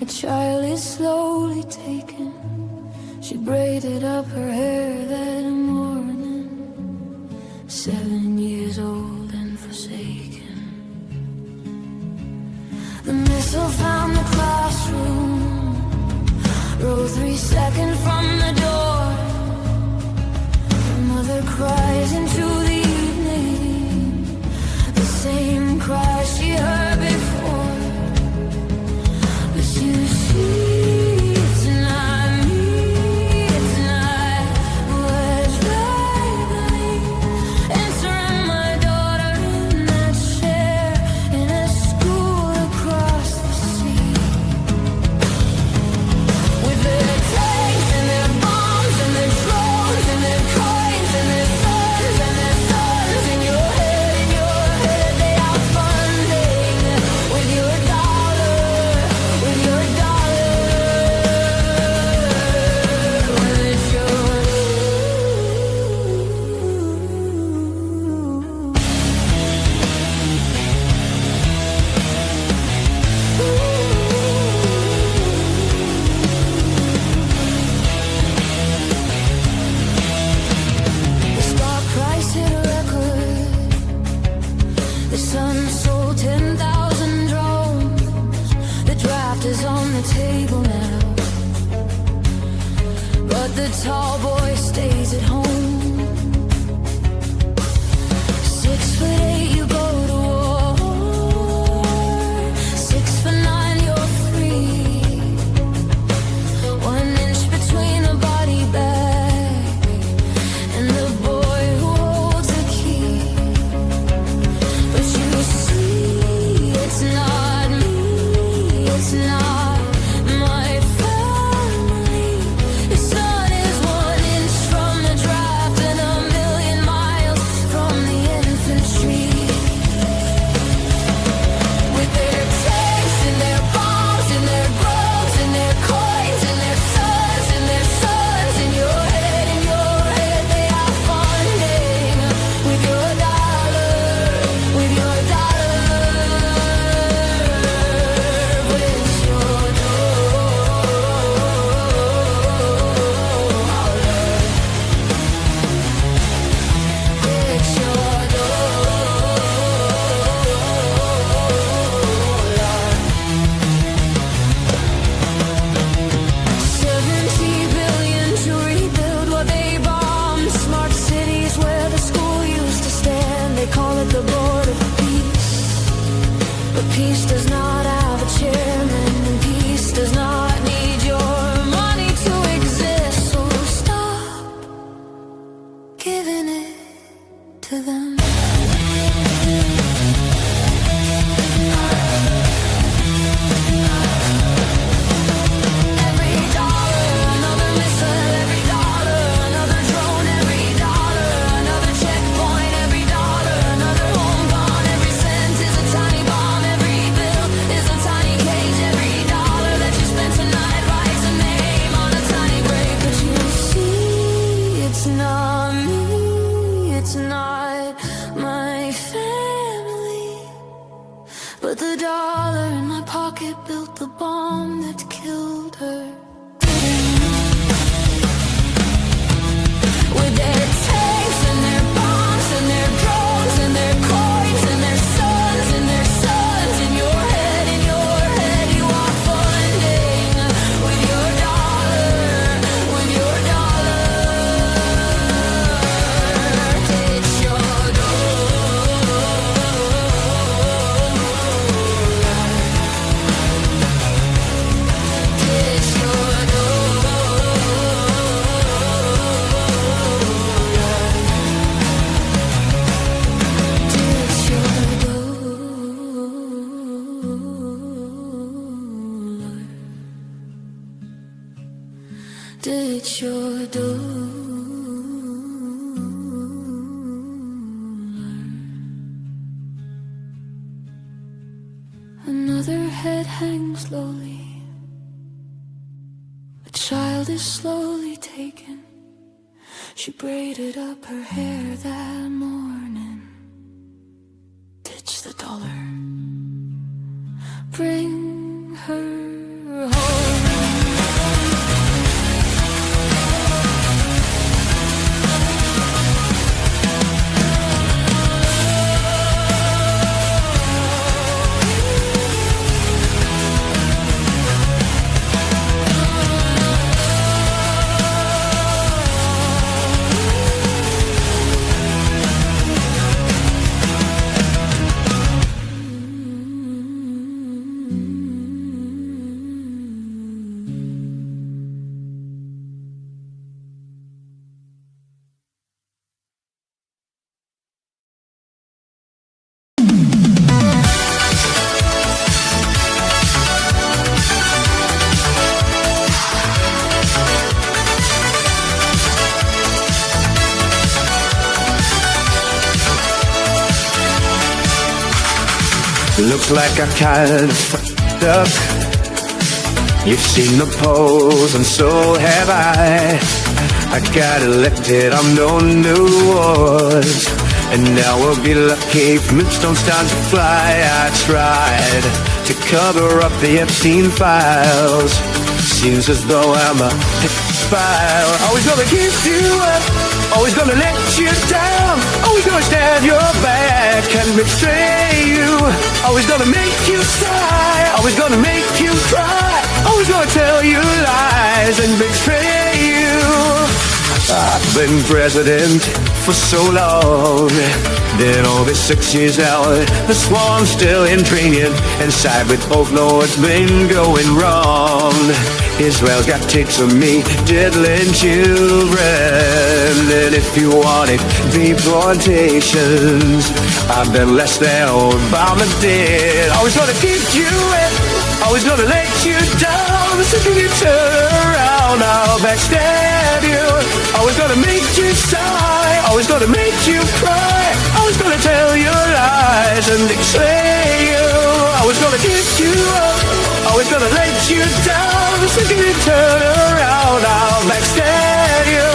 child is slowly taken. She braided up her hair that morning. 7 years old and forsaken. The missile found the classroom. Row 3 seconds from the door. Her mother cries into the evening, the same cry she heard before. But you see, it's not me, it's not what's right. Answering my daughter in that chair in a school across the sea. With their tanks and their bombs and their drones and their coins and their sons and their sons in your head they are funding with your dollar, with your dollar, with your The stock price hit a record. The sun sold 10,000 drones. The draft is on the table now, but the tall boy stays at home. 6'8", you go to war. 6'9", you're free. 1 inch between the body bag and the boy who holds the key. But you see, it's not me, it's not my family. His son is 1 inch from the draft and 1,000,000 miles from the infantry. With their tanks and their bombs and their groves and their coins and their sons in your head they are funding with your dollar, with your dollar, with your $70 billion to rebuild what they bombed. Smart cities where the school used to stand. They call it the Board of Peace. But peace does not have a chairman, and peace does not need your money to exist. So stop giving it to them. Every dollar, another missile. Every dollar, another drone. Every dollar, another checkpoint. Every dollar, another home gone. Every cent is a tiny bomb. Every bill is a tiny cage. Every dollar that you spend tonight writes a name on a tiny break. But you see, it's not me, it's not my family. But the dollar in my pocket built the bomb that killed her. With their tanks and their bombs and their drones and their coins and their sons in your head you are funding with your dollar, with your dollar. It's your It's your It's your Another head hangs slowly. A child is slowly taken. She braided up her hair that morning. Ditch the dollar. Bring her home. Looks like I kind of fucked up. You've seen the polls and so have I. I got elected on no new wars, and now we'll be lucky if moonstones start to fly. I tried to cover up the Epstein files. Seems as though I'm a file. Always gonna keep you up, always gonna let you down, always gonna stab your back and betray you. Always gonna make you sigh, always gonna make you cry, always gonna tell you lies and betray you. I've been president for so long, then all this 6 years out, the swarm's still in training, and side with both know what's been going wrong. Israel's got ticks of me, diddling children, and if you wanted deportations, I've been less than Obama did. Always gonna keep you in, always gonna let you down, so can you turn around, I'll backstab you. Always gonna make you sigh, always gonna make you cry, always gonna tell you lies and betray you. Always gonna keep you up, always gonna let you down, so can you turn around, I'll backstab you.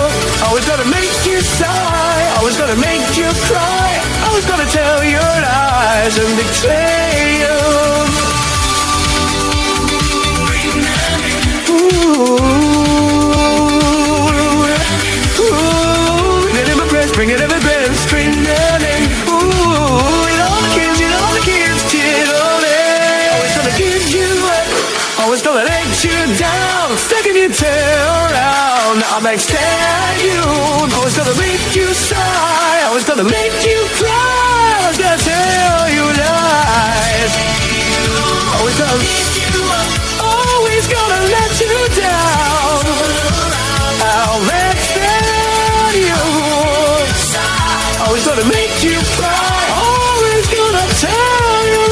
Always gonna make you sigh, always gonna make you cry, always gonna tell you lies and betray you. Bring it every breath, screaming. Ooh, you know the kids, always gonna give you up, always gonna let you down, sticking your tail around, I'll backstab you. Always gonna make you sigh, always gonna make you cry, always gonna tell you lies. Always gonna lift you up, always gonna let you down, I'll backstab you. Always gonna make you cry, always gonna tell you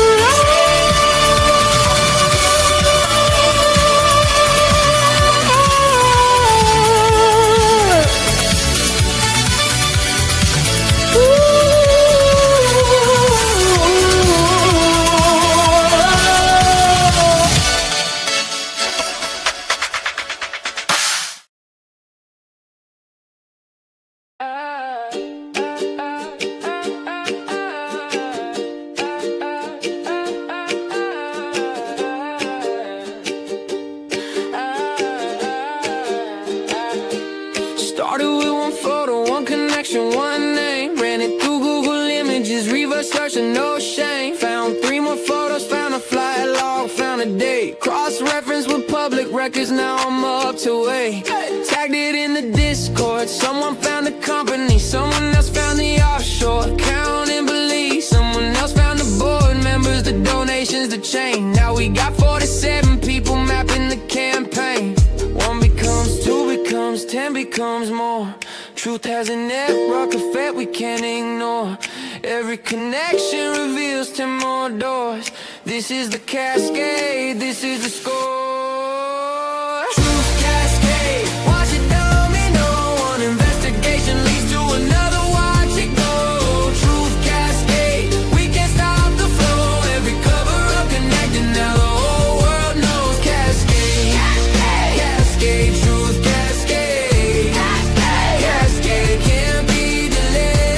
no shame. Found 3 more photos, found a flight log, found a date. Cross-reference with public records, now I'm up to 8. Tagged it in the Discord, someone found the company, someone else found the offshore account in Belize, someone else found the board members, the donations, the chain. Now we got 47 people mapping the campaign. 1 becomes 2 becomes 10 becomes more. Truth has a network effect we can't ignore. Every connection reveals 10 more doors. This is the cascade, this is the score. Truth cascade, watch it domino. One investigation leads to another, watch it go. Truth cascade, we can't stop the flow. Every cover up connected, now the whole world knows. Cascade, cascade, cascade, truth cascade, cascade, cascade, can't be delayed.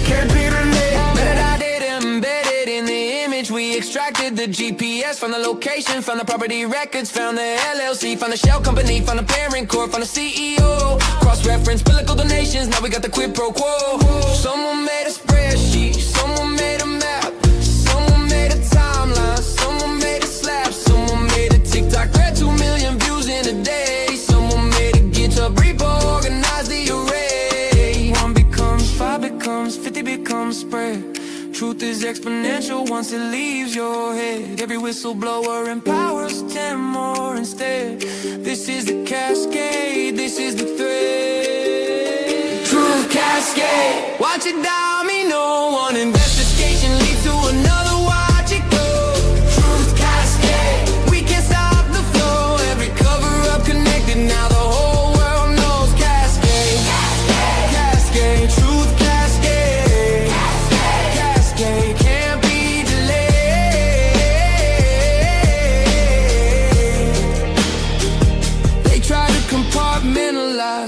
Can't be delayed. Metadata embedded in the image, we extracted the GPS from the location, found the property records, found the LLC, found the shell company, found the parent corp, found the CEO. Cross-reference political donations, now we got the quid pro quo. Someone made a spreadsheet, someone made a map, someone made a timeline, someone made a slab, someone made a TikTok thread, 2 million views in a day. Someone made a GitHub repo, organized the array. 1 becomes 5 becomes 50 becomes spread. Truth is exponential once it leaves your head. Every whistleblower empowers 10 more instead. This is the cascade, this is the thread. Truth cascade, watch it domino. 1 investigation leads to another, watch it go. Truth cascade, we can't stop the flow. Every cover up connected, now the whole world knows. Cascade, cascade, cascade, truth cascade.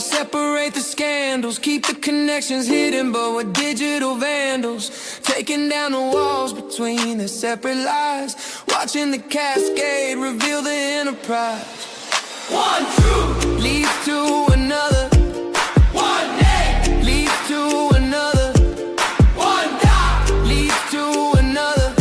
separate the scandals, keep the connections hidden, but we're digital vandals, taking down the walls between the separate lives, watching the cascade reveal the enterprise. One truth leads to another, one name leads to another, one dot leads to another,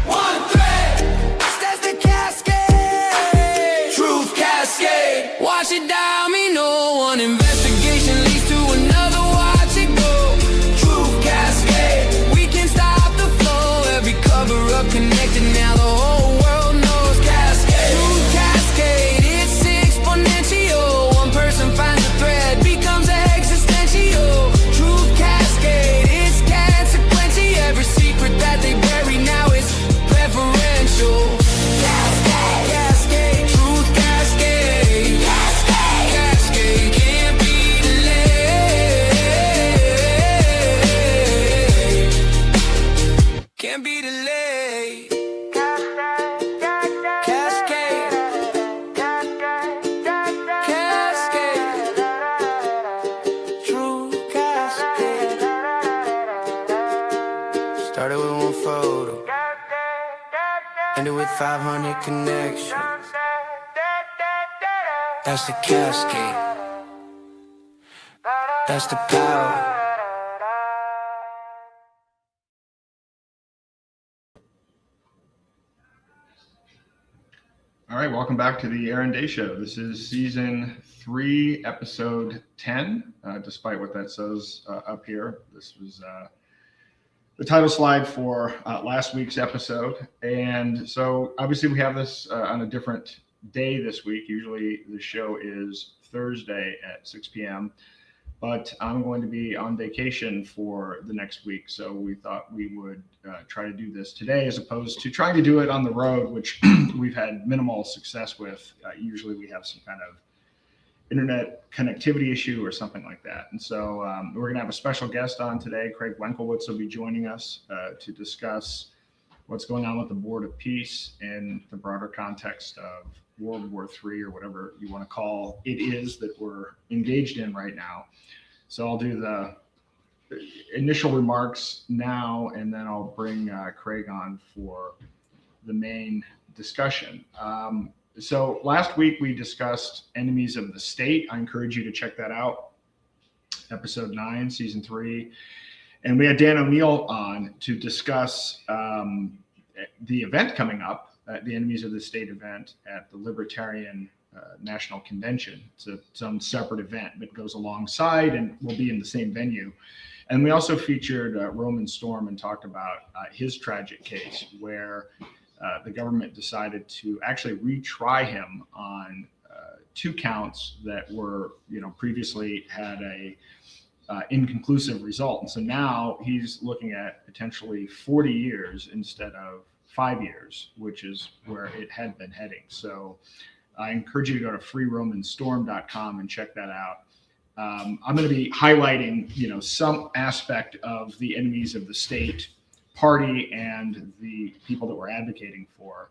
one thread starts the cascade, truth cascade, wash it down, me no one investigation leads to another, watch it go, truth cascade, we can stop the flow, every cover up connected, now the whole world knows cascade, truth cascade, it's exponential, one person finds a thread, becomes existential, truth cascade, it's consequential, every secret that they bury now is preferential, cascade, cascade, truth cascade, cascade, cascade, can't be delayed, can't be delayed, cascade, cascade, truth cascade, started with one photo, ended with 500 connections, that's the cascade, that's the power. All right, welcome back to the Aaron Day Show. This is season 3, episode 10. Despite what that says up here, this was the title slide for last week's episode. And so obviously we have this on a different day this week. Usually the show is Thursday at 6 p.m. But I'm going to be on vacation for the next week. So we thought we would try to do this today as opposed to trying to do it on the road, which we've had minimal success with. Usually we have some kind of internet connectivity issue or something like that. And so we're going to have a special guest on today. Craig Wenclewicz will be joining us to discuss what's going on with the Board of Peace in the broader context of World War III or whatever you want to call it is that we're engaged in right now. So I'll do the initial remarks now, and then I'll bring Craig on for the main discussion. So last week we discussed enemies of the state. I encourage you to check that out. Episode 9, season 3. And we had Dan O'Neill on to discuss the event coming up, the Enemies of the State event at the Libertarian National Convention. It's some separate event that goes alongside and will be in the same venue. And we also featured Roman Storm and talked about his tragic case where the government decided to actually retry him on 2 counts that were, previously had a inconclusive result. And so now he's looking at potentially 40 years instead of 5 years, which is where it had been heading. So I encourage you to go to freeromanstorm.com and check that out. I'm going to be highlighting, some aspect of the Enemies of the State party and the people that we're advocating for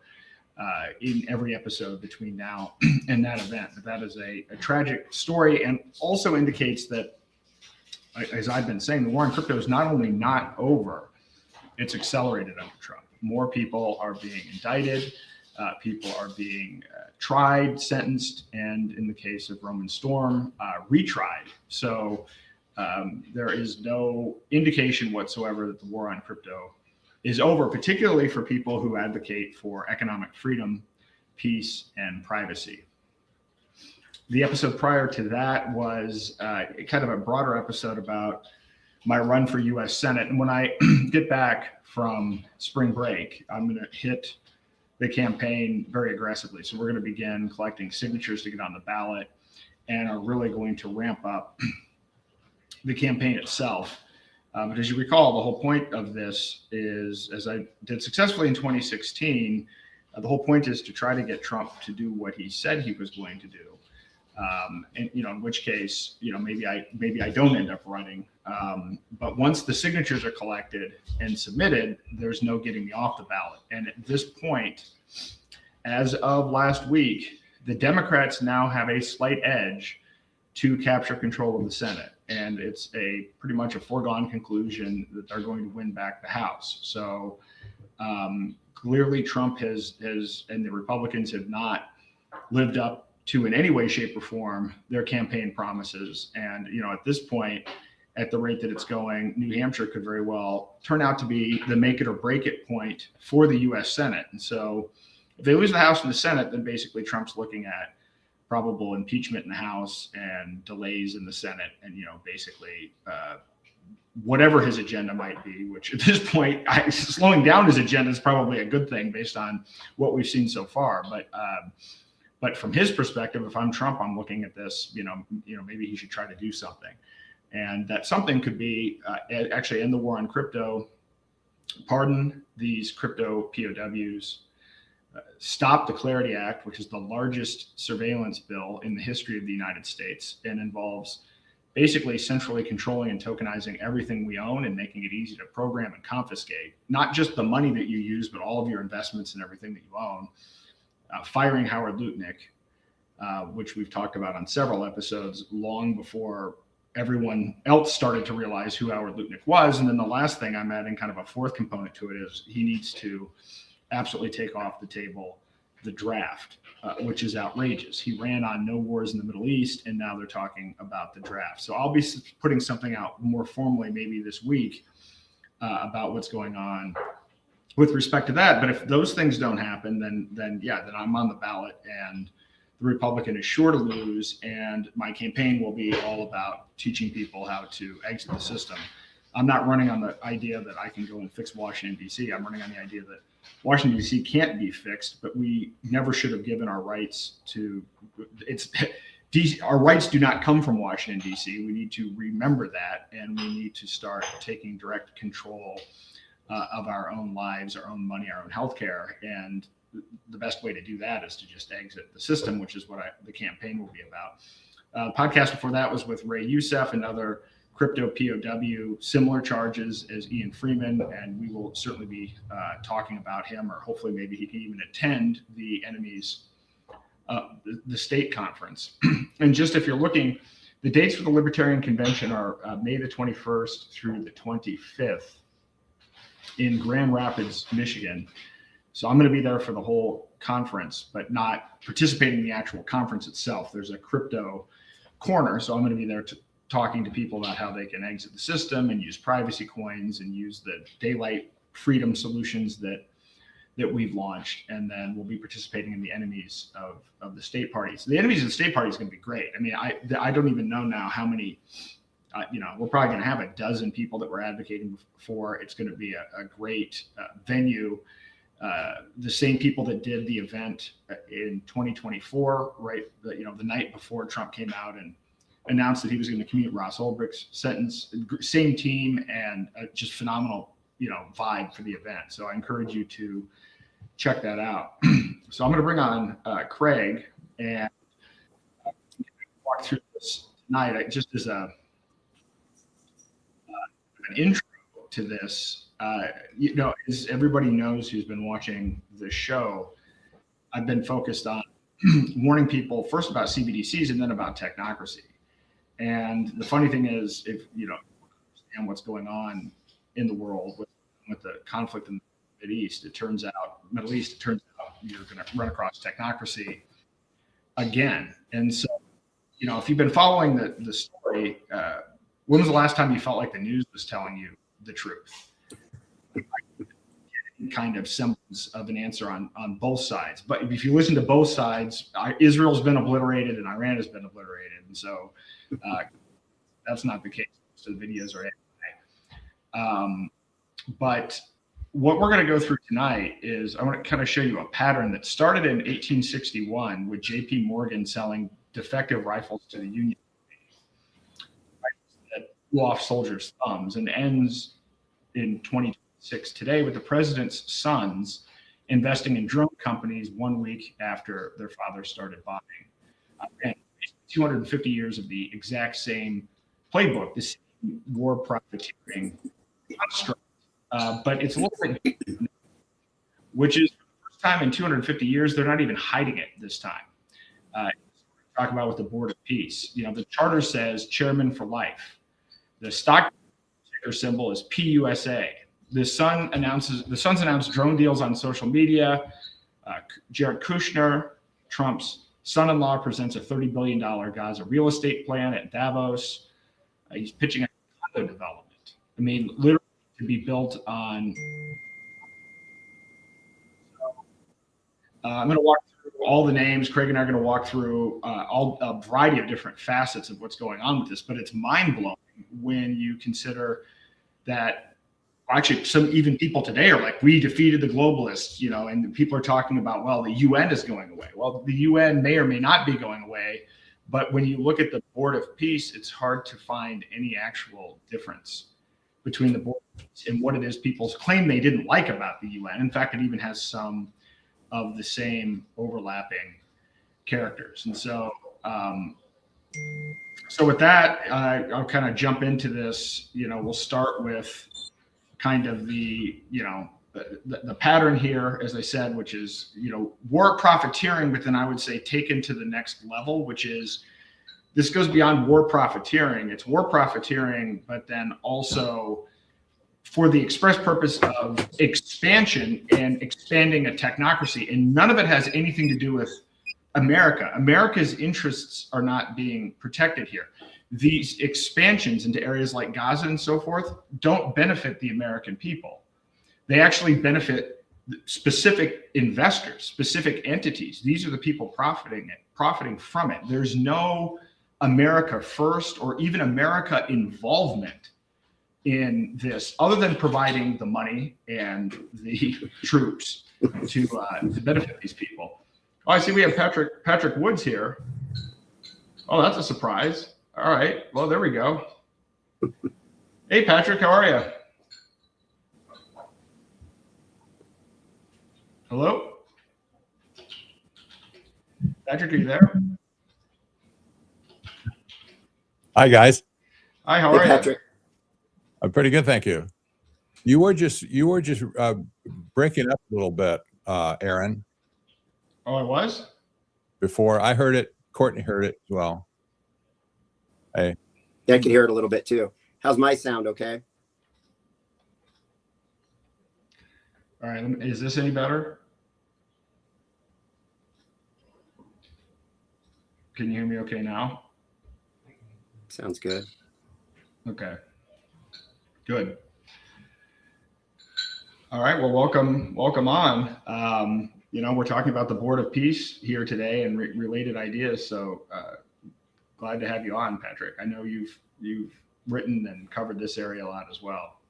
in every episode between now and that event. But that is a tragic story, and also indicates that, as I've been saying, the war on crypto is not only not over, it's accelerated under Trump. More people are being indicted, people are being tried, sentenced, and in the case of Roman Storm, retried. So there is no indication whatsoever that the war on crypto is over, particularly for people who advocate for economic freedom, peace, and privacy. The episode prior to that was kind of a broader episode about my run for U.S. Senate. And when I get back from spring break, I'm going to hit the campaign very aggressively. So we're going to begin collecting signatures to get on the ballot and are really going to ramp up the campaign itself. But as you recall, the whole point of this is, as I did successfully in 2016, the whole point is to try to get Trump to do what he said he was going to do. And in which case, maybe I don't end up running. But once the signatures are collected and submitted, there's no getting me off the ballot. And at this point, as of last week, the Democrats now have a slight edge to capture control of the Senate. And it's pretty much a foregone conclusion that they're going to win back the House. So clearly Trump has and the Republicans have not lived up to, in any way, shape, or form, their campaign promises. And, at this point, at the rate that it's going, New Hampshire could very well turn out to be the make it or break it point for the U.S. Senate. And so if they lose the House and the Senate, then basically Trump's looking at probable impeachment in the House and delays in the Senate, and basically whatever his agenda might be, which at this point, slowing down his agenda is probably a good thing based on what we've seen so far. But from his perspective, if I'm Trump, I'm looking at this, maybe he should try to do something, and that something could be actually end the war on crypto, pardon these crypto POWs. Stop the Clarity Act, which is the largest surveillance bill in the history of the United States and involves basically centrally controlling and tokenizing everything we own and making it easy to program and confiscate, not just the money that you use, but all of your investments and everything that you own. Firing Howard Lutnick, which we've talked about on several episodes long before everyone else started to realize who Howard Lutnick was. And then the last thing I'm adding, kind of a fourth component to it, is he needs to absolutely take off the table the draft, which is outrageous. He ran on no wars in the Middle East, and now they're talking about the draft. So I'll be putting something out more formally maybe this week about what's going on with respect to that. But if those things don't happen, then I'm on the ballot, and the Republican is sure to lose, and my campaign will be all about teaching people how to exit the system. I'm not running on the idea that I can go and fix Washington, D.C. I'm running on the idea that Washington, D.C. can't be fixed, but we never should have given our rights to our rights do not come from Washington, D.C. We need to remember that, and we need to start taking direct control of our own lives, our own money, our own healthcare. And the best way to do that is to just exit the system, which is what the campaign will be about. The podcast before that was with Ray Youssef, another crypto POW, similar charges as Ian Freeman, and we will certainly be talking about him, or hopefully maybe he can even attend the enemies, the state conference. And just if you're looking, the dates for the Libertarian Convention are May the 21st through the 25th in Grand Rapids, Michigan. So I'm going to be there for the whole conference, but not participating in the actual conference itself. There's a crypto corner, so I'm going to be there talking to people about how they can exit the system and use privacy coins and use the daylight freedom solutions that we've launched. And then we'll be participating in the enemies of the state parties. The enemies of the state party is going to be great. I mean, I don't even know now how many, we're probably going to have a dozen people that we're advocating for. It's going to be a great venue. The same people that did the event in 2024, right? The night before Trump came out and announced that he was going to commute Ross Ulbricht's sentence, same team, and just phenomenal, vibe for the event. So I encourage you to check that out. So I'm going to bring on Craig and walk through this tonight. Just as an intro to this, as everybody knows who's been watching the show, I've been focused on warning people first about CBDCs and then about technocracy. And the funny thing is, if you don't understand what's going on in the world with the conflict in the Middle East, it turns out you're going to run across technocracy again. And so, if you've been following the story, when was the last time you felt like the news was telling you the truth? Kind of semblance of an answer on both sides. But if you listen to both sides, Israel's been obliterated and Iran has been obliterated. And so that's not the case. So the videos are anyway. But what we're going to go through tonight is I want to kind of show you a pattern that started in 1861 with J.P. Morgan selling defective rifles to the Union that blew off soldiers' thumbs, and ends in 2026 today with the president's sons investing in drone companies 1 week after their father started buying. And 250 years of the exact same playbook, the same war profiteering construct, but it's a little bit different, which is for the first time in 250 years, they're not even hiding it this time. talk about with the Board of Peace. The charter says chairman for life. The stock ticker symbol is PUSA. The Sun's announced drone deals on social media. Jared Kushner, Trump's son-in-law, presents a $30 billion Gaza real estate plan at Davos. He's pitching a condo development. Literally to be built on. I'm going to walk through all the names. Craig and I are going to walk through a variety of different facets of what's going on with this, but it's mind-blowing when you consider that actually some even people today are like, we defeated the globalists, and people are talking about, well, the UN is going away. Well, the UN may or may not be going away, but when you look at the Board of Peace, it's hard to find any actual difference between the Board of Peace and what it is people claim they didn't like about the UN. In fact, it even has some of the same overlapping characters. And so, with that, I'll kind of jump into this. We'll start with kind of the pattern here, as I said, which is, war profiteering, but then I would say taken to the next level, which is, this goes beyond war profiteering. It's war profiteering, but then also for the express purpose of expansion and expanding a technocracy. And none of it has anything to do with America. America's interests are not being protected here. These expansions into areas like Gaza and so forth don't benefit the American people. They actually benefit specific investors, specific entities. These are the people profiting from it. There's no America first or even America involvement in this, other than providing the money and the troops to benefit these people. Oh, I see we have Patrick Woods here. Oh, that's a surprise. All right. Well, there we go. Hey, Patrick, how are you? Hello? Patrick, are you there? Hi, guys. Hi, how are you? Patrick. I'm pretty good, thank you. You were just breaking up a little bit, Aaron. Oh, I was? Before I heard it, Courtney heard it as well. Hey. Yeah, I can hear it a little bit too. How's my sound? Okay. All right. Is this any better? Can you hear me okay now? Sounds good. Okay. Good. All right. Well, welcome on. We're talking about the Board of Peace here today and related ideas. So glad to have you on, Patrick. I know you've written and covered this area a lot as well.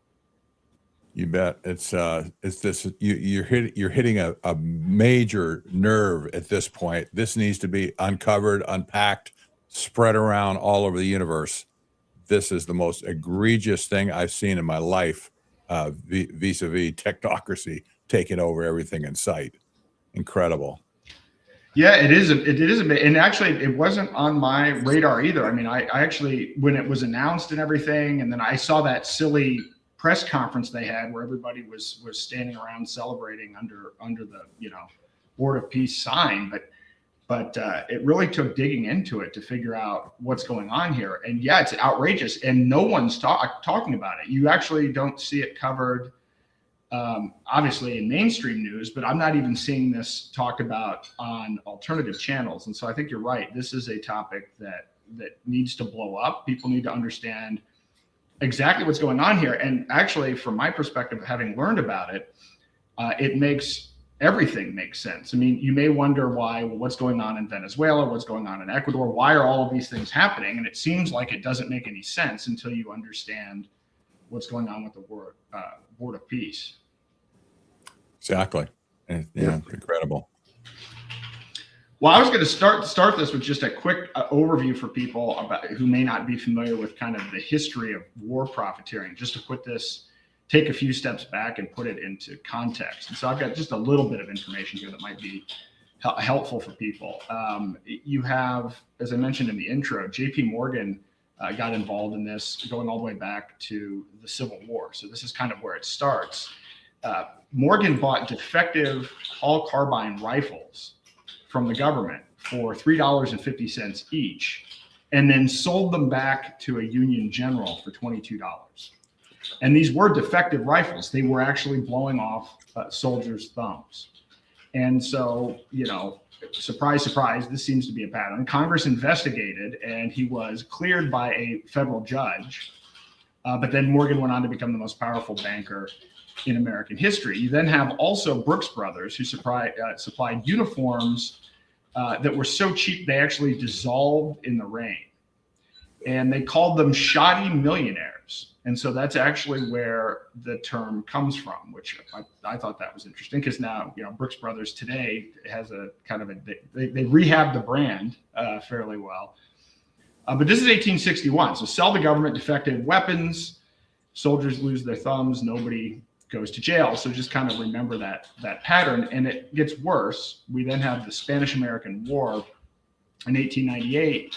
You bet. It's this. You're hitting a major nerve at this point. This needs to be uncovered, unpacked, spread around all over the universe. This is the most egregious thing I've seen in my life, vis-a-vis technocracy taking over everything in sight. Incredible. Yeah, it is. It is a bit, and actually, it wasn't on my radar either. I mean, I actually, when it was announced and everything, and then I saw that silly press conference they had where everybody was standing around celebrating under the Board of Peace sign, but it really took digging into it to figure out what's going on here. And yeah, it's outrageous, and no one's talking about it. You actually don't see it covered, obviously in mainstream news, but I'm not even seeing this talked about on alternative channels. And so I think you're right. This is a topic that needs to blow up. People need to understand exactly what's going on here. And actually, from my perspective, having learned about it, it makes everything make sense. I mean, you may wonder why, well, what's going on in Venezuela, what's going on in Ecuador, why are all of these things happening? And it seems like it doesn't make any sense until you understand what's going on with the Board of Peace. Exactly. Yeah, incredible. Well, I was going to start this with just a quick overview for people who may not be familiar with kind of the history of war profiteering, just to take a few steps back and put it into context. And so I've got just a little bit of information here that might be helpful for people. You have, as I mentioned in the intro, JP Morgan got involved in this going all the way back to the Civil War. So this is kind of where it starts. Morgan bought defective Hall carbine rifles from the government for $3.50 each, and then sold them back to a Union general for $22. And these were defective rifles. They were actually blowing off soldiers' thumbs. And so, surprise, surprise, this seems to be a pattern. Congress investigated, and he was cleared by a federal judge. But then Morgan went on to become the most powerful banker in American history. You then have also Brooks Brothers, who supplied uniforms that were so cheap they actually dissolved in the rain. And they called them shoddy millionaires. And so that's actually where the term comes from, which I thought that was interesting, because now, Brooks Brothers today has a kind of they rehabbed the brand fairly well. But this is 1861. So sell the government defective weapons, soldiers lose their thumbs, nobody goes to jail. So just kind of remember that pattern. And it gets worse. We then have the Spanish-American War in 1898.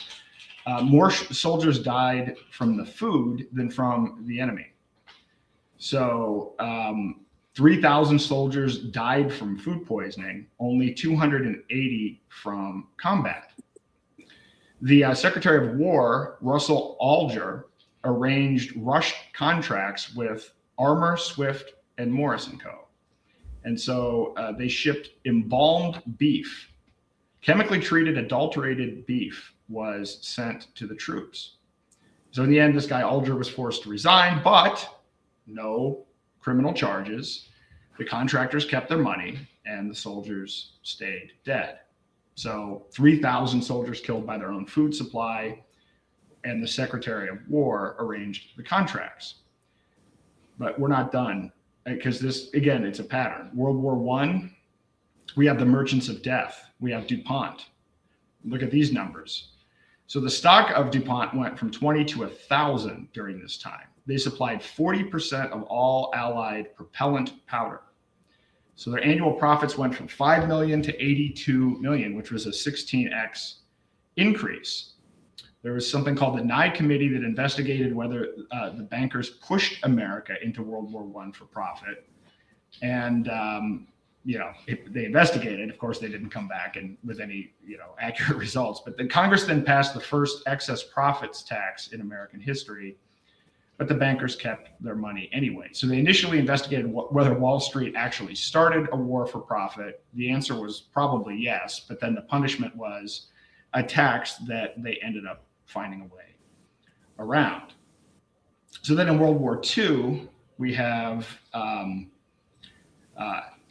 More soldiers died from the food than from the enemy. So 3,000 soldiers died from food poisoning, only 280 from combat. The Secretary of War, Russell Alger, arranged rush contracts with Armour, Swift, and Morris & Co. And so they shipped embalmed beef. Chemically treated, adulterated beef was sent to the troops. So in the end, this guy Alger was forced to resign, but no criminal charges. The contractors kept their money, and the soldiers stayed dead. So 3,000 soldiers killed by their own food supply, and the Secretary of War arranged the contracts. But we're not done, because this, again, it's a pattern. World War I, we have the merchants of death. We have DuPont. Look at these numbers. So the stock of DuPont went from 20 to 1,000 during this time. They supplied 40% of all Allied propellant powder. So their annual profits went from 5 million to 82 million, which was a 16x increase. There was something called the Nye Committee that investigated whether the bankers pushed America into World War I for profit. And they investigated. Of course, they didn't come back and with any accurate results. But the Congress then passed the first excess profits tax in American history. But the bankers kept their money anyway. So they initially investigated whether Wall Street actually started a war for profit. The answer was probably yes, but then the punishment was a tax that they ended up finding a way around. So then in World War II, we have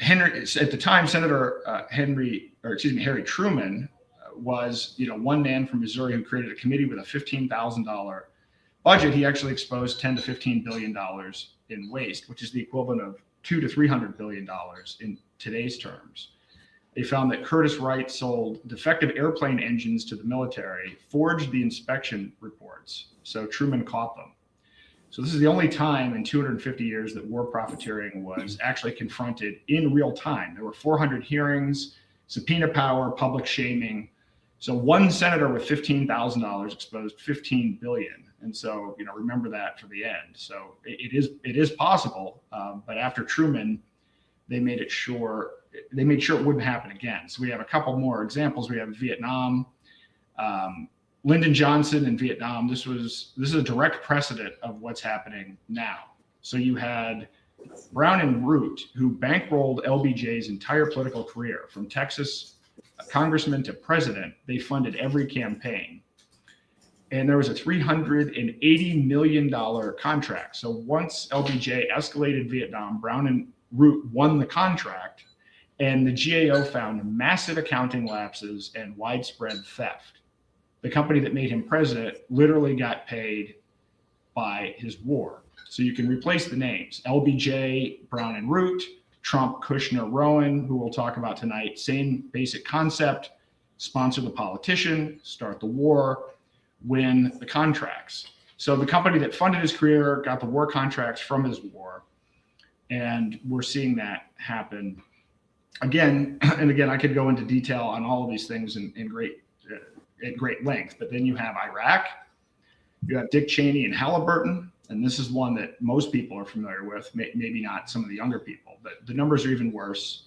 Henry, at the time, Senator Harry Truman was one man from Missouri who created a committee with a $15,000 budget. He actually exposed $10 to $15 billion in waste, which is the equivalent of $200 to $300 billion in today's terms. They found that Curtiss Wright sold defective airplane engines to the military, forged the inspection reports. So Truman caught them. So this is the only time in 250 years that war profiteering was actually confronted in real time. There were 400 hearings, subpoena power, public shaming. So one senator with $15,000 exposed $15 billion. And so, remember that for the end. So it is possible. But after Truman, they made sure it wouldn't happen again. So we have a couple more examples. We have Vietnam, Lyndon Johnson in Vietnam. This is a direct precedent of what's happening now. So you had Brown and Root, who bankrolled LBJ's entire political career, from Texas congressman to president. They funded every campaign. And there was a $380 million contract. So once LBJ escalated Vietnam, Brown and Root won the contract, and the GAO found massive accounting lapses and widespread theft. The company that made him president literally got paid by his war. So you can replace the names: LBJ, Brown and Root, Trump, Kushner, Rowan, who we'll talk about tonight. Same basic concept: sponsor the politician, start the war, win the contracts. So the company that funded his career got the war contracts from his war. And we're seeing that happen again and again. I could go into detail on all of these things at great length. But then you have Iraq, you have Dick Cheney and Halliburton. And this is one that most people are familiar with, maybe not some of the younger people, but the numbers are even worse.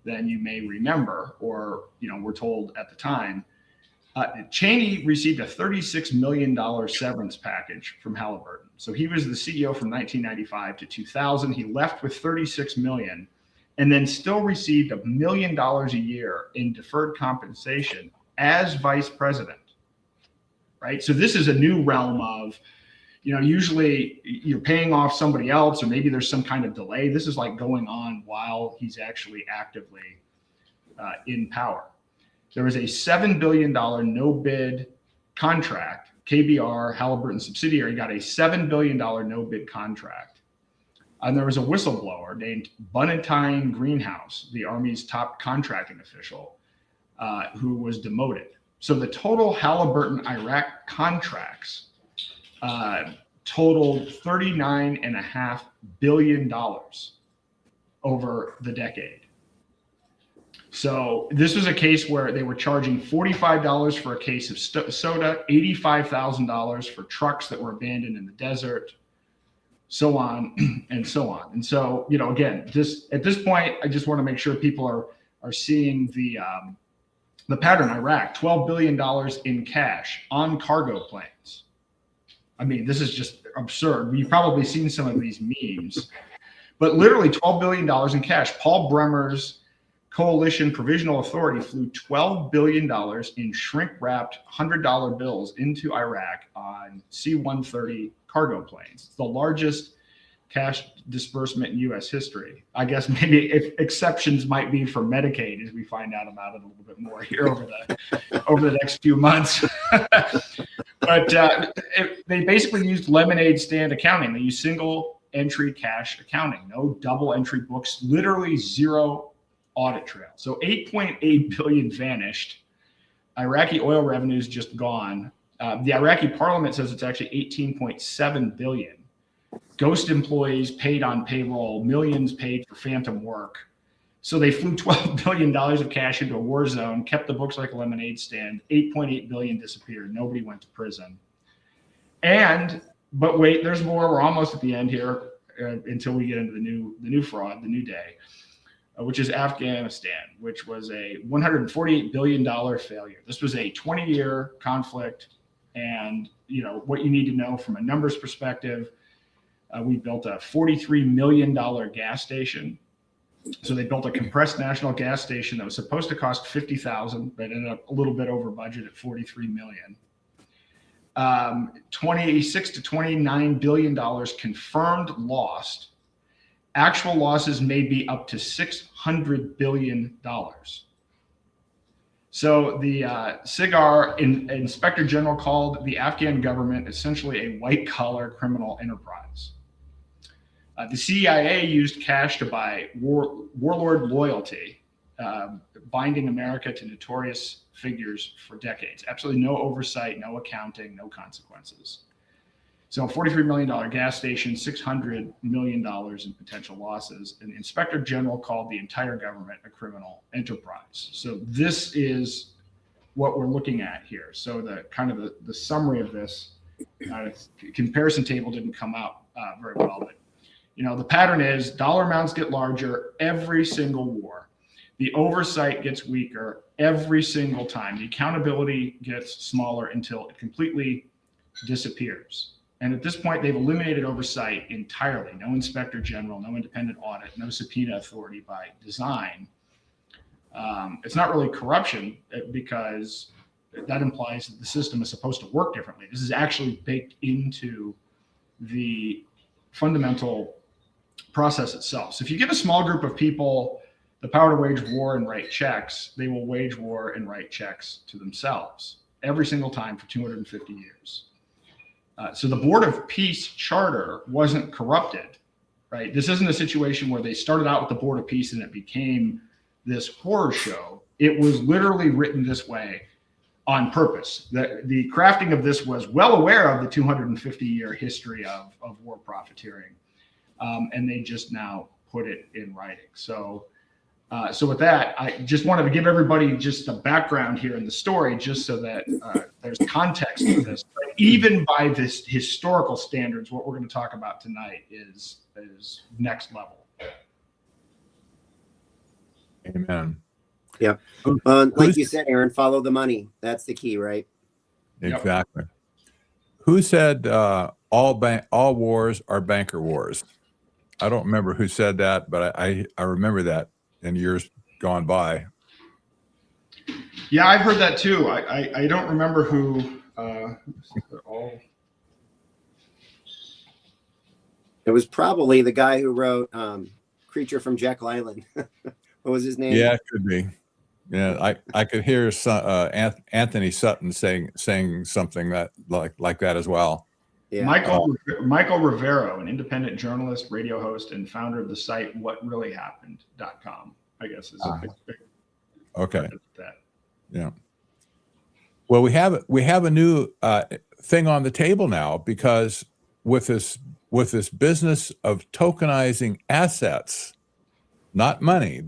than you may remember, or were told at the time. Cheney received a $36 million severance package from Halliburton. So he was the CEO from 1995 to 2000. He left with $36 million, and then still received $1 million a year in deferred compensation as vice president. Right. So this is a new realm of, usually you're paying off somebody else, or maybe there's some kind of delay. This is like going on while he's actually actively in power. There was a $7 billion no bid contract. KBR, Halliburton subsidiary, got a $7 billion no bid contract. And there was a whistleblower named Bunnentine Greenhouse, the Army's top contracting official, who was demoted. So the total Halliburton Iraq contracts totaled $39.5 billion over the decade. So this was a case where they were charging $45 for a case of soda, $85,000 for trucks that were abandoned in the desert, so on and so on. And so, again, at this point, I just want to make sure people are seeing the pattern. Iraq, $12 billion in cash on cargo planes. I mean, this is just absurd. You've probably seen some of these memes, but literally $12 billion in cash. Paul Bremer's Coalition Provisional Authority flew $12 billion in shrink-wrapped $100 bills into Iraq on C-130 cargo planes. It's the largest cash disbursement in U.S. history. I guess maybe if exceptions might be for Medicaid, as we find out about it a little bit more here over the next few months. But they basically used lemonade stand accounting. They used single entry cash accounting, no double entry books, literally zero audit trail. So 8.8 billion vanished. Iraqi oil revenues just gone. The Iraqi parliament says it's actually 18.7 billion. Ghost employees paid on payroll, millions paid for phantom work. So they flew $12 billion of cash into a war zone, kept the books like a lemonade stand. 8.8 billion disappeared. Nobody went to prison. But wait, there's more. We're almost at the end here until we get into the new fraud, the new day, which is Afghanistan, which was a $148 billion failure. This was a 20-year conflict. And what you need to know from a numbers perspective, we built a $43 million gas station. So they built a compressed national gas station that was supposed to cost $50,000, but ended up a little bit over budget at $43 million. $26 to $29 billion confirmed lost. Actual losses may be up to $600 billion. So the SIGAR Inspector General called the Afghan government essentially a white-collar criminal enterprise. The CIA used cash to buy warlord loyalty, binding America to notorious figures for decades. Absolutely no oversight, no accounting, no consequences. So a $43 million gas station, $600 million in potential losses. And the Inspector General called the entire government a criminal enterprise. So this is what we're looking at here. So the summary of this comparison table didn't come out very well, but the pattern is dollar amounts get larger every single war. The oversight gets weaker every single time. The accountability gets smaller until it completely disappears. And at this point, they've eliminated oversight entirely. No inspector general, no independent audit, no subpoena authority by design. It's not really corruption because that implies that the system is supposed to work differently. This is actually baked into the fundamental process itself. So if you give a small group of people the power to wage war and write checks, they will wage war and write checks to themselves every single time for 250 years. So the Board of Peace charter wasn't corrupted, right? This isn't a situation where they started out with the Board of Peace and it became this horror show. It was literally written this way on purpose. The crafting of this was well aware of the 250-year history of war profiteering, and they just now put it in writing. So with that, I just wanted to give everybody just a background here in the story, just so that there's context to this. But even by this historical standards, what we're going to talk about tonight is next level. Amen. Yeah. Who- Like who's- you said, Aaron, follow the money. That's the key, right? Exactly. Who said all wars are banker wars? I don't remember who said that, but I remember that in years gone by. Yeah, I've heard that too. I don't remember who. All It was probably the guy who wrote Creature from Jekyll Island. What was his name? Yeah, it could be. Yeah, I could hear Anthony Sutton saying something that like that as well. Yeah. Michael Rivero, an independent journalist, radio host, and founder of the site WhatReallyHappened.com, I guess is a big Okay. that. Yeah. Well, we have a new thing on the table now, because with this business of tokenizing assets, not money,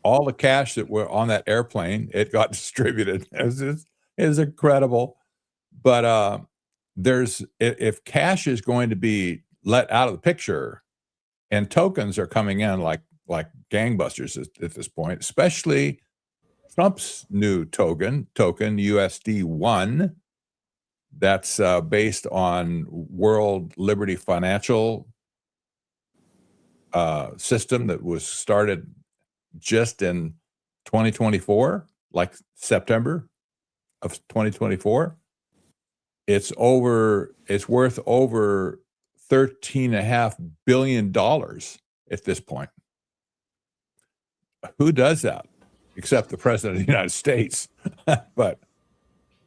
all the cash that were on that airplane, it got distributed. It is incredible. But if cash is going to be let out of the picture, and tokens are coming in like gangbusters at this point, especially Trump's new token USD1, that's based on World Liberty Financial system that was started just in 2024, like September of 2024. It's worth over $13.5 billion at this point. Who does that except the president of the United States? But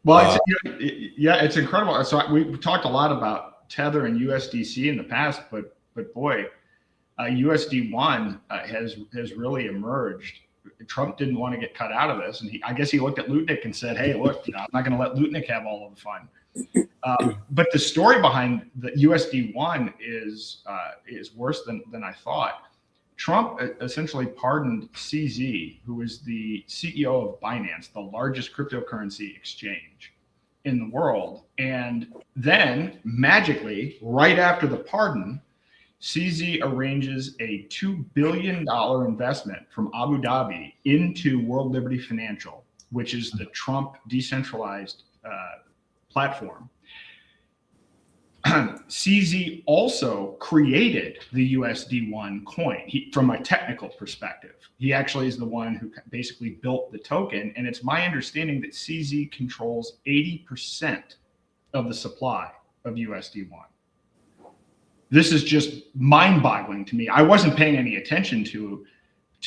well, it's incredible. So we talked a lot about Tether and USDC in the past, but boy, USD1 has really emerged. Trump didn't want to get cut out of this, and I guess he looked at Lutnick and said, "Hey, look, I'm not going to let Lutnick have all of the fun." But the story behind the USD1 is worse than I thought. Trump essentially pardoned CZ, who is the CEO of Binance, the largest cryptocurrency exchange in the world. And then magically, right after the pardon, CZ arranges a $2 billion investment from Abu Dhabi into World Liberty Financial, which is the Trump decentralized platform. CZ also created the USD1 coin from a technical perspective. He actually is the one who basically built the token. And it's my understanding that CZ controls 80% of the supply of USD1. This is just mind-boggling to me. I wasn't paying any attention to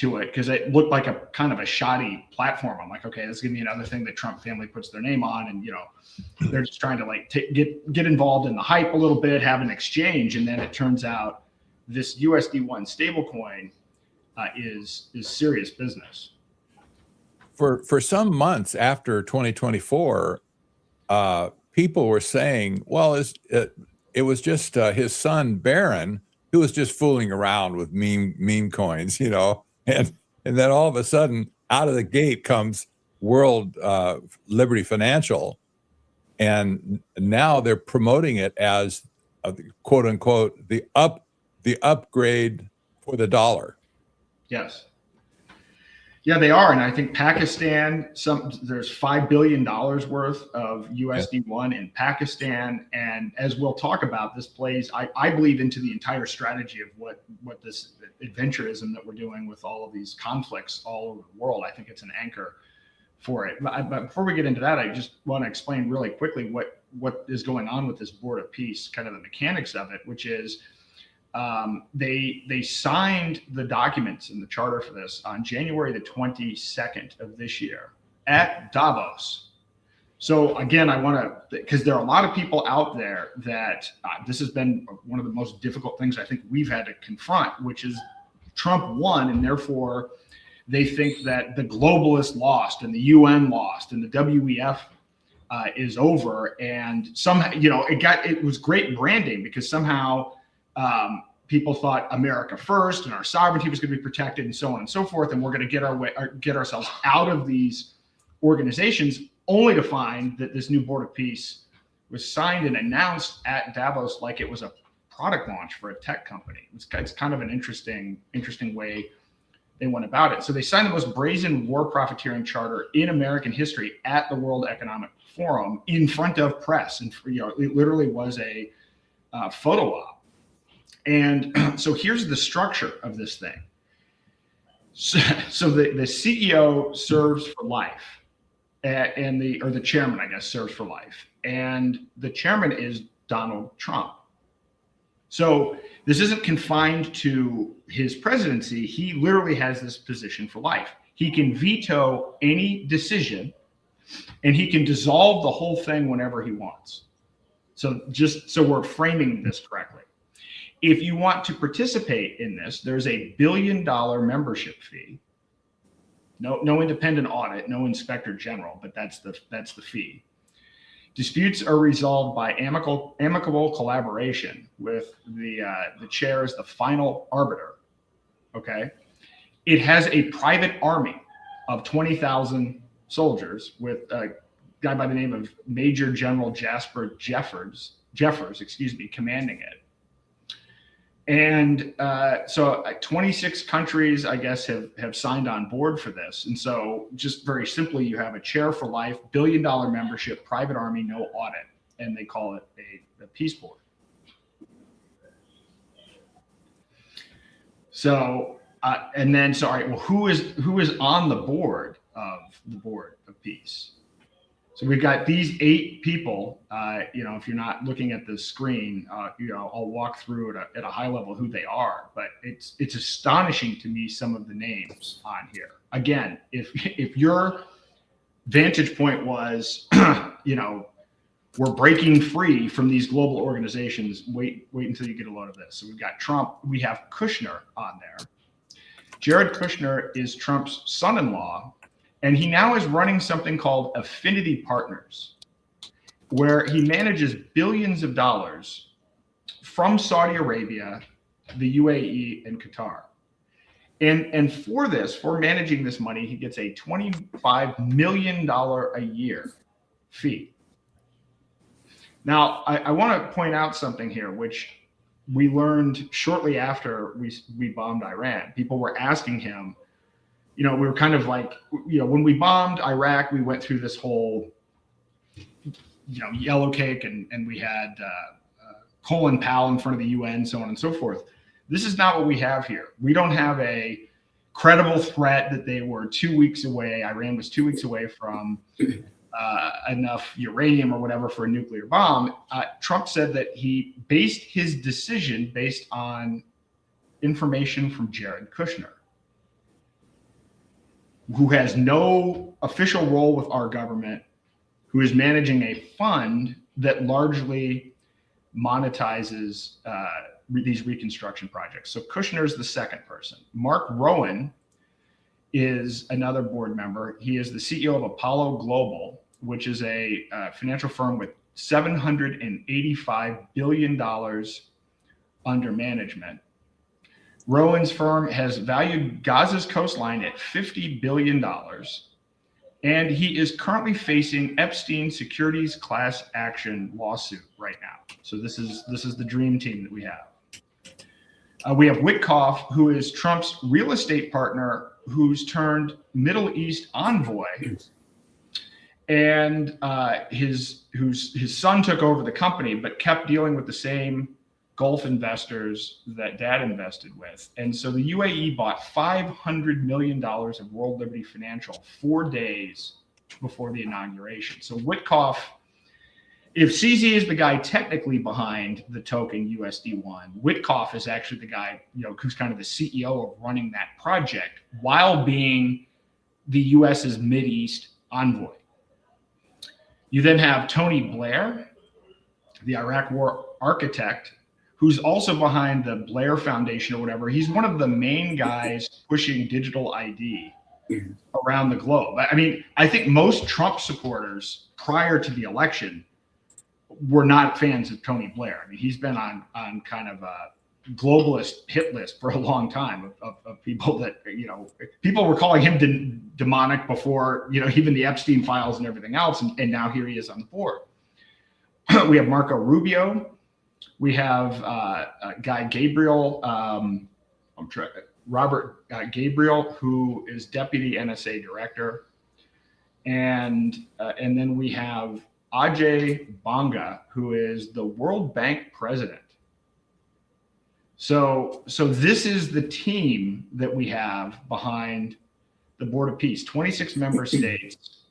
it because it looked like a kind of a shoddy platform. I'm like, okay, this is gonna be another thing that Trump family puts their name on, and they're just trying to like get involved in the hype a little bit, have an exchange, and then it turns out this USD1 stablecoin is serious business. For some months after 2024, people were saying, well, it was just his son Barron who was just fooling around with meme coins, and then all of a sudden, out of the gate comes World Liberty Financial, and now they're promoting it as quote unquote the upgrade for the dollar. Yes. Yeah, they are. And I think Pakistan, there's $5 billion worth of USD1 in Pakistan. And as we'll talk about, this plays, I believe, into the entire strategy of what this adventurism that we're doing with all of these conflicts all over the world. I think it's an anchor for it. But before we get into that, I just want to explain really quickly what is going on with this Board of Peace, kind of the mechanics of it, which is they signed the documents in the charter for this on January the 22nd of this year at Davos. So again, I want to, because there are a lot of people out there that this has been one of the most difficult things I think we've had to confront, which is Trump won, and therefore they think that the globalists lost and the UN lost and the WEF is over. And somehow, it was great branding because somehow people thought America first and our sovereignty was going to be protected and so on and so forth. And we're going to get ourselves out of these organizations, only to find that this new Board of Peace was signed and announced at Davos like it was a product launch for a tech company. It's kind of an interesting way they went about it. So they signed the most brazen war profiteering charter in American history at the World Economic Forum in front of press. And it literally was a photo op. And so here's the structure of this thing. So the CEO serves for life, and the chairman, I guess, serves for life. And the chairman is Donald Trump. So this isn't confined to his presidency. He literally has this position for life. He can veto any decision, and he can dissolve the whole thing whenever he wants. So just so we're framing this correctly. If you want to participate in this, there's a $1 billion membership fee. No independent audit, no inspector general, but that's the fee. Disputes are resolved by amicable collaboration with the chair as the final arbiter. Okay, it has a private army of 20,000 soldiers with a guy by the name of Major General Jasper Jeffers, commanding it. And so 26 countries, I guess, have signed on board for this. And so just very simply, you have a chair for life, $1 billion membership, private army, no audit, and they call it a peace board. So, and then, so, all right, well, who is on the board of peace? So we've got these 8 people. If you're not looking at the screen, I'll walk through it at a high level who they are. But it's astonishing to me, some of the names on here. Again, if your vantage point was, we're breaking free from these global organizations, wait until you get a load of this. So we've got Trump. We have Kushner on there. Jared Kushner is Trump's son-in-law. And he now is running something called Affinity Partners, where he manages billions of dollars from Saudi Arabia, the UAE, and Qatar. And for managing this money, he gets a $25 million a year fee. Now, I want to point out something here, which we learned shortly after we bombed Iran. People were asking him, we were kind of like, when we bombed Iraq, we went through this whole, yellow cake, and we had Colin Powell in front of the UN, so on and so forth. This is not what we have here. We don't have a credible threat that they were 2 weeks away. Iran was 2 weeks away from enough uranium or whatever for a nuclear bomb. Trump said that he based his decision based on information from Jared Kushner, who has no official role with our government, who is managing a fund that largely monetizes these reconstruction projects. So Kushner is the second person. Mark Rowan is another board member. He is the CEO of Apollo Global, which is a financial firm with $785 billion under management. Rowan's firm has valued Gaza's coastline at $50 billion, and he is currently facing Epstein securities class action lawsuit right now. So this is the dream team that we have. We have Witkoff, who is Trump's real estate partner, who's turned Middle East envoy, and his son took over the company, but kept dealing with the same Gulf investors that dad invested with. And so the UAE bought $500 million of World Liberty Financial 4 days before the inauguration. So Witkoff, if CZ is the guy technically behind the token USD1, Witkoff is actually the guy, who's kind of the CEO of running that project while being the US's Mideast envoy. You then have Tony Blair, the Iraq War architect, who's also behind the Blair Foundation or whatever. He's one of the main guys pushing digital ID around the globe. I mean, I think most Trump supporters prior to the election were not fans of Tony Blair. I mean, he's been on kind of a globalist hit list for a long time of people that, people were calling him demonic before, even the Epstein files and everything else. And now here he is on the board. We have Marco Rubio. We have Guy Gabriel. Robert Gabriel, who is deputy NSA director, and then we have Ajay Banga, who is the World Bank president. So this is the team that we have behind the Board of Peace, 26 member states.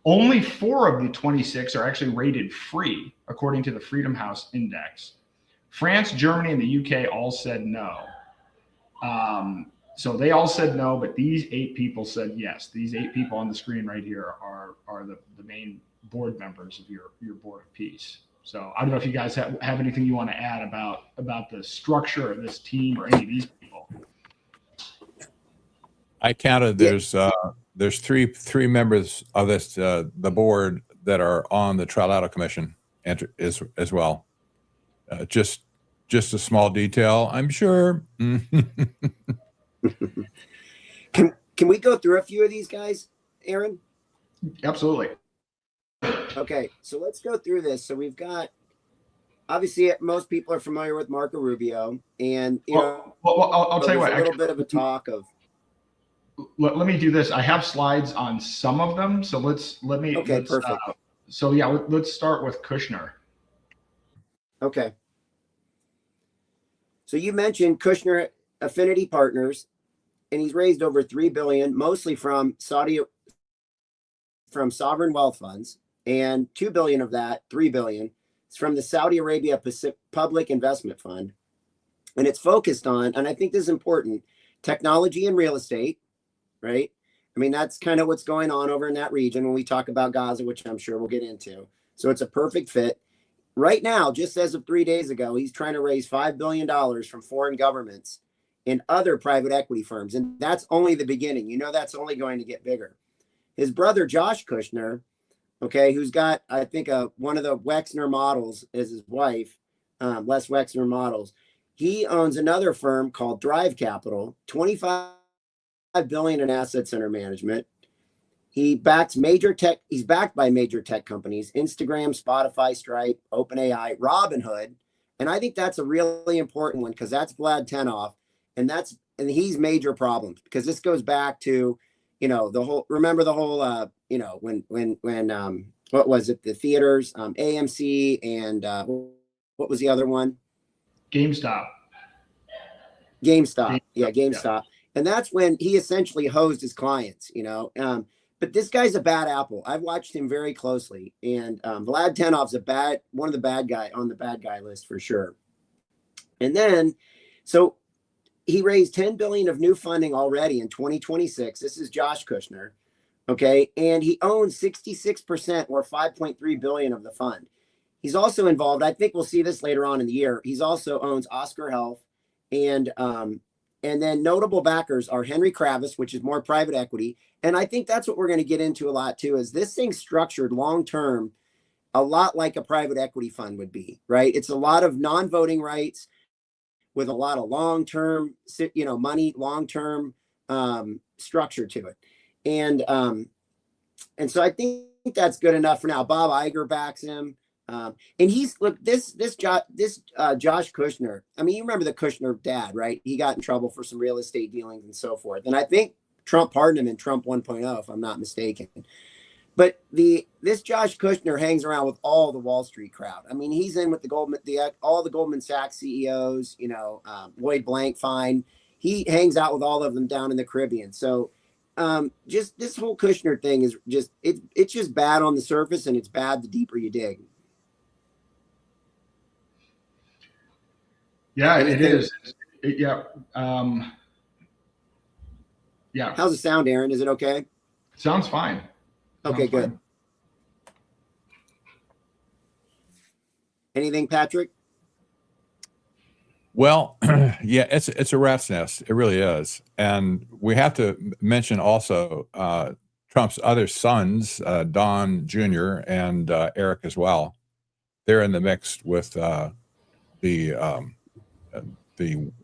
Only 4 of the 26 are actually rated free, according to the Freedom House Index. France, Germany, and the UK all said no. So they all said no, but these 8 people said yes. These 8 people on the screen right here are the main board members of your Board of Peace. So I don't know if you guys have anything you want to add about the structure of this team or any of these people. I counted. There's 3 members of this the board that are on the Trilateral Commission as well. Just a small detail, I'm sure. Can we go through a few of these guys, Aaron? Absolutely. Okay, so let's go through this. So we've got, obviously, most people are familiar with Marco Rubio, and I'll tell you what. A little bit of a talk of. Let me do this. I have slides on some of them, so let me. Okay, perfect. So yeah, let's start with Kushner. Okay. So you mentioned Kushner Affinity Partners, and he's raised over $3 billion, mostly from sovereign wealth funds, and $2 billion of that, $3 billion, is from the Saudi Arabia Public Investment Fund, and it's focused on, and I think this is important, technology and real estate, right? I mean, that's kind of what's going on over in that region when we talk about Gaza, which I'm sure we'll get into. So it's a perfect fit. Right now, just as of 3 days ago, he's trying to raise $5 billion from foreign governments and other private equity firms. And that's only the beginning. You know, that's only going to get bigger. His brother, Josh Kushner, okay, who's got, I think, one of the Wexner models as his wife, Les Wexner models. He owns another firm called Drive Capital, $25 billion in assets under management. He backs major tech. He's backed by major tech companies: Instagram, Spotify, Stripe, OpenAI, Robinhood, and I think that's a really important one because that's Vlad Tenoff, and he's major problems because this goes back to, the whole. Remember the whole, when what was it? The theaters, AMC, and what was the other one? GameStop. Yeah, GameStop. Yeah. And that's when he essentially hosed his clients, But this guy's a bad apple. I've watched him very closely, and Vlad Tenoff's one of the bad guy on the bad guy list for sure. And then, so he raised $10 billion of new funding already in 2026. This is Josh Kushner, okay, and he owns 66% or $5.3 billion of the fund. He's also involved. I think we'll see this later on in the year. He's also owns Oscar Health, and then notable backers are Henry Kravis, which is more private equity. And I think that's what we're going to get into a lot too, is this thing structured long-term, a lot like a private equity fund would be, right? It's a lot of non-voting rights with a lot of long-term, money, long-term structure to it. And so I think that's good enough for now. Bob Iger backs him. And this Josh Kushner, I mean, you remember the Kushner dad, right? He got in trouble for some real estate dealings and so forth. And I think Trump pardoned him in Trump 1.0, if I'm not mistaken. But this Josh Kushner hangs around with all the Wall Street crowd. I mean, he's in with all the Goldman Sachs CEOs, Lloyd Blankfein. He hangs out with all of them down in the Caribbean. So just this whole Kushner thing is just, it's just bad on the surface, and it's bad the deeper you dig. Yeah, it is. Yeah. Yeah. How's it sound, Aaron? Is it okay? Sounds fine. Okay, good. Anything, Patrick? Well, yeah, it's a rat's nest. It really is. And we have to mention also Trump's other sons, Don Jr. and Eric as well. They're in the mix with the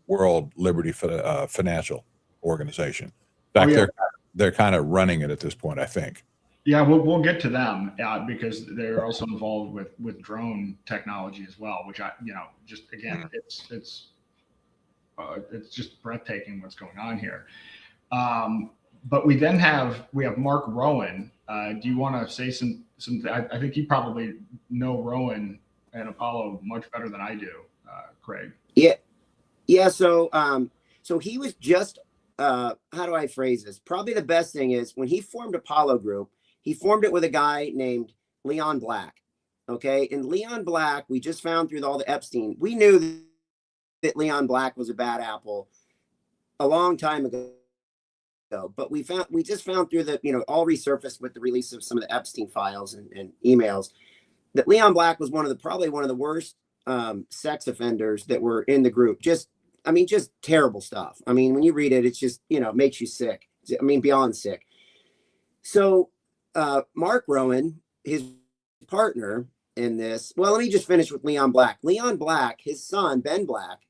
World Liberty Financial Organization. In fact, they're kind of running it at this point, I think. Yeah, we'll get to them because they're also involved with drone technology as well, which just again, it's it's just breathtaking what's going on here. But we have Mark Rowan. Do you want to say some? I think you probably know Rowan and Apollo much better than I do, Craig. Yeah. So he was just, how do I phrase this? Probably the best thing is when he formed Apollo Group, he formed it with a guy named Leon Black. Okay. And Leon Black, we just found through all the Epstein, we knew that Leon Black was a bad apple a long time ago. But we just found through the, all resurfaced with the release of some of the Epstein files and emails that Leon Black was probably one of the worst sex offenders that were in the group. Just terrible stuff. I mean, when you read it, it's just, it makes you sick. I mean, beyond sick. So Mark Rowan, his partner in this, well, let me just finish with Leon Black. Leon Black, his son, Ben Black,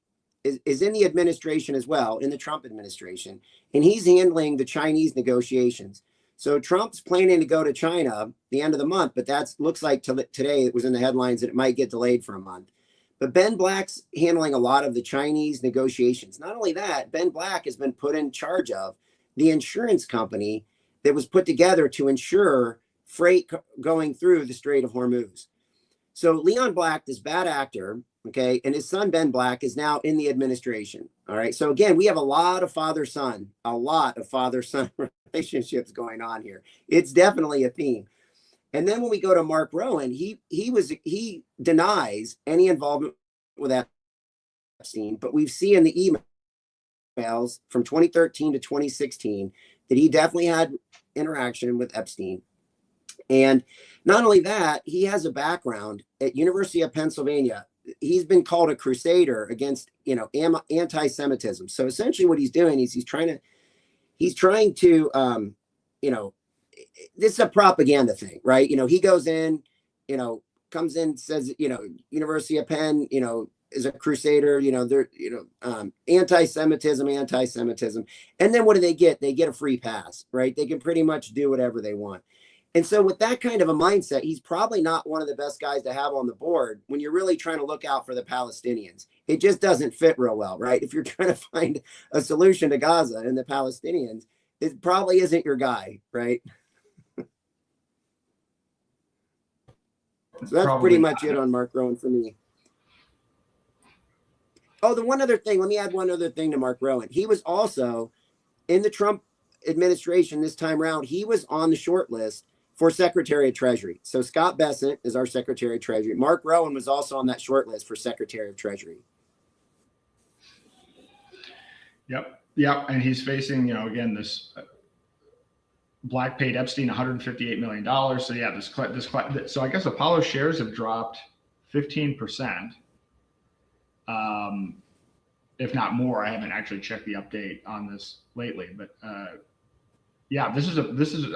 is in the administration as well, in the Trump administration, and he's handling the Chinese negotiations. So Trump's planning to go to China the end of the month, but that looks like today it was in the headlines that it might get delayed for a month. But Ben Black's handling a lot of the Chinese negotiations. Not only that, Ben Black has been put in charge of the insurance company that was put together to insure freight going through the Strait of Hormuz. So Leon Black, this bad actor, okay, and his son Ben Black is now in the administration. All right. So again, we have a lot of father-son relationships going on here. It's definitely a theme. And then when we go to Mark Rowan, he denies any involvement with Epstein, but we've seen in the emails from 2013 to 2016 that he definitely had interaction with Epstein. And not only that, he has a background at University of Pennsylvania. He's been called a crusader against, anti-Semitism. So essentially what he's doing is he's trying to, this is a propaganda thing, right? He goes in, comes in, says, University of Penn, is a crusader, they're, anti-Semitism. And then what do they get? They get a free pass, right? They can pretty much do whatever they want. And so with that kind of a mindset, he's probably not one of the best guys to have on the board when you're really trying to look out for the Palestinians. It just doesn't fit real well, right? If you're trying to find a solution to Gaza and the Palestinians, it probably isn't your guy, right? So that's pretty much it on Mark Rowan for me. Oh, the one other thing, let me add one other thing to Mark Rowan. He was also in the Trump administration this time around. He was on the short list for Secretary of Treasury. So Scott Bessent is our Secretary of Treasury. Mark Rowan was also on that short list for Secretary of Treasury. Yep. And he's facing, again, this Black paid Epstein $158 million. So yeah, so I guess Apollo shares have dropped 15%, if not more. I haven't actually checked the update on this lately, but yeah, this is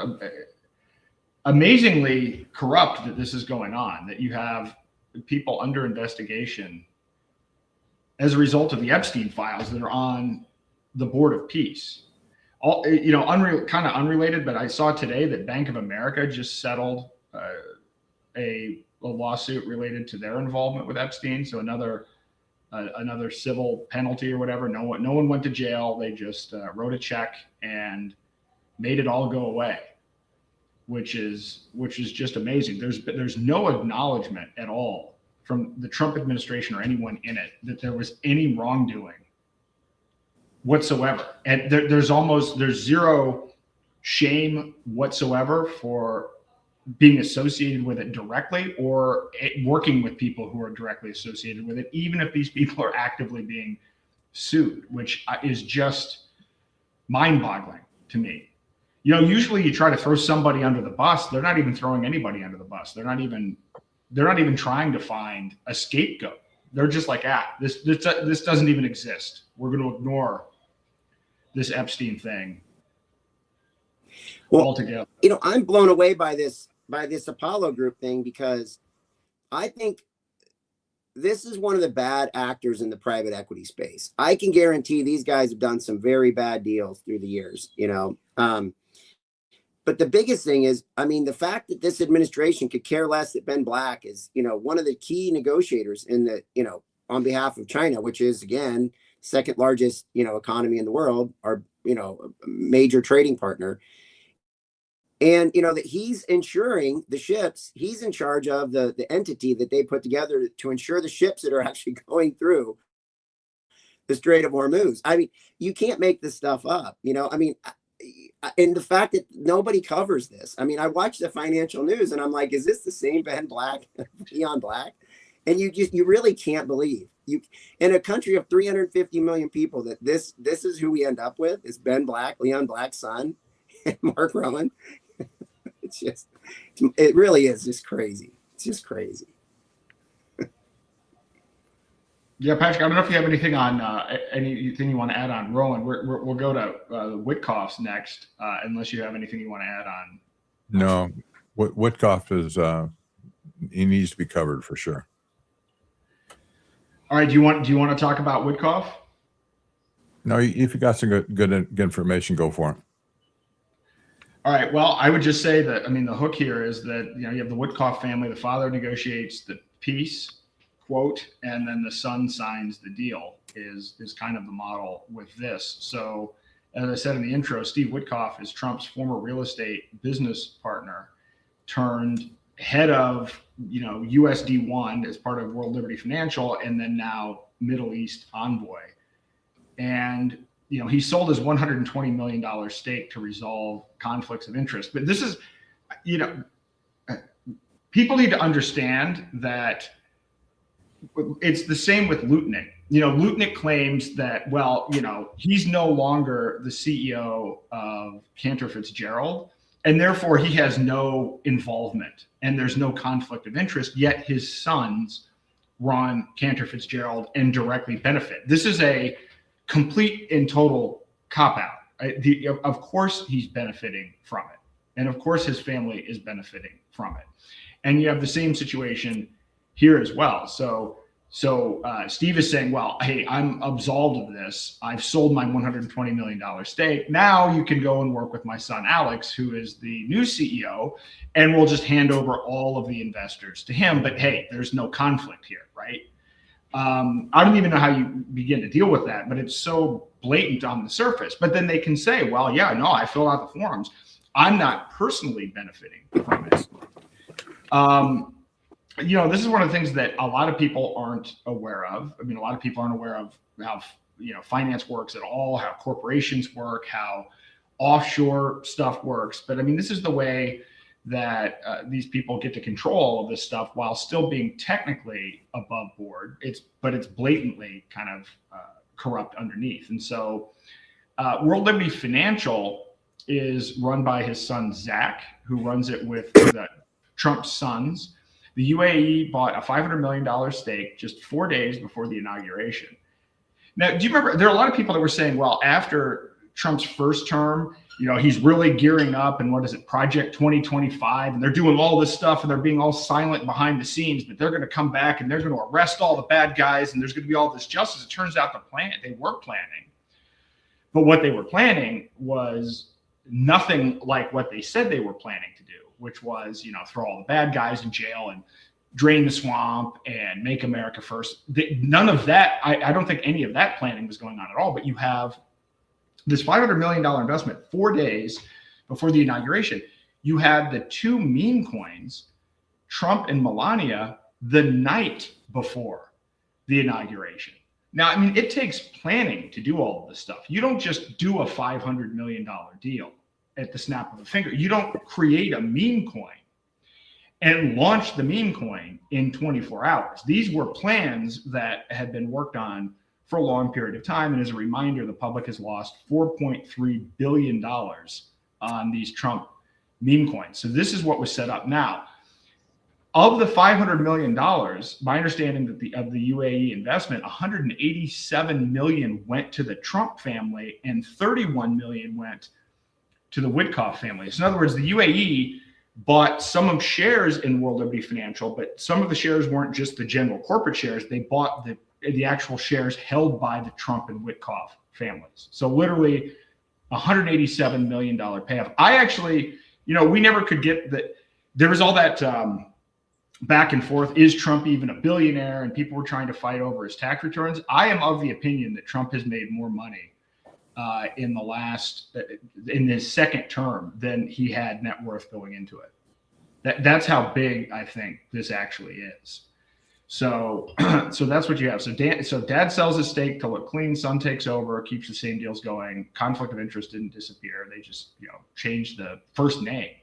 amazingly corrupt that this is going on, that you have people under investigation as a result of the Epstein files that are on the Board of Peace. All, kind of unrelated, but I saw today that Bank of America just settled a lawsuit related to their involvement with Epstein. So another civil penalty or whatever. No one went to jail. They just wrote a check and made it all go away, which is just amazing. There's no acknowledgement at all from the Trump administration or anyone in it that there was any wrongdoing whatsoever. And there's zero shame whatsoever for being associated with it directly or working with people who are directly associated with it, even if these people are actively being sued, which is just mind-boggling to me. Usually you try to throw somebody under the bus. They're not even throwing anybody under the bus. They're not even trying to find a scapegoat. They're just like, this doesn't even exist. We're going to ignore this Epstein thing altogether. I'm blown away by this Apollo Group thing, because I think this is one of the bad actors in the private equity space. I can guarantee these guys have done some very bad deals through the years, but the biggest thing is, the fact that this administration could care less that Ben Black is, one of the key negotiators in the, on behalf of China, which is, again, second largest, economy in the world, our, major trading partner. And, that he's insuring the ships. He's in charge of the entity that they put together to insure the ships that are actually going through the Strait of Hormuz. I mean, you can't make this stuff up, and the fact that nobody covers this. I mean, I watch the financial news and I'm like, is this the same Ben Black, Leon Black? And you really can't believe in a country of 350 million people that this is who we end up with, is Ben Black, Leon Black's son, and Mark Rowan. It really is just crazy. It's just crazy. Yeah, Patrick, I don't know if you have anything on anything you want to add on Rowan. We'll go to Witkoff's next, unless you have anything you want to add on. No, Witkoff is he needs to be covered for sure. All right, do you want to talk about Witkoff? No, if you got some good information, go for it. All right. Well, I would just say that, the hook here is that, you have the Witkoff family. The father negotiates the peace, quote, and then the son signs the deal is kind of the model with this. So as I said in the intro, Steve Witkoff is Trump's former real estate business partner turned head of, USD1 as part of World Liberty Financial, and then now Middle East envoy. And he sold his $120 million stake to resolve conflicts of interest. But this is, people need to understand that it's the same with Lutnick. Lutnick claims that, he's no longer the CEO of Cantor Fitzgerald, and therefore he has no involvement and there's no conflict of interest, yet his sons run Cantor Fitzgerald and directly benefit. This is a complete and total cop-out. Of course he's benefiting from it. And of course his family is benefiting from it. And you have the same situation here as well. So Steve is saying, well, hey, I'm absolved of this. I've sold my $120 million stake. Now you can go and work with my son, Alex, who is the new CEO, and we'll just hand over all of the investors to him. But hey, there's no conflict here, right? I don't even know how you begin to deal with that, but it's so blatant on the surface. But then they can say, well, yeah, no, I filled out the forms. I'm not personally benefiting from it. This is one of the things that a lot of people aren't aware of. A lot of people aren't aware of how, finance works at all, how corporations work, how offshore stuff works. But this is the way that these people get to control all of this stuff while still being technically above board. It's blatantly kind of corrupt underneath. And so World Liberty Financial is run by his son, Zach, who runs it with Trump's sons. The UAE bought a $500 million stake just 4 days before the inauguration. Now, do you remember, there are a lot of people that were saying, well, after Trump's first term, he's really gearing up, and what is it, Project 2025, and they're doing all this stuff, and they're being all silent behind the scenes, but they're going to come back and they're going to arrest all the bad guys, and there's going to be all this justice. It turns out they were planning. But what they were planning was nothing like what they said they were planning to do, which was, throw all the bad guys in jail and drain the swamp and make America first. None of that, I don't think any of that planning was going on at all. But you have this $500 million investment 4 days before the inauguration. You had the two meme coins, Trump and Melania, the night before the inauguration. Now, it takes planning to do all of this stuff. You don't just do a $500 million deal at the snap of a finger. You don't create a meme coin and launch the meme coin in 24 hours. These were plans that had been worked on for a long period of time. And as a reminder, the public has lost $4.3 billion on these Trump meme coins. So this is what was set up. Now, of the $500 million, my understanding that of the UAE investment, 187 million went to the Trump family and 31 million went to the Witkoff family. So in other words, the UAE bought some of shares in World Liberty Financial, but some of the shares weren't just the general corporate shares. They bought the actual shares held by the Trump and Witkoff families. So literally $187 million payoff. I actually, we never could get that. There was all that back and forth. Is Trump even a billionaire? And people were trying to fight over his tax returns. I am of the opinion that Trump has made more money in his second term than he had net worth going into it. That's how big I think this actually is. So that's what you have. So dad sells his stake to look clean. Son takes over, keeps the same deals going. Conflict of interest didn't disappear. They just changed the first name.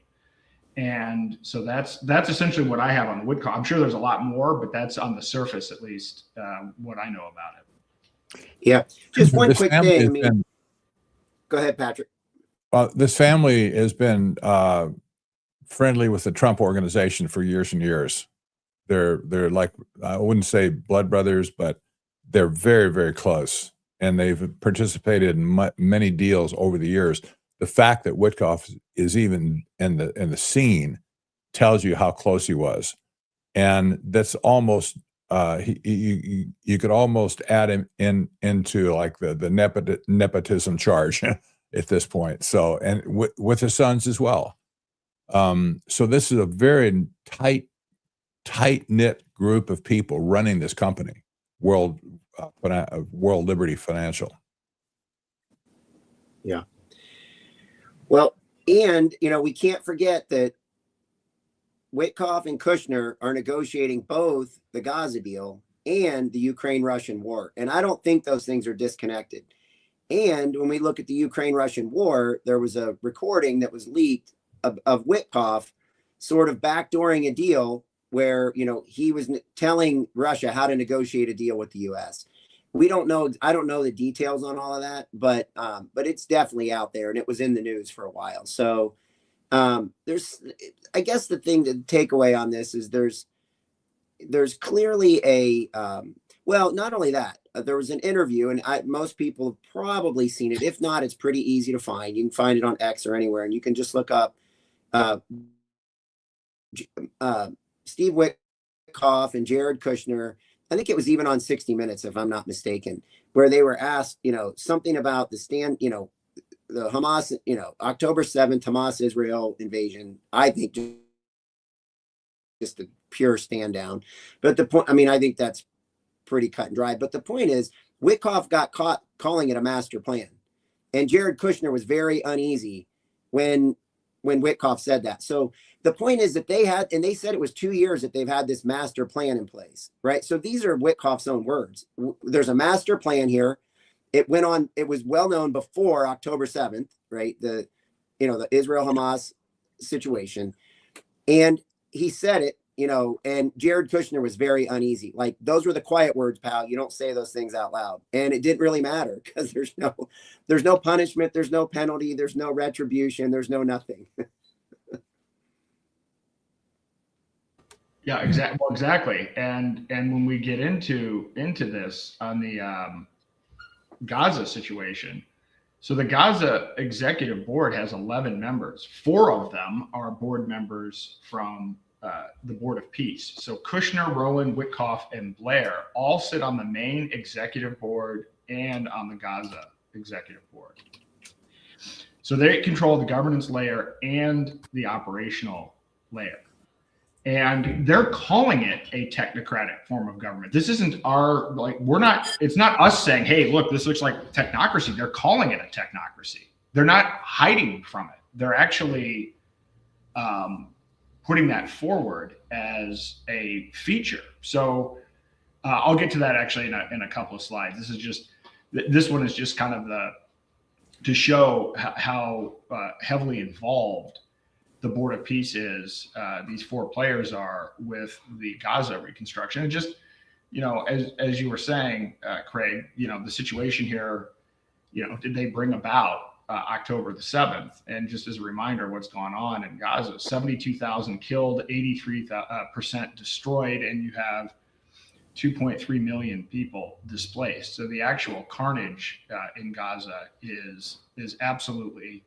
And so that's essentially what I have on the Witkoff. I'm sure there's a lot more, but that's on the surface, at least, what I know about it. Yeah. Just one quick thing. Go ahead, Patrick. This family has been friendly with the Trump organization for years and years. They're like, I wouldn't say blood brothers, but they're very, very close. And they've participated in many deals over the years. The fact that Witkoff is even in the scene tells you how close he was. And that's almost, you could almost add him into like the nepotism charge at this point. So, and with his sons as well. So this is a very tight-knit group of people running this company, World Liberty Financial. Yeah. Well, and we can't forget that Witkoff and Kushner are negotiating both the Gaza deal and the Ukraine-Russian war. And I don't think those things are disconnected. And when we look at the Ukraine-Russian war, there was a recording that was leaked of Witkoff sort of backdooring a deal where, he was telling Russia how to negotiate a deal with the U.S. We don't know. I don't know the details on all of that, but it's definitely out there, and it was in the news for a while. So there's, I guess the thing to take away on this is there's clearly a, well, not only that, there was an interview, and most people have probably seen it. If not, it's pretty easy to find. You can find it on X or anywhere, and you can just look up Steve Witkoff and Jared Kushner. I think it was even on 60 Minutes, if I'm not mistaken, where they were asked, something about the Hamas, October 7th, Hamas Israel invasion. I think just a pure stand down. But the point, I think that's pretty cut and dry. But the point is, Witkoff got caught calling it a master plan. And Jared Kushner was very uneasy when Witkoff said that. So the point is that they said it was 2 years that they've had this master plan in place, right? So these are Witkoff's own words. There's a master plan here. It went on, it was well known before October 7th, right? The Israel-Hamas situation. And he said it, and Jared Kushner was very uneasy. Like, those were the quiet words, pal. You don't say those things out loud. And it didn't really matter because there's no punishment, there's no penalty, there's no retribution, there's no nothing. Yeah, exactly. And when we get into this on the Gaza situation, so the Gaza executive board has 11 members. 4 of them are board members from the Board of Peace. So Kushner, Rowan, Witkoff, and Blair all sit on the main executive board and on the Gaza executive board. So they control the governance layer and the operational layer. And they're calling it a technocratic form of government. This isn't it's not us saying, hey, look, this looks like technocracy. They're calling it a technocracy. They're not hiding from it. They're actually putting that forward as a feature. So I'll get to that actually in a couple of slides. This one is just kind of to show how heavily involved the Board of Peace is, these 4 players are with the Gaza reconstruction. And just, as you were saying, Craig, the situation here, did they bring about October the 7th? And just as a reminder, what's gone on in Gaza, 72,000 killed, 83% destroyed, and you have 2.3 million people displaced. So the actual carnage in Gaza is absolutely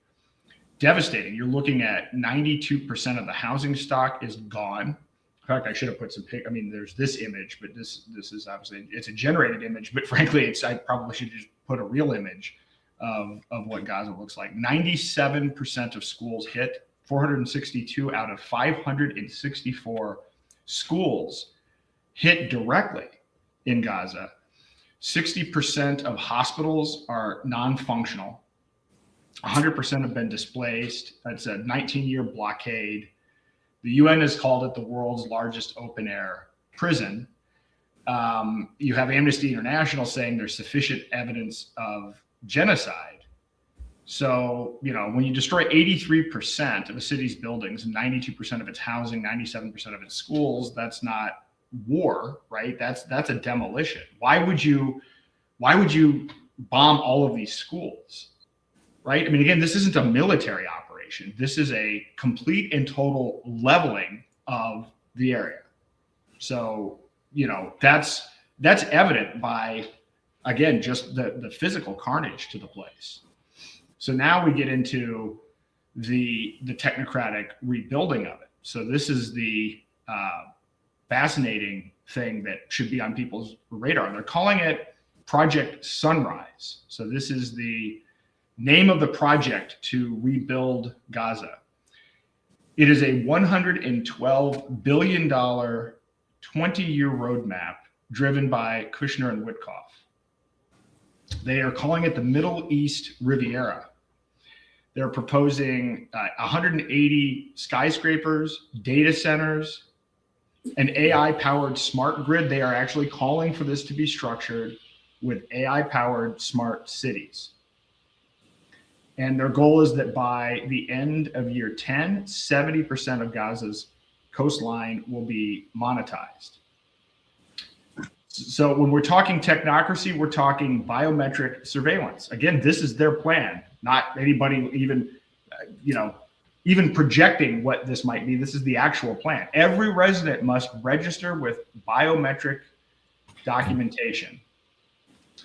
devastating. You're looking at 92% of the housing stock is gone. In fact, I should have put some there's this image, but this is obviously, it's a generated image, but frankly, I probably should just put a real image of what Gaza looks like. 97% of schools hit, 462 out of 564 schools hit directly in Gaza. 60% of hospitals are non-functional. 100% have been displaced. That's a 19-year blockade. The UN has called it the world's largest open-air prison. You have Amnesty International saying there's sufficient evidence of genocide. So, when you destroy 83% of a city's buildings, 92% of its housing, 97% of its schools, that's not war, right? That's a demolition. Why would you bomb all of these schools, right? I mean, again, this isn't a military operation. This is a complete and total leveling of the area. So, that's evident by, again, just the physical carnage to the place. So now we get into the technocratic rebuilding of it. So this is the fascinating thing that should be on people's radar. They're calling it Project Sunrise. So this is the name of the project to rebuild Gaza. It is a $112 billion 20-year roadmap driven by Kushner and Witkoff. They are calling it the Middle East Riviera. They're proposing 180 skyscrapers, data centers, an AI-powered smart grid. They are actually calling for this to be structured with AI-powered smart cities. And their goal is that by the end of year 10, 70% of Gaza's coastline will be monetized. So when we're talking technocracy, we're talking biometric surveillance. Again, this is their plan, not anybody even projecting what this might be. This is the actual plan. Every resident must register with biometric documentation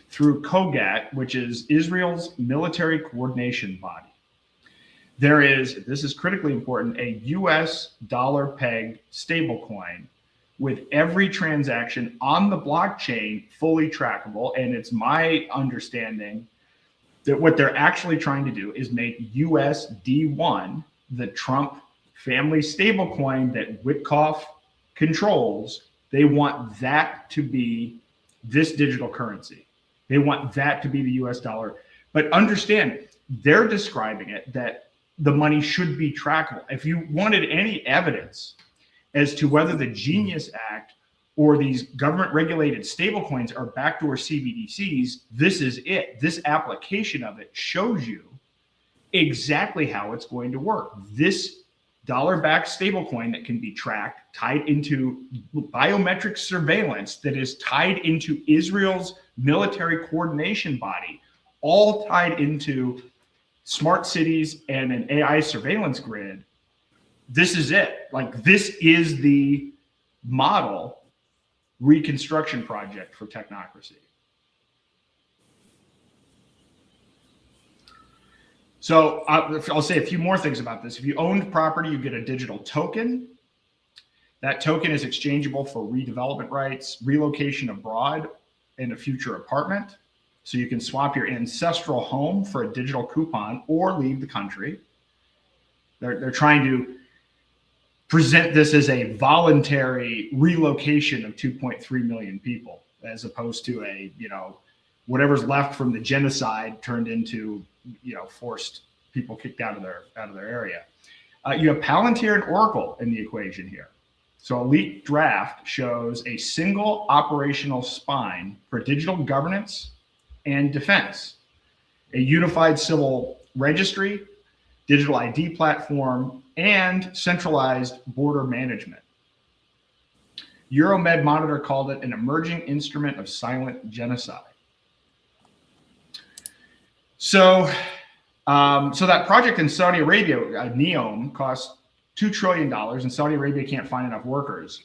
through COGAT, which is Israel's military coordination body. There is, this is critically important, a US dollar pegged stablecoin with every transaction on the blockchain fully trackable. And it's my understanding that what they're actually trying to do is make USD1, the Trump family stablecoin that Witkoff controls. They want that to be this digital currency. They want that to be the US dollar. But understand, they're describing it that the money should be trackable. If you wanted any evidence as to whether the Genius Act or these government regulated stablecoins are backdoor CBDCs, this is it. This application of it shows you exactly how it's going to work. This dollar-backed stablecoin that can be tracked, tied into biometric surveillance that is tied into Israel's military coordination body, all tied into smart cities and an AI surveillance grid. This is it. Like, this is the model reconstruction project for technocracy. So I'll say a few more things about this. If you owned property, you get a digital token. That token is exchangeable for redevelopment rights, relocation abroad, and a future apartment. So you can swap your ancestral home for a digital coupon or leave the country. They're trying to present this as a voluntary relocation of 2.3 million people, as opposed to a, whatever's left from the genocide turned into, forced people kicked out of their area. You have Palantir and Oracle in the equation here. So Elite Draft shows a single operational spine for digital governance and defense, a unified civil registry, digital ID platform, and centralized border management. Euromed Monitor called it an emerging instrument of silent genocide. So that project in Saudi Arabia, NEOM, cost $2 trillion, and Saudi Arabia can't find enough workers.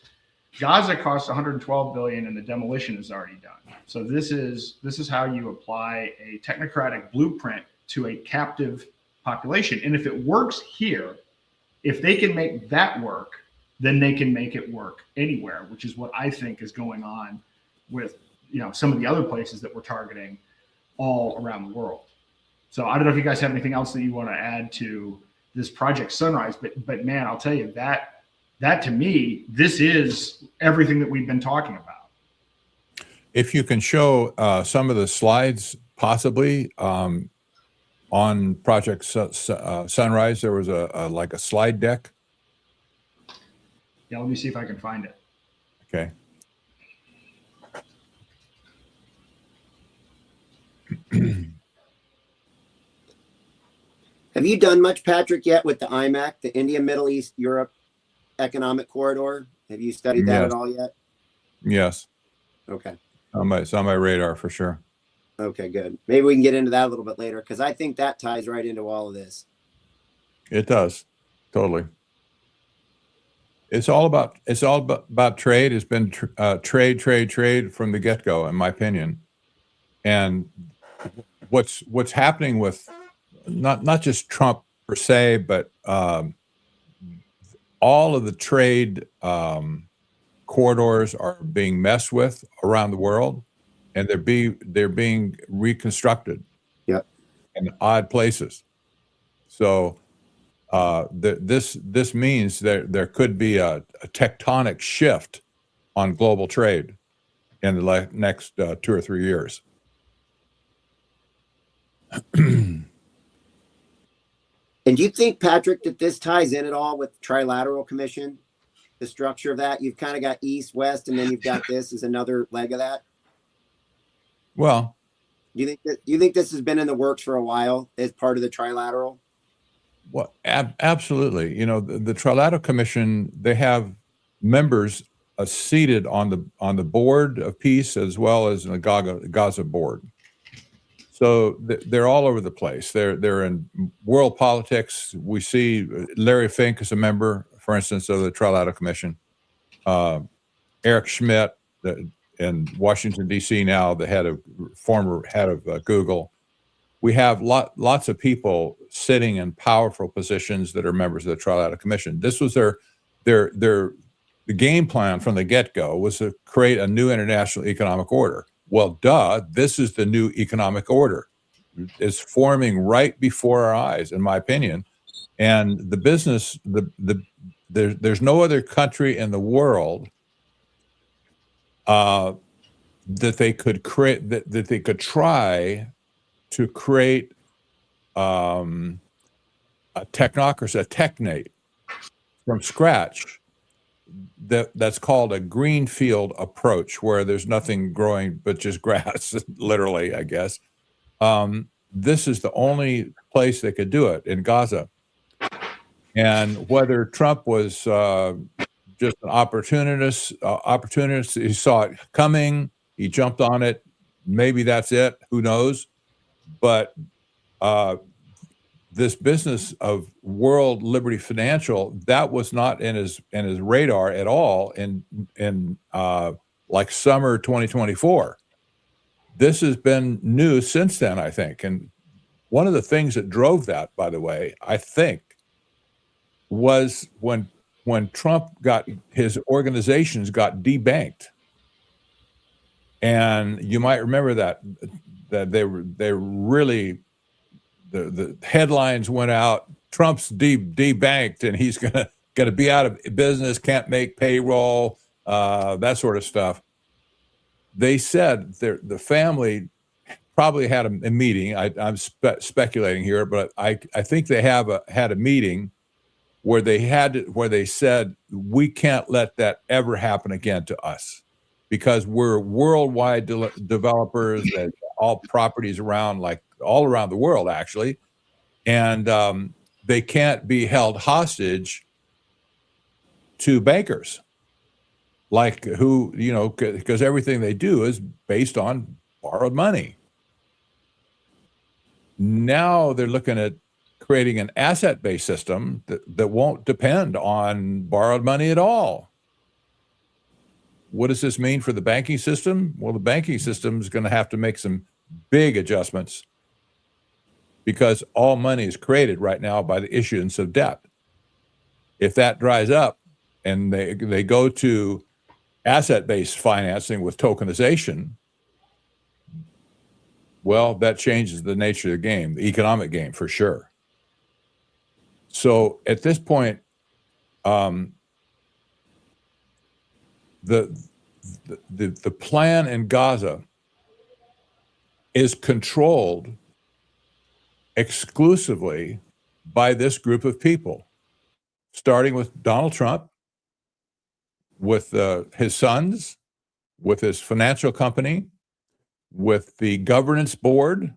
Gaza costs $112 billion, and the demolition is already done. So this is how you apply a technocratic blueprint to a captive population. And if it works here, if they can make that work, then they can make it work anywhere, which is what I think is going on with some of the other places that we're targeting all around the world. So I don't know if you guys have anything else that you want to add to this Project Sunrise, but man, I'll tell you, that to me, this is everything that we've been talking about. If you can show some of the slides, possibly on Project Sunrise, there was like a slide deck. Yeah, let me see if I can find it. Okay. Have you done much, Patrick, yet with the IMAC, the India, Middle East, Europe Economic Corridor? Have you studied that at all yet? Yes. Okay. It's on my radar for sure. Okay, good. Maybe we can get into that a little bit later, because I think that ties right into all of this. It does. Totally. It's all about trade. It's been trade from the get-go, in my opinion. And what's happening with not just Trump per se, but all of the trade corridors are being messed with around the world, and they're being reconstructed. Yep. In odd places. So this means there could be a tectonic shift on global trade in the next 2 or 3 years. And do you think, Patrick, that this ties in at all with Trilateral Commission, the structure of that? You've kind of got East, West, and then you've got this as another leg of that. Well, Do you think this has been in the works for a while as part of the Trilateral? well, absolutely. You know, the Trilateral Commission, they have members seated on the board of peace as well as in the Gaza board. So they're all over the place. They're in world politics. We see Larry Fink is a member, for instance, of the Trilateral Commission. Eric Schmidt in Washington, D.C. now, the former head of Google. We have lots of people sitting in powerful positions that are members of the Trilateral Commission. This was the game plan from the get-go was to create a new international economic order. Well, this is the new economic order. It's forming right before our eyes, in my opinion. And the business, there's no other country in the world that they could create, that they could try to create a technocracy, a technate from scratch. That's called a greenfield approach, where there's nothing growing but just grass, literally, I guess. This is the only place they could do it, in Gaza. And whether Trump was just an opportunist, he saw it coming, he jumped on it. Maybe that's it. Who knows? But this business of World Liberty Financial, that was not in his radar at all in like summer 2024. This has been new since then, I think. And one of the things that drove that, by the way, I think, was when Trump got his organizations got debanked. And you might remember that they really, the headlines went out, Trump's debanked and he's gonna be out of business, can't make payroll, that sort of stuff. They said the family probably had a meeting. I'm speculating here, but I think they had a meeting where they said, we can't let that ever happen again to us, because we're worldwide developers that all properties around, like all around the world, actually. And they can't be held hostage to bankers, like who, you know, because everything they do is based on borrowed money. Now they're looking at creating an asset-based system that won't depend on borrowed money at all. What does this mean for the banking system? Well, the banking system is going to have to make some big adjustments, because all money is created right now by the issuance of debt. If that dries up and they go to asset-based financing with tokenization, well, that changes the nature of the game, the economic game, for sure. So at this point, the plan in Gaza is controlled exclusively by this group of people, starting with Donald Trump, with his sons, with his financial company, with the governance board,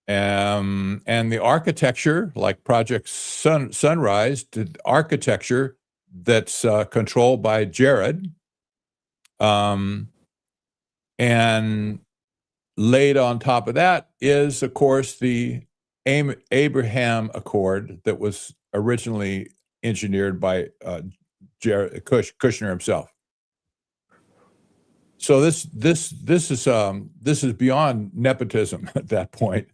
and the architecture, like Project Sunrise, to architecture that's controlled by Jared, and laid on top of that is, of course, the Abraham Accord that was originally engineered by Kushner himself. So this is beyond nepotism at that point.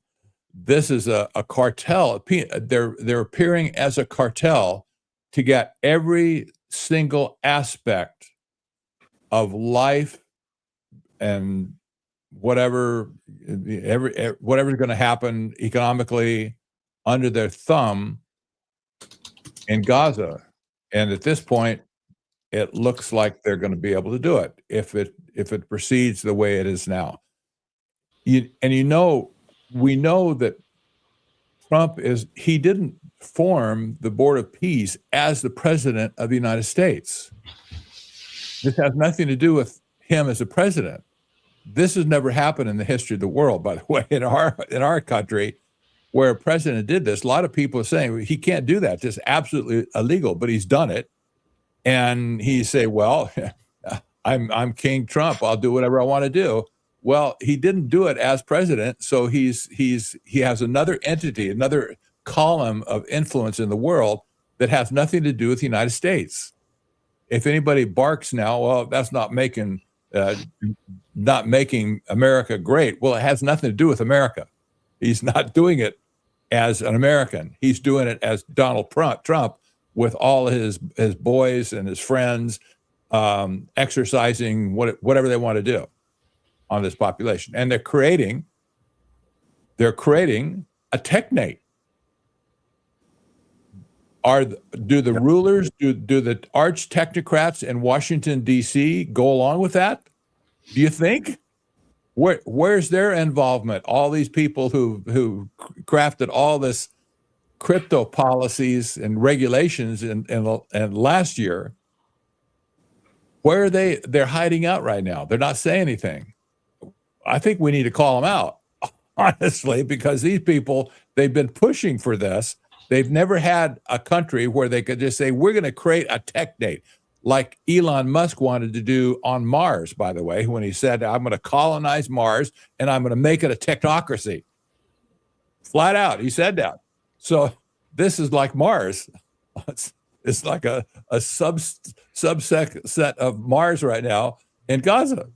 This is a cartel. They're appearing as a cartel to get every single aspect of life and whatever's going to happen economically under their thumb in Gaza. And at this point, it looks like they're going to be able to do it if it proceeds the way it is now. We know that Trump he didn't form the Board of Peace as the president of the United States. This has nothing to do with him as a president. This has never happened in the history of the world, by the way, in our country, where a president did this. A lot of people are saying he can't do that. It's absolutely illegal, but he's done it. And he say, well, I'm King Trump. I'll do whatever I want to do. Well, he didn't do it as president, so he has another entity, another column of influence in the world that has nothing to do with the United States. If anybody barks now, well, that's not making America great. Well, it has nothing to do with America. He's not doing it as an American. He's doing it as Donald Trump with all his boys and his friends, exercising whatever they want to do on this population. And they're creating a technate. Do the rulers, do the arch technocrats in Washington, D.C. go along with that? Do you think? Where's their involvement? All these people who crafted all this crypto policies and regulations and last year, where are they? They're hiding out right now. They're not saying anything. I think we need to call them out, honestly, because these people, they've been pushing for this. They've never had a country where they could just say, we're going to create a technate, like Elon Musk wanted to do on Mars, by the way, when he said, I'm going to colonize Mars and I'm going to make it a technocracy. Flat out, he said that. So this is like Mars. It's like a subset of Mars right now in Gaza.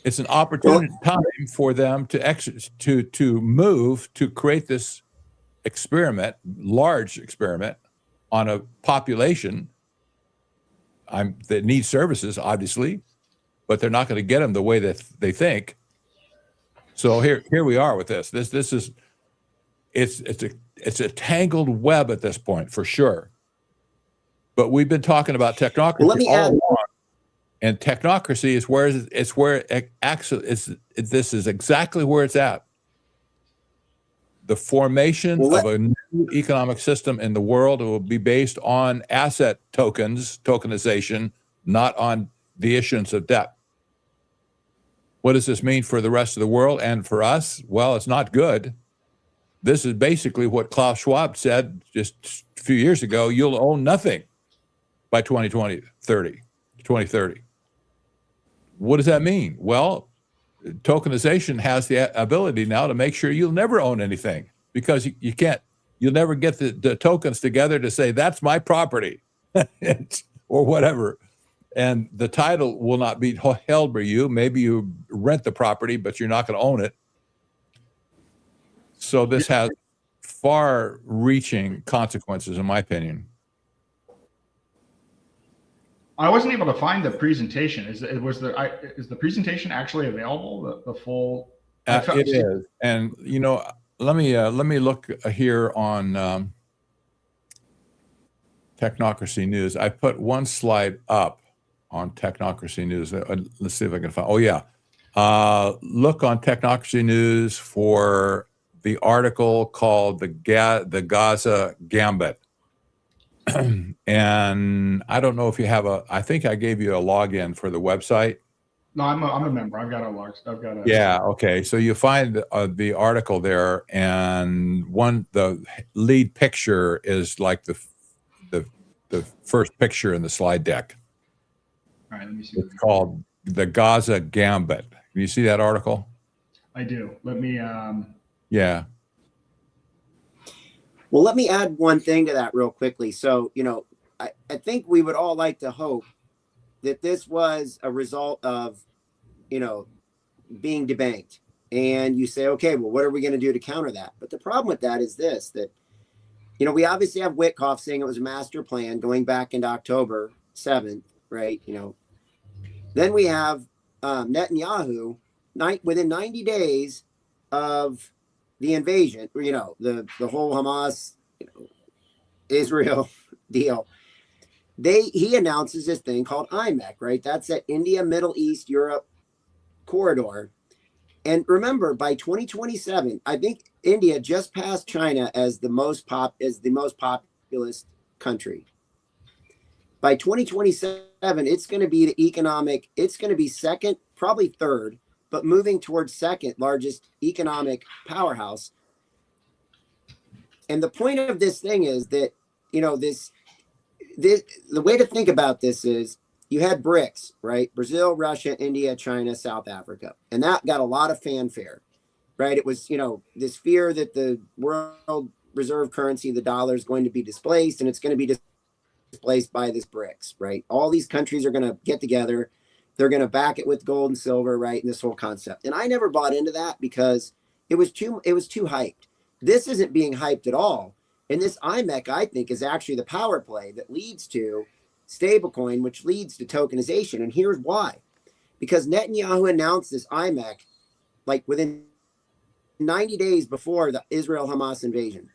It's an opportune time for them to move to create this large experiment on a population that needs services, obviously, but they're not going to get them the way that they think. So here we are with this. It's a tangled web at this point, for sure. But we've been talking about technocracy all along, and technocracy is this is exactly where it's at. The formation of a new economic system in the world will be based on asset tokenization, not on the issuance of debt. What does this mean for the rest of the world and for us? Well, it's not good. This is basically what Klaus Schwab said just a few years ago. You'll own nothing by 2030. What does that mean? Well, tokenization has the ability now to make sure you'll never own anything, because you'll never get the tokens together to say, that's my property or whatever. And the title will not be held by you. Maybe you rent the property, but you're not going to own it. So this has far-reaching consequences, in my opinion. I wasn't able to find the presentation. Is the presentation actually available? The full? It is, and let me look here on Technocracy News. I put one slide up on Technocracy News. Let's see if I can find. Oh yeah, look on Technocracy News for the article called the Gaza Gambit. And I don't know if you have I think I gave you a login for the website. No, I'm a member. I've got a. Yeah. Okay. So you find the article there, and the lead picture is like the first picture in the slide deck. All right. Let me see. It's called the Gaza Gambit. Can you see that article? I do. Let me. Yeah. Well, let me add one thing to that real quickly. So, I think we would all like to hope that this was a result of, being debanked. And you say, okay, well, what are we going to do to counter that? But the problem with that is this, that, we obviously have Witkoff saying it was a master plan going back into October 7th, right? Then we have Netanyahu within 90 days of the invasion, the whole Hamas, Israel deal. He announces this thing called IMEC, right? That's that India, Middle East, Europe corridor. And remember, by 2027, I think India just passed China as the most populous country. By 2027, it's going to be it's going to be second, probably third, but moving towards second largest economic powerhouse. And the point of this thing is that, the way to think about this is you had BRICS, right? Brazil, Russia, India, China, South Africa. And that got a lot of fanfare, right? It was, this fear that the world reserve currency, the dollar, is going to be displaced, and it's going to be displaced by this BRICS, right? All these countries are going to get together. They're going to back it with gold and silver, right? And this whole concept. And I never bought into that because it was too hyped. This isn't being hyped at all. And this IMEC, I think, is actually the power play that leads to stablecoin, which leads to tokenization. And here's why. Because Netanyahu announced this IMEC like within 90 days before the Israel-Hamas invasion.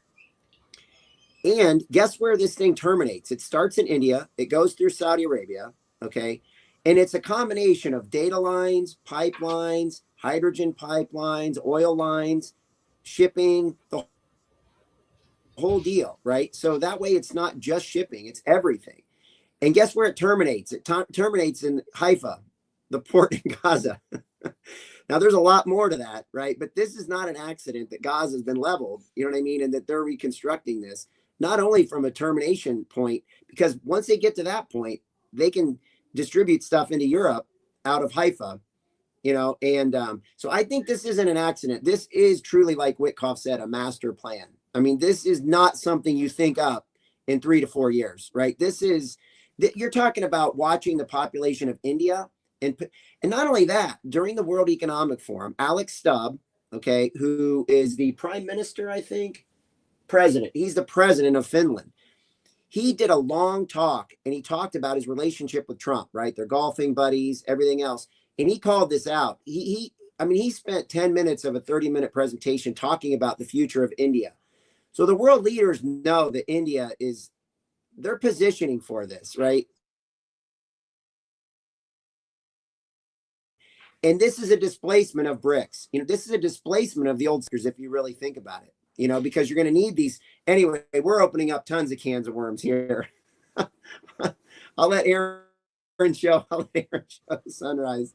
And guess where this thing terminates? It starts in India. It goes through Saudi Arabia, okay? And it's a combination of data lines, pipelines, hydrogen pipelines, oil lines, shipping, the whole deal, right? So that way it's not just shipping, it's everything. And guess where it terminates? It terminates in Haifa, the port in Gaza. Now, there's a lot more to that, right? But this is not an accident that Gaza has been leveled, you know what I mean? And that they're reconstructing this, not only from a termination point, because once they get to that point, they can distribute stuff into Europe out of Haifa, and so I think this isn't an accident. This is truly, like Witkoff said, a master plan. I mean, this is not something you think up in 3 to 4 years, right? You're talking about watching the population of India. And not only that, during the World Economic Forum, Alex Stubb, okay, who is the prime minister, I think, he's the president of Finland. He did a long talk, and he talked about his relationship with Trump, right? They're golfing buddies, everything else. And he called this out. He spent 10 minutes of a 30-minute presentation talking about the future of India. So the world leaders know that India they're positioning for this, right? And this is a displacement of BRICS. This is a displacement of the old stickers, if you really think about it, because you're going to need these. Anyway, we're opening up tons of cans of worms here. I'll let Aaron show the sunrise.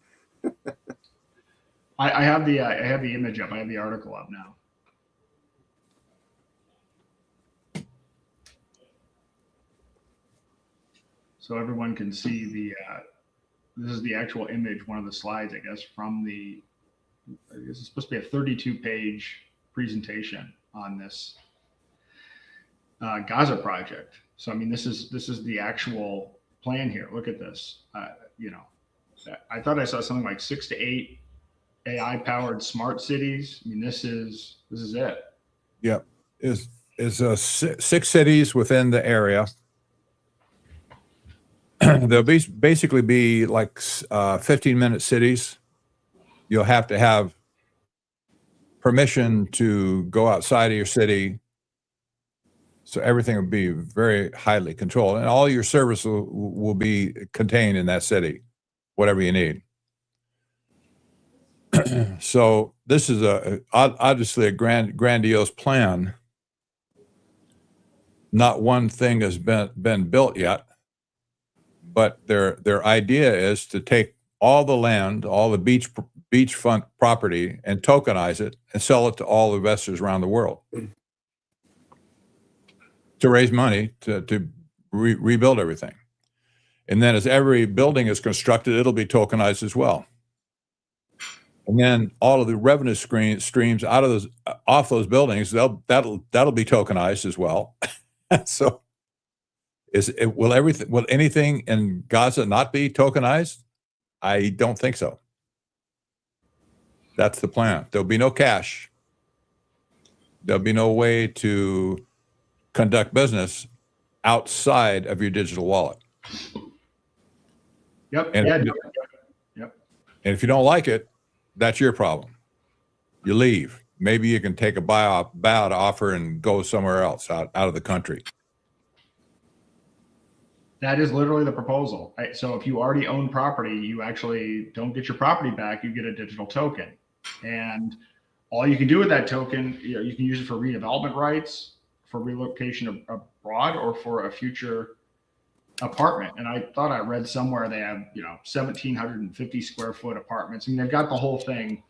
I have the image up. I have the article up now. So everyone can see this is the actual image, one of the slides, I guess, from I guess it's supposed to be a 32-page presentation on this Gaza project. So, I mean, this is the actual plan here. Look at this. I thought I saw something like 6 to 8 AI-powered smart cities. I mean, this is it. Yep. Is 6 cities within the area. They'll basically be like 15-minute cities. You'll have to have permission to go outside of your city. So everything will be very highly controlled, and all your service will be contained in that city, whatever you need. So this is obviously a grandiose plan. Not one thing has been built yet, but their idea is to take all the land, all the beachfront property, and tokenize it and sell it to all investors around the world to raise money to rebuild everything. And then as every building is constructed, it'll be tokenized as well. And then all of the revenue streams off those buildings, that'll be tokenized as well. So will anything in Gaza not be tokenized? I don't think so. That's the plan. There'll be no cash. There'll be no way to conduct business outside of your digital wallet. Yep. And Yep. And if you don't like it, that's your problem. You leave. Maybe you can take a buyout offer and go somewhere else out of the country. That is literally the proposal. So if you already own property, you actually don't get your property back. You get a digital token. And all you can do with that token, you can use it for redevelopment rights, for relocation abroad, or for a future apartment. And I thought I read somewhere they have 1,750 square foot apartments. I mean, they've got the whole thing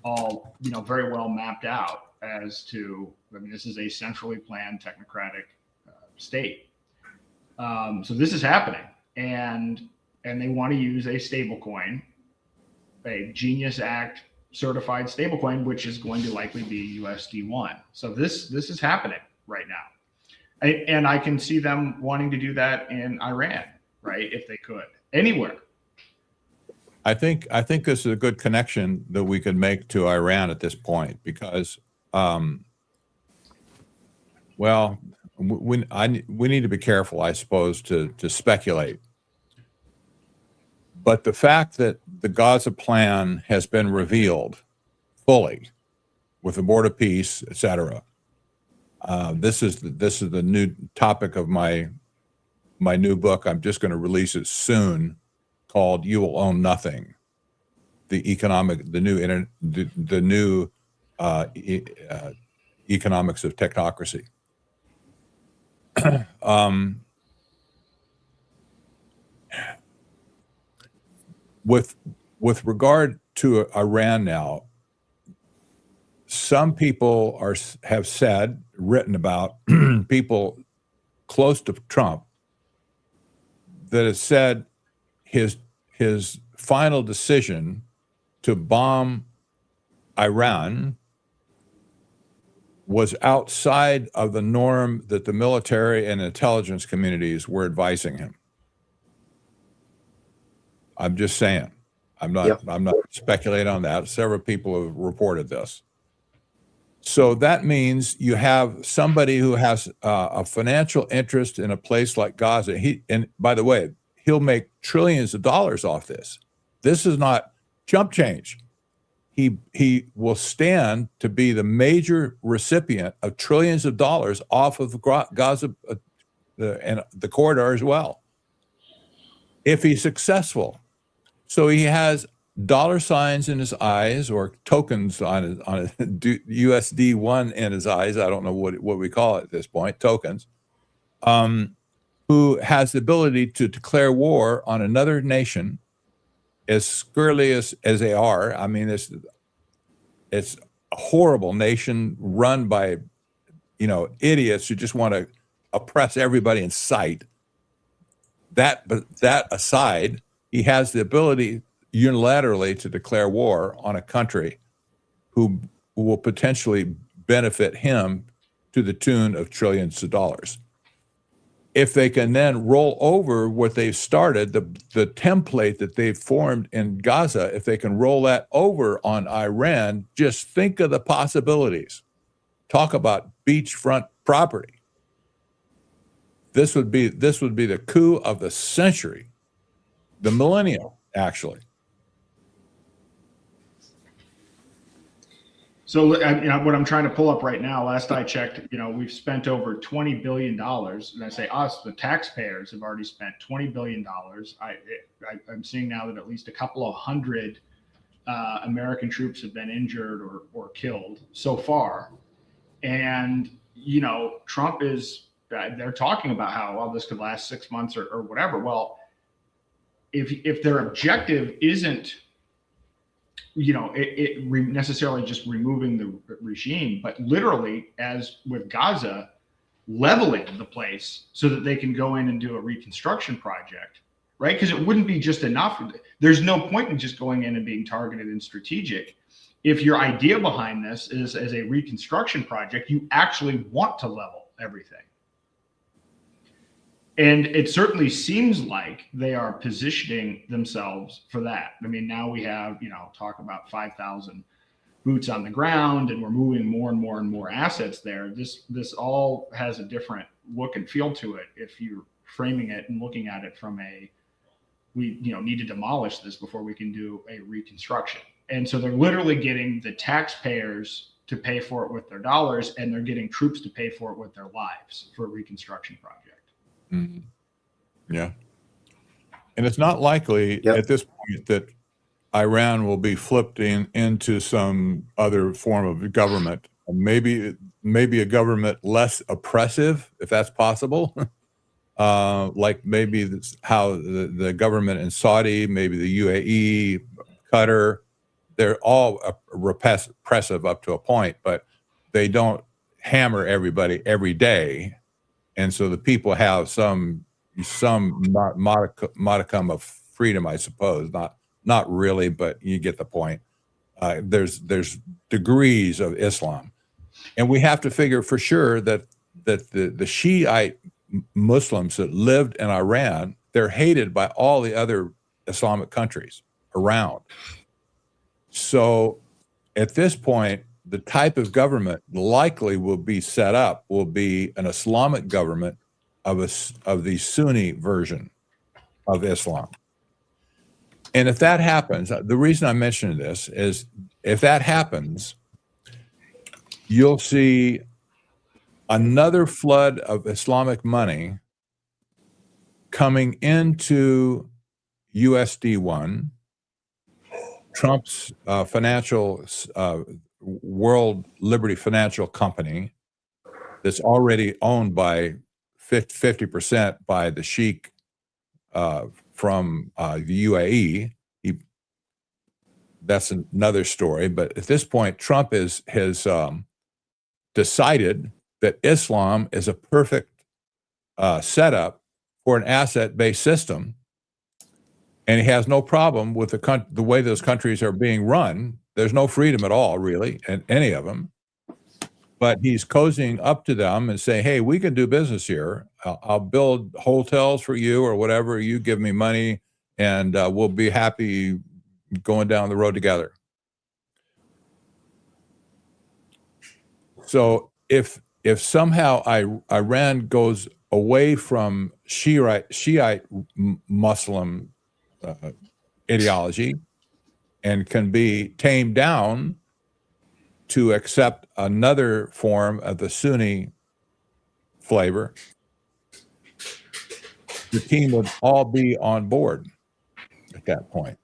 all very well mapped out as to, this is a centrally planned technocratic state. So this is happening, and they want to use a stable coin, a Genius Act certified stable coin, which is going to likely be USD1. So this is happening right now. And I can see them wanting to do that in Iran, right? If they could, anywhere. I think this is a good connection that we could make to Iran at this point, because, we need to be careful, I suppose, to speculate. But the fact that the Gaza plan has been revealed fully with the Board of Peace, et cetera, this is the new topic of my new book. I'm just going to release it soon, called "You Will Own Nothing: the new economics of technocracy." With regard to Iran now, some people have written about people close to Trump that have said his final decision to bomb Iran was outside of the norm that the military and intelligence communities were advising him. I'm just saying. I'm not speculating on that. Several people have reported this. So that means you have somebody who has a financial interest in a place like Gaza. And by the way, he'll make trillions of dollars off this. This is not chump change. He will stand to be the major recipient of trillions of dollars off of Gaza and the corridor as well, if he's successful. So he has dollar signs in his eyes, or tokens on his USD1 in his eyes. I don't know what we call it at this point, tokens, who has the ability to declare war on another nation, as scurrilous as they are. I mean, it's a horrible nation run by, idiots who just want to oppress everybody in sight. But that aside, he has the ability unilaterally to declare war on a country who will potentially benefit him to the tune of trillions of dollars. If they can then roll over what they've started, the template that they've formed in Gaza, if they can roll that over on Iran, just think of the possibilities. Talk about beachfront property. This would be the coup of the century, the millennium, actually. So what I'm trying to pull up right now, last I checked, we've spent over $20 billion. And I say us, the taxpayers have already spent $20 billion. I'm seeing now that at least a couple of hundred American troops have been injured or killed so far. And, Trump they're talking about how, well, this could last 6 months or whatever. Well, if their objective isn't, necessarily just removing the regime, but literally, as with Gaza, leveling the place so that they can go in and do a reconstruction project, right? Because it wouldn't be just enough. There's no point in just going in and being targeted and strategic. If your idea behind this is as a reconstruction project, you actually want to level everything. And it certainly seems like they are positioning themselves for that. I mean, now we have, talk about 5,000 boots on the ground, and we're moving more and more and more assets there. This all has a different look and feel to it if you're framing it and looking at it from we need to demolish this before we can do a reconstruction. And so they're literally getting the taxpayers to pay for it with their dollars, and they're getting troops to pay for it with their lives for a reconstruction project. Mm-hmm. Yeah. And it's not likely at this point that Iran will be flipped into some other form of government. Maybe a government less oppressive, if that's possible. Like maybe that's how the government in Saudi, maybe the UAE, Qatar, they're all repressive up to a point, but they don't hammer everybody every day. And so the people have some modicum of freedom, I suppose. Not really, but you get the point. There's degrees of Islam, and we have to figure for sure that the Shiite Muslims that lived in Iran, they're hated by all the other Islamic countries around. So at this point, the type of government likely will be set up will be an Islamic government of the Sunni version of Islam. And if that happens, the reason I'm mentioning this is if that happens, you'll see another flood of Islamic money coming into USD1, Trump's financial World Liberty Financial Company that's already owned by 50% by the sheikh from the UAE. That's another story. But at this point, Trump has decided that Islam is a perfect setup for an asset-based system, and he has no problem with the way those countries are being run. There's no freedom at all, really, in any of them. But he's cozying up to them and saying, hey, we can do business here. I'll build hotels for you or whatever. You give me money, and we'll be happy going down the road together. So if somehow Iran goes away from Shiite Muslim ideology and can be tamed down to accept another form of the Sunni flavor, the team would all be on board at that point.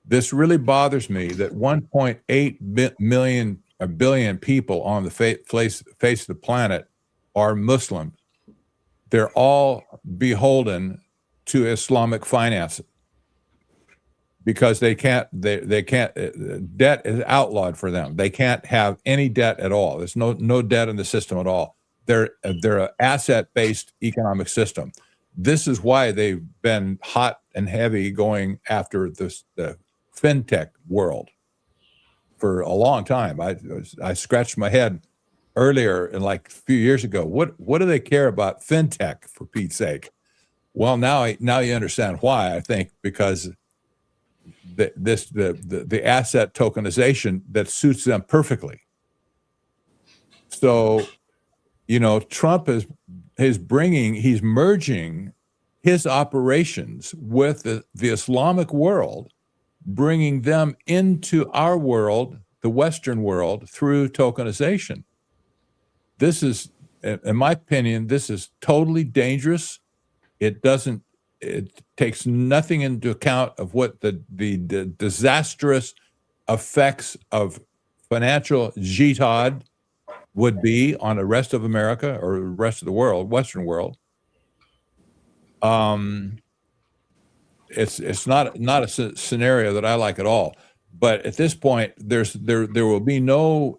This really bothers me that 1.8 billion people on the face of the planet are Muslims. They're all beholden to Islamic finance because they can't, debt is outlawed for them. They can't have any debt at all. There's no debt in the system at all. They're an asset-based economic system. This is why they've been hot and heavy going after the fintech world for a long time. I scratched my head earlier and like a few years ago. What do they care about fintech, for Pete's sake? Well, now you understand why. I think because the asset tokenization that suits them perfectly. So, Trump he's merging his operations with the Islamic world, bringing them into our world the Western world through tokenization. This is, in my opinion, this is totally dangerous. It takes nothing into account of what the disastrous effects of financial jihad would be on the rest of America or the rest of the world, Western world. It's not a scenario that I like at all. But at this point, there will be no.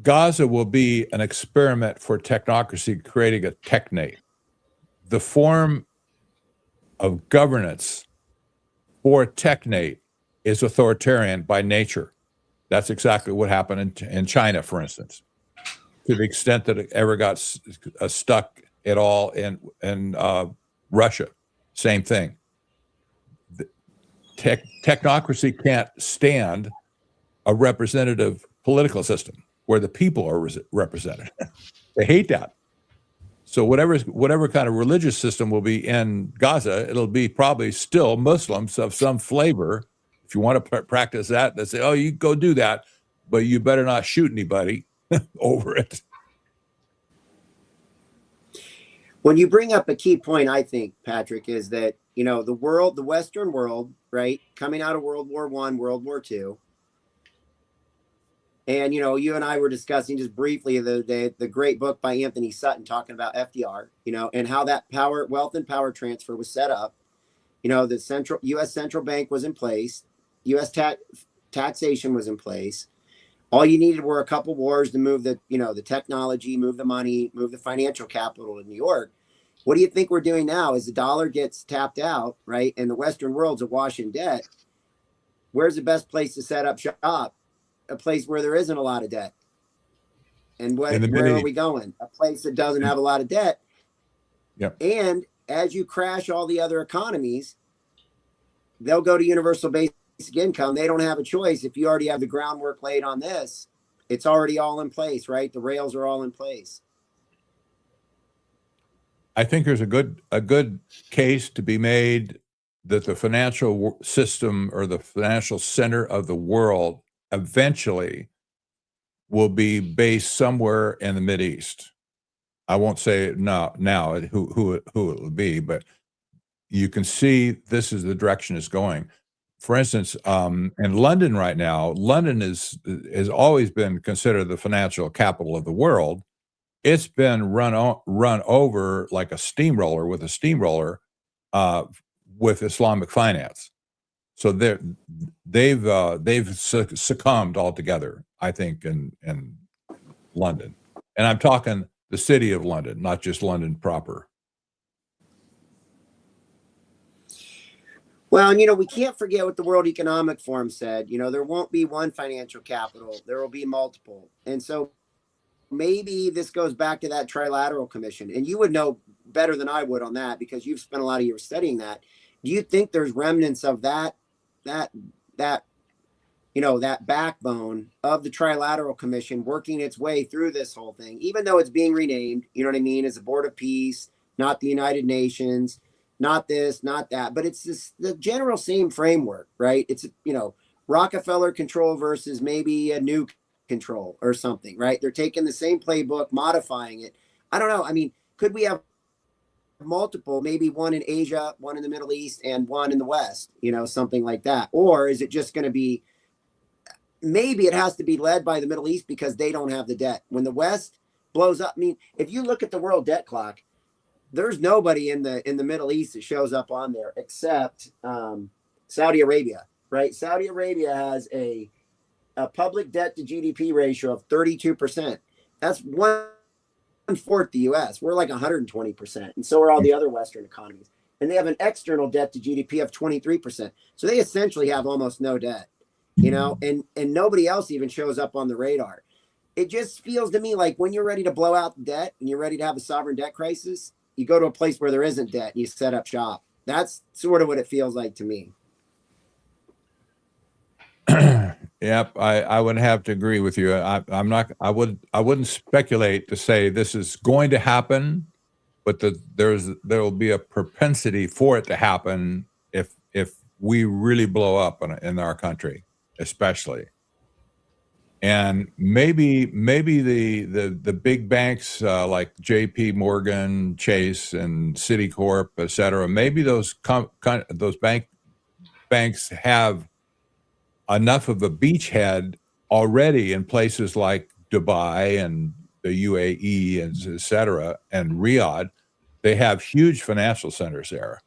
Gaza will be an experiment for technocracy, creating a technate. The form of governance for technate is authoritarian by nature. That's exactly what happened in China, for instance, to the extent that it ever got stuck at all in Russia. Same thing. Technocracy can't stand a representative political system where the people are represented. They hate that. So whatever kind of religious system will be in Gaza, it'll be probably still Muslims of some flavor. If you want to practice that, they say, oh, you go do that, but you better not shoot anybody over it. When you bring up a key point, I think, Patrick, is that, you know, the world, the Western world, right, coming out of World War I, World War II, and, you know, you and I were discussing just briefly the great book by Anthony Sutton talking about FDR, you know, and how that wealth and power transfer was set up. You know, the U.S. central bank was in place. U.S. taxation was in place. All you needed were a couple wars to move the technology, move the money, move the financial capital to New York. What do you think we're doing now as the dollar gets tapped out, right? And the Western world's awash in debt. Where's the best place to set up shop? A place where there isn't a lot of debt. And where are we going? A place that doesn't have a lot of debt. Yep. And as you crash all the other economies, they'll go to universal basic income. They don't have a choice. If you already have the groundwork laid on this, it's already all in place, right? The rails are all in place. I think there's a good case to be made that the financial system or the financial center of the world eventually will be based somewhere in the Mideast. I won't say now who it will be, but you can see this is the direction it's going. For instance, in London right now, London has always been considered the financial capital of the world. It's been run over like a steamroller with Islamic finance. So they've succumbed altogether, I think, in London. And I'm talking the city of London, not just London proper. Well, and, you know, we can't forget what the World Economic Forum said. You know, there won't be one financial capital. There will be multiple. And so maybe this goes back to that Trilateral Commission. And you would know better than I would on that because you've spent a lot of years studying that. Do you think there's remnants of that backbone of the Trilateral Commission working its way through this whole thing, even though it's being renamed, you know what I mean, as a Board of Peace, not the United Nations, not this, not that, but it's the general same framework, right? It's, you know, Rockefeller control versus maybe a nuke control or something, right? They're taking the same playbook, modifying it. I don't know. I mean, could we have multiple, maybe one in Asia, one in the Middle East, and one in the West, you know, something like that? Or is it just going to be, maybe it has to be led by the Middle East because they don't have the debt. When the West blows up, I mean, if you look at the world debt clock, there's nobody in the Middle East that shows up on there except Saudi Arabia, right? Saudi Arabia has a public debt to GDP ratio of 32%. That's 1/4 the US. We're like 120%. And so are all the other Western economies. And they have an external debt to GDP of 23%. So they essentially have almost no debt, you know, and nobody else even shows up on the radar. It just feels to me like when you're ready to blow out the debt and you're ready to have a sovereign debt crisis, you go to a place where there isn't debt and you set up shop. That's sort of what it feels like to me. Yep, I would have to agree with you. I wouldn't speculate to say this is going to happen, but there will be a propensity for it to happen if we really blow up in our country, especially. And maybe the big banks like J.P. Morgan, Chase, and Citicorp, et cetera, maybe those banks have enough of a beachhead already in places like Dubai and the UAE and et cetera, and Riyadh. They have huge financial centers there.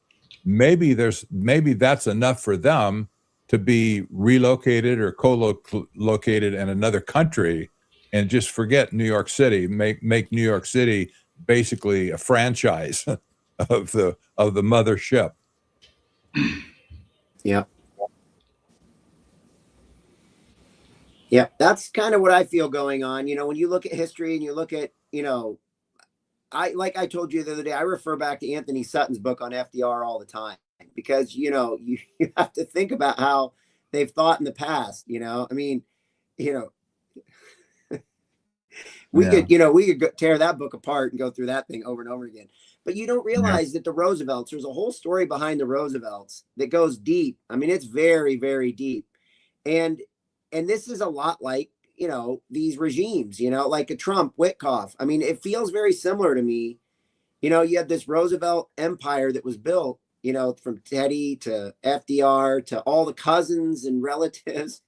Maybe that's enough for them to be relocated or co-located in another country and just forget New York City, make New York City basically a franchise of the mothership. Yeah. Yeah, that's kind of what I feel going on. You know, when you look at history and you look at, you know, like I told you the other day, I refer back to Anthony Sutton's book on FDR all the time because, you know, you have to think about how they've thought in the past, you know. I mean, you know, we could tear that book apart and go through that thing over and over again. But you don't realize that the Roosevelts, there's a whole story behind the Roosevelts that goes deep. I mean, it's very, very deep. And this is a lot like, you know, these regimes, you know, like a Trump, Witkoff. I mean, it feels very similar to me. You know, you had this Roosevelt empire that was built, you know, from Teddy to FDR to all the cousins and relatives.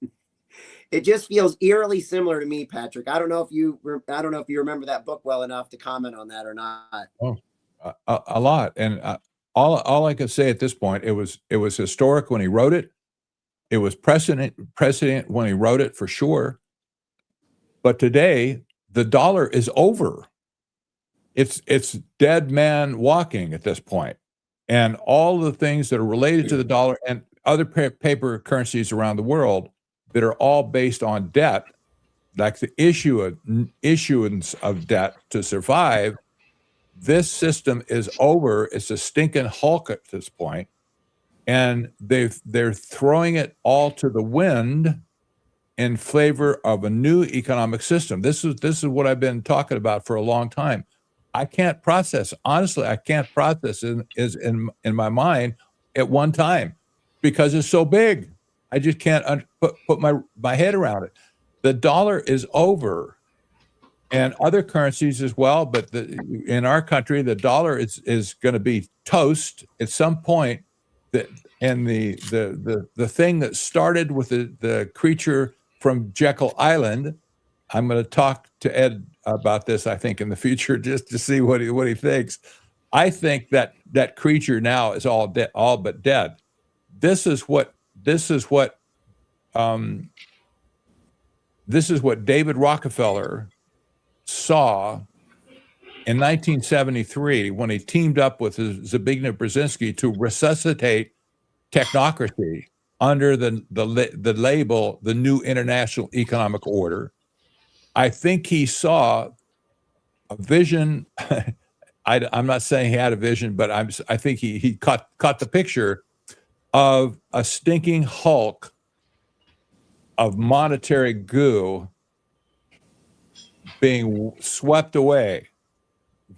It just feels eerily similar to me, Patrick. I don't know if you remember that book well enough to comment on that or not. Oh, a lot. And all I could say at this point, it was historic when he wrote it. It was precedent when he wrote it, for sure. But today, the dollar is over. It's dead man walking at this point. And all the things that are related to the dollar and other paper currencies around the world that are all based on debt, like the issuance of debt to survive, this system is over. It's a stinking hulk at this point. And they're throwing it all to the wind in favor of a new economic system. This is what I've been talking about for a long time. I can't process, honestly, I can't process in my mind at one time because it's so big. I just can't put my head around it. The dollar is over, and other currencies as well. But in our country, the dollar is going to be toast at some point. And the thing that started with the creature from Jekyll Island, I'm going to talk to Ed about this, I think, in the future, just to see what he thinks. I think that creature now is all but dead. This is what David Rockefeller saw in 1973 when he teamed up with Zbigniew Brzezinski to resuscitate technocracy under the label, the New International Economic Order. I think he saw a vision. I'm not saying he had a vision, but I think he caught the picture of a stinking hulk of monetary goo being swept away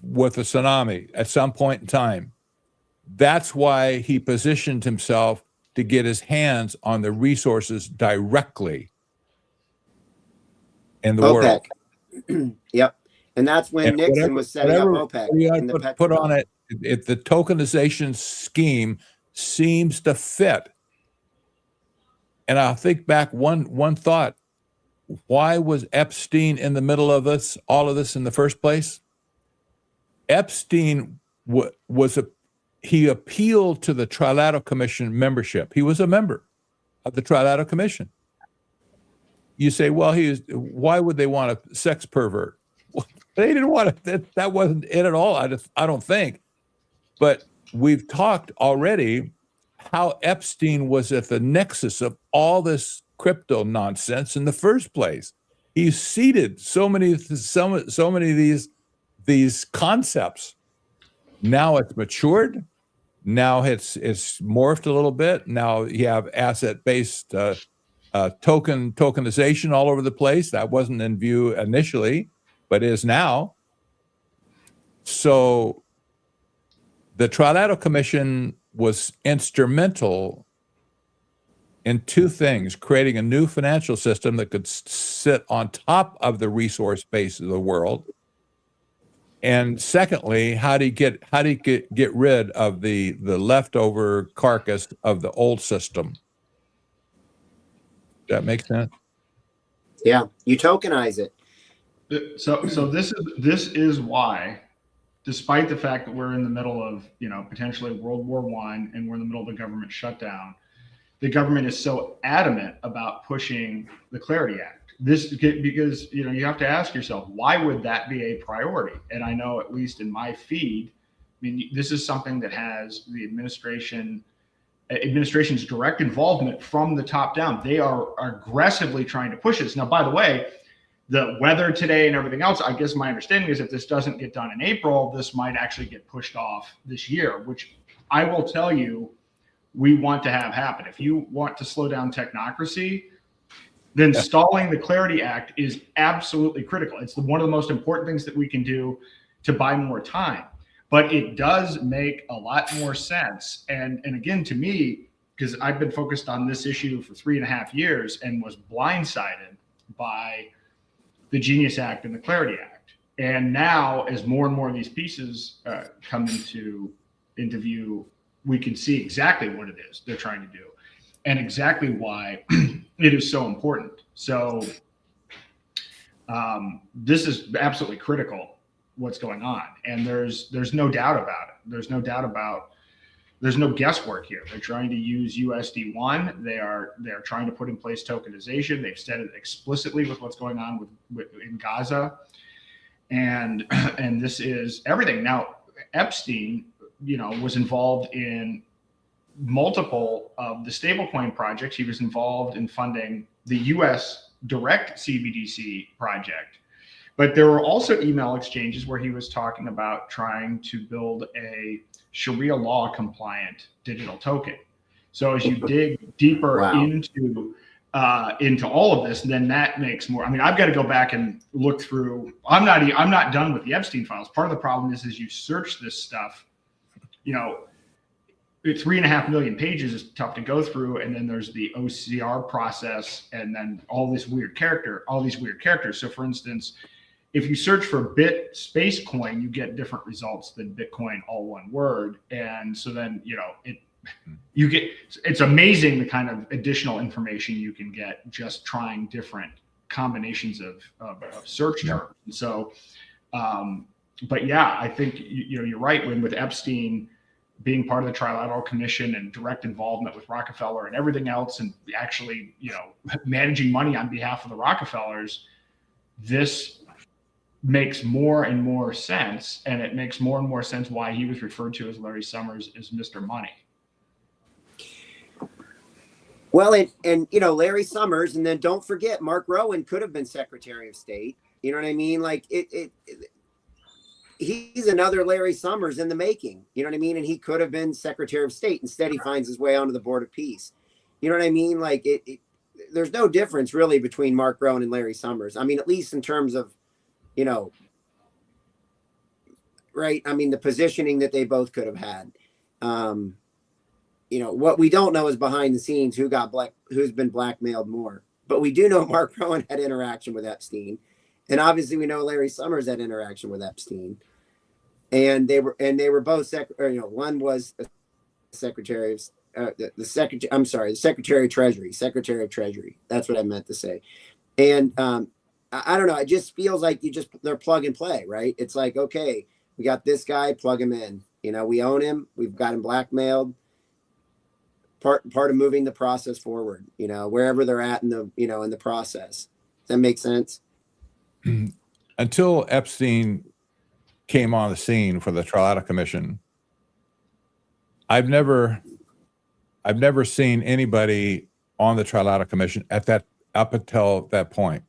with a tsunami at some point in time. That's why he positioned himself to get his hands on the resources directly in the world. Yep. And that's when Nixon was setting up OPEC. Put on it, if the tokenization scheme seems to fit. And I'll think back one thought. Why was Epstein in the middle of all of this in the first place? Epstein he appealed to the Trilateral Commission membership. He was a member of the Trilateral Commission. You say, well, why would they want a sex pervert? Well, they didn't want it. That wasn't it at all. I don't think. But we've talked already how Epstein was at the nexus of all this crypto nonsense in the first place. He seeded so many of these concepts. Now it's matured. Now it's morphed a little bit. Now you have asset-based tokenization all over the place. That wasn't in view initially, but is now. So the Trilateral Commission was instrumental in two things: creating a new financial system that could sit on top of the resource base of the world, and secondly, how do you get rid of the leftover carcass of the old system? That makes sense. Yeah, you tokenize it. So this is why, despite the fact that we're in the middle of, potentially World War I and we're in the middle of a government shutdown, the government is so adamant about pushing the Clarity Act. Because you have to ask yourself, why would that be a priority? And I know, at least in my feed, this is something that has the administration's direct involvement from the top down. They are aggressively trying to push this. Now, by the way, the weather today and everything else, I guess my understanding is if this doesn't get done in April, this might actually get pushed off this year, which I will tell you we want to have happen. If you want to slow down technocracy, then stalling the Clarity Act is absolutely critical. It's one of the most important things that we can do to buy more time. But it does make a lot more sense. And again, to me, because I've been focused on this issue for 3.5 years and was blindsided by the Genius Act and the Clarity Act. And now, as more and more of these pieces come into view, we can see exactly what it is they're trying to do and exactly why it is so important. So this is absolutely critical, what's going on. And there's no doubt about it. There's no guesswork here. They're trying to use USD1. They're trying to put in place tokenization. They've said it explicitly with what's going on in Gaza. And this is everything. Now, Epstein, was involved in multiple of the stablecoin projects. He was involved in funding the US direct CBDC project. But there were also email exchanges where he was talking about trying to build a Sharia law compliant digital token. So as you dig deeper into all of this, then that makes more. I've got to go back and look through. I'm not done with the Epstein files. Part of the problem is you search this stuff, 3.5 million pages is tough to go through, and then there's the OCR process, and then all these weird characters. So, for instance, if you search for bit space coin, you get different results than Bitcoin, all one word, and so then it's amazing the kind of additional information you can get just trying different combinations of search terms. And so, but yeah, I think you're right. When with Epstein being part of the Trilateral Commission and direct involvement with Rockefeller and everything else, and actually, managing money on behalf of the Rockefellers, this makes more and more sense. And it makes more and more sense why he was referred to as Larry Summers as Mr. Money. Well, and Larry Summers, and then don't forget, Mark Rowan could have been Secretary of State. You know what I mean? Like he's another Larry Summers in the making. You know what I mean? And he could have been Secretary of State. Instead, he finds his way onto the Board of Peace. You know what I mean? Like there's no difference really between Mark Rowan and Larry Summers. At least in terms of, right? The positioning that they both could have had. What we don't know is behind the scenes who's been blackmailed more. But we do know Mark Rowan had interaction with Epstein, and obviously we know Larry Summers had interaction with Epstein, and they were both one was a Secretary of the Secretary of Treasury. That's what I meant to say. And I don't know. It just feels like they're plug and play, right? It's like, okay, we got this guy, plug him in. We own him. We've got him blackmailed. Part of moving the process forward, wherever they're at in the process. Does that make sense? Until Epstein came on the scene for the Trilateral Commission, I've never seen anybody on the Trilateral Commission up until that point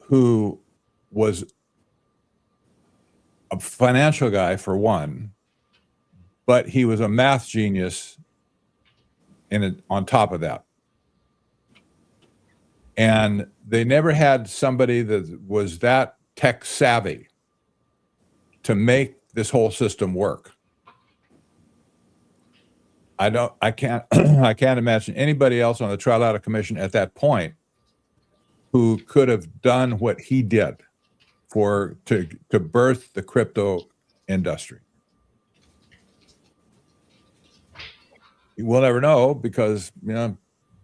who was a financial guy for one, but he was a math genius on top of that. And they never had somebody that was that tech savvy to make this whole system work. I can't I can't imagine anybody else on the Trilateral Commission at that point who could have done what he did to birth the crypto industry. We'll never know because,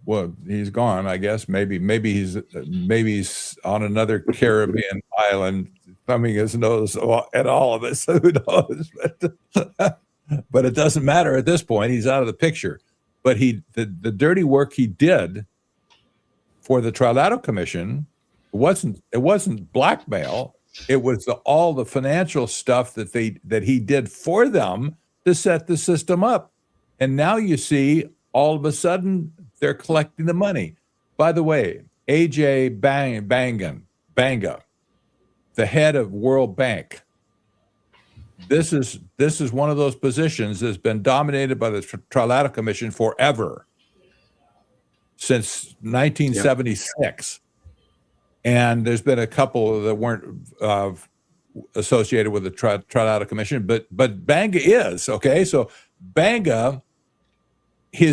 well, he's gone, I guess. Maybe he's on another Caribbean island thumbing his nose at all of this. Who knows? But it doesn't matter at this point. He's out of the picture. But the dirty work he did for the Trilateral Commission wasn't blackmail. It was all the financial stuff that he did for them to set the system up. And now you see all of a sudden they're collecting the money. By the way, AJ Banga, the head of World Bank. This is one of those positions that's been dominated by the Trilateral Commission forever, since 1976. Yep. And there's been a couple that weren't associated with the Trilateral Commission, but Banga is, okay? So Banga, he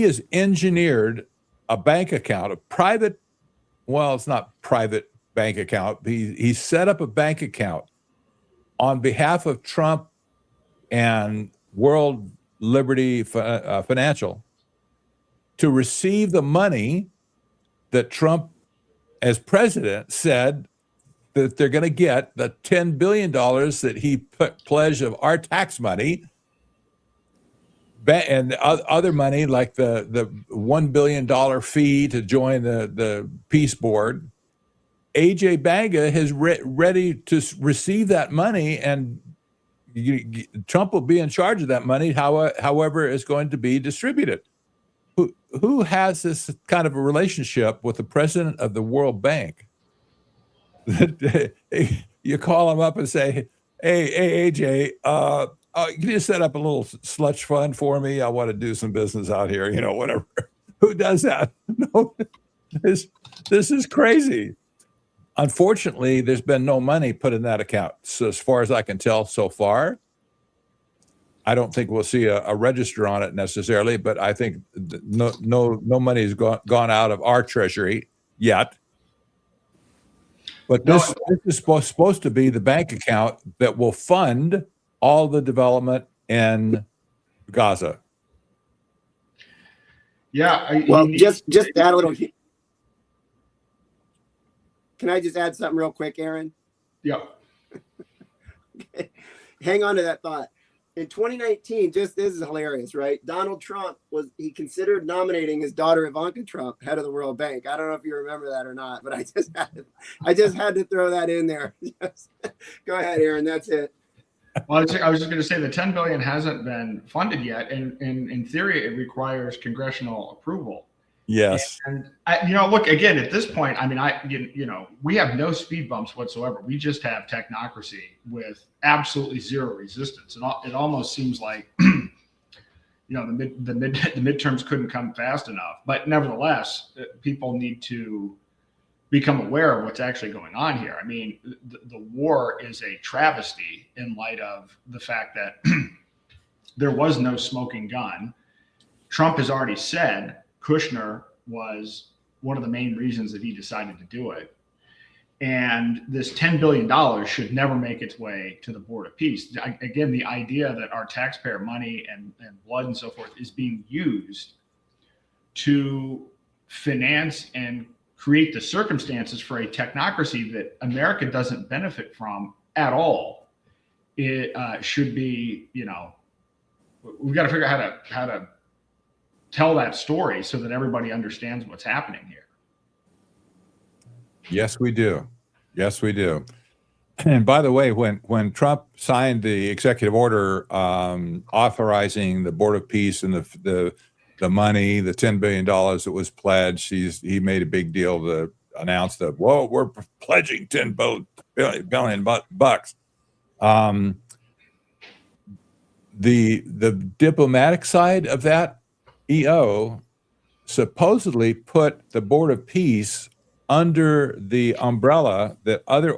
has engineered a bank account, it's not private bank account. He set up a bank account on behalf of Trump and World Liberty Financial to receive the money that Trump, as president, said that they're going to get, the $10 billion that he pledged of our tax money, and other money like the $1 billion fee to join the peace board. AJ Banga is ready to receive that money, and Trump will be in charge of that money, however it's going to be distributed. Who has this kind of a relationship with the president of the World Bank? You call him up and say, hey AJ, can you set up a little slush fund for me? I want to do some business out here, whatever. Who does that? No, this is crazy. Unfortunately, there's been no money put in that account. So as far as I can tell so far, I don't think we'll see a register on it necessarily, but I think no money has gone out of our treasury yet. But this is supposed to be the bank account that will fund all the development in Gaza. Yeah. Just add a little. Can I just add something real quick, Aaron? Yeah. Okay. Hang on to that thought. In 2019, this is hilarious, right? Donald Trump he considered nominating his daughter Ivanka Trump head of the World Bank. I don't know if you remember that or not, but I just had to throw that in there. Go ahead, Aaron. That's it. Well, I was just going to say the $10 billion hasn't been funded yet, and in theory, it requires congressional approval. Yes. And look, again, at this point, we have no speed bumps whatsoever. We just have technocracy with absolutely zero resistance. And it almost seems like, the midterms couldn't come fast enough. But nevertheless, people need to become aware of what's actually going on here. I mean, the war is a travesty in light of the fact that there was no smoking gun. Trump has already said Kushner was one of the main reasons that he decided to do it. And this $10 billion should never make its way to the Board of Peace. Again, the idea that our taxpayer money and blood and so forth is being used to finance and create the circumstances for a technocracy that America doesn't benefit from at all. It should be, we've got to figure out how to tell that story so that everybody understands what's happening here. Yes, we do. Yes, we do. And by the way, when Trump signed the executive order authorizing the Board of Peace and the money, the $10 billion that was pledged, he made a big deal to announce that, whoa, we're pledging $10 billion bucks. The diplomatic side of that EO supposedly put the Board of Peace under the umbrella that other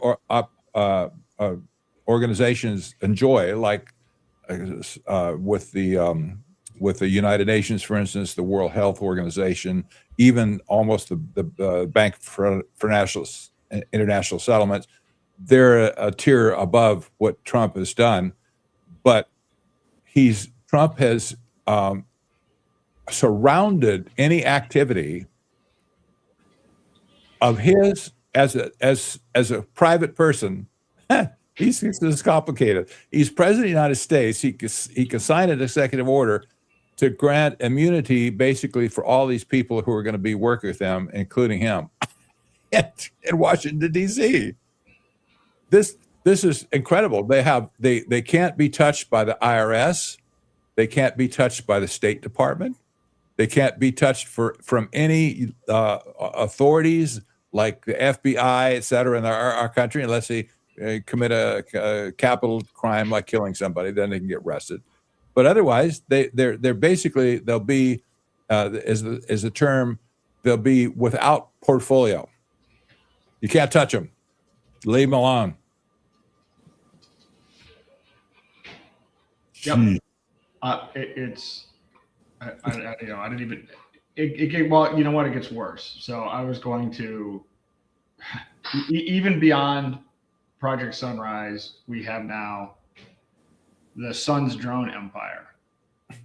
organizations enjoy, like with the with the United Nations, for instance, the World Health Organization, even almost the Bank for International Settlements. They're a tier above what Trump has done, but Trump has surrounded any activity of his as a private person. He's this is complicated. He's president of the United States. He can sign an executive order to grant immunity basically for all these people who are going to be working with them, including him, in Washington, D.C. This is incredible. They can't be touched by the IRS. They can't be touched by the State Department. They can't be touched from any authorities like the FBI, et cetera, in our country, unless they commit a capital crime like killing somebody. Then they can get arrested. But otherwise, they're basically, they'll be, as the term, they'll be without portfolio. You can't touch them. Leave them alone. Yep. I didn't even. Well, you know what? It gets worse. So I was going to, even beyond Project Sunrise, we have now the Sun's drone empire.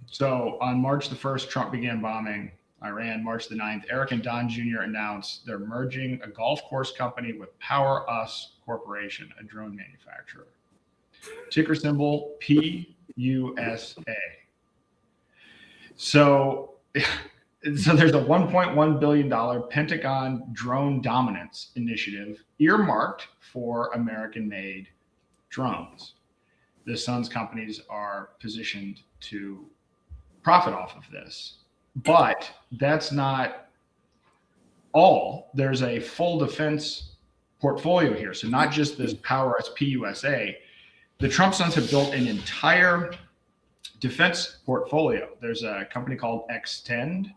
So on March the 1st, Trump began bombing Iran. March the 9th, Eric and Don Jr. announced they're merging a golf course company with Power Us Corporation, a drone manufacturer. Ticker symbol PUSA. So there's a $1.1 billion Pentagon drone dominance initiative earmarked for American-made drones. The Sun's companies are positioned to profit off of this. But that's not all. There's a full defense portfolio here. So not just this Power Us PUSA. The Trump Sons have built an entire defense portfolio. There's a company called Extend,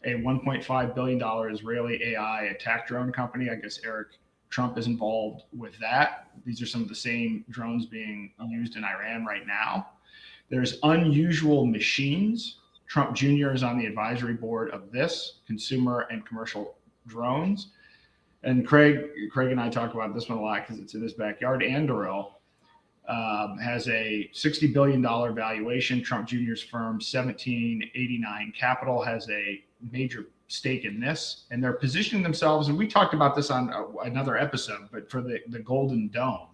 a $1.5 billion Israeli AI attack drone company. I guess Eric Trump is involved with that. These are some of the same drones being used in Iran right now. There's Unusual Machines. Trump Jr. is on the advisory board of this, consumer and commercial drones. And Craig and I talk about this one a lot because it's in his backyard. Anduril has a $60 billion valuation. Trump Jr.'s firm, 1789 Capital, has a major stake in this. And they're positioning themselves, and we talked about this on another episode, but for the Golden Dome,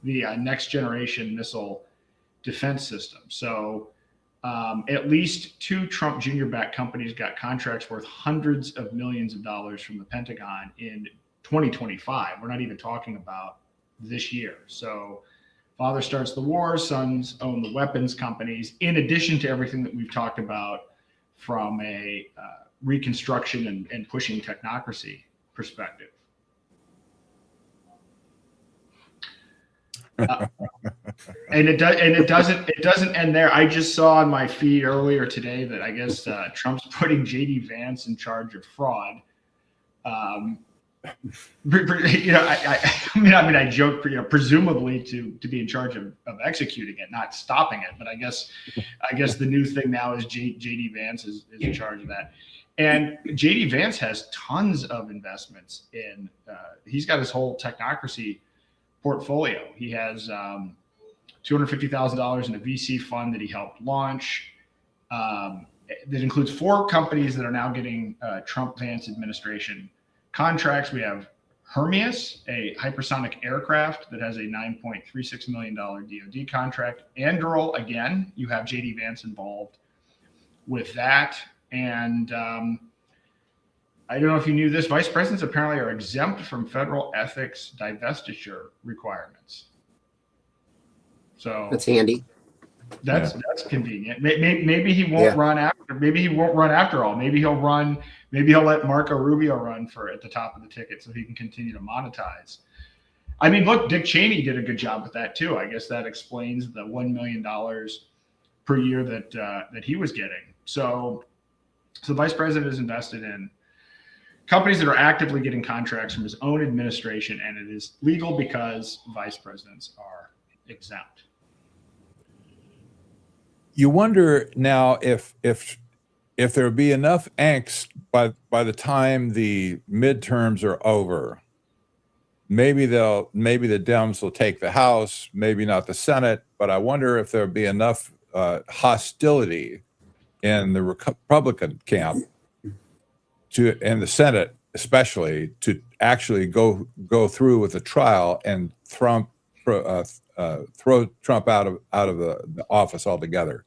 the next generation missile defense system. So at least two Trump Jr.-backed companies got contracts worth hundreds of millions of dollars from the Pentagon in 2025. We're not even talking about this year. So father starts the war, sons own the weapons companies, in addition to everything that we've talked about from a reconstruction and pushing technocracy perspective. And it doesn't end there. I just saw on my feed earlier today that I guess Trump's putting JD Vance in charge of fraud. I joke, presumably to be in charge of executing it, not stopping it. But I guess the new thing now is JD Vance is in charge of that. And JD Vance has tons of investments in. He's got his whole technocracy portfolio. He has $250,000 in a VC fund that he helped launch. That includes 4 companies that are now getting Trump-Vance administration contracts. We have Hermes, a hypersonic aircraft that has a $9.36 million DoD contract. Anduril, again, you have JD Vance involved with that. And I don't know if you knew this, vice presidents apparently are exempt from federal ethics divestiture requirements. So that's handy. That's convenient. Maybe he won't run after. Maybe he won't run after all. Maybe he'll run. Maybe he'll let Marco Rubio run at the top of the ticket so he can continue to monetize. I mean, look, Dick Cheney did a good job with that too. I guess that explains the $1 million per year that he was getting. So the vice president is invested in companies that are actively getting contracts from his own administration, and it is legal because vice presidents are exempt. you wonder now if there would be enough angst by the time the midterms are over. Maybe the Dems will take the House, maybe not the Senate, but I wonder if there'll be enough hostility in the Republican camp and the Senate especially to actually go through with the trial and throw Trump out of the office altogether.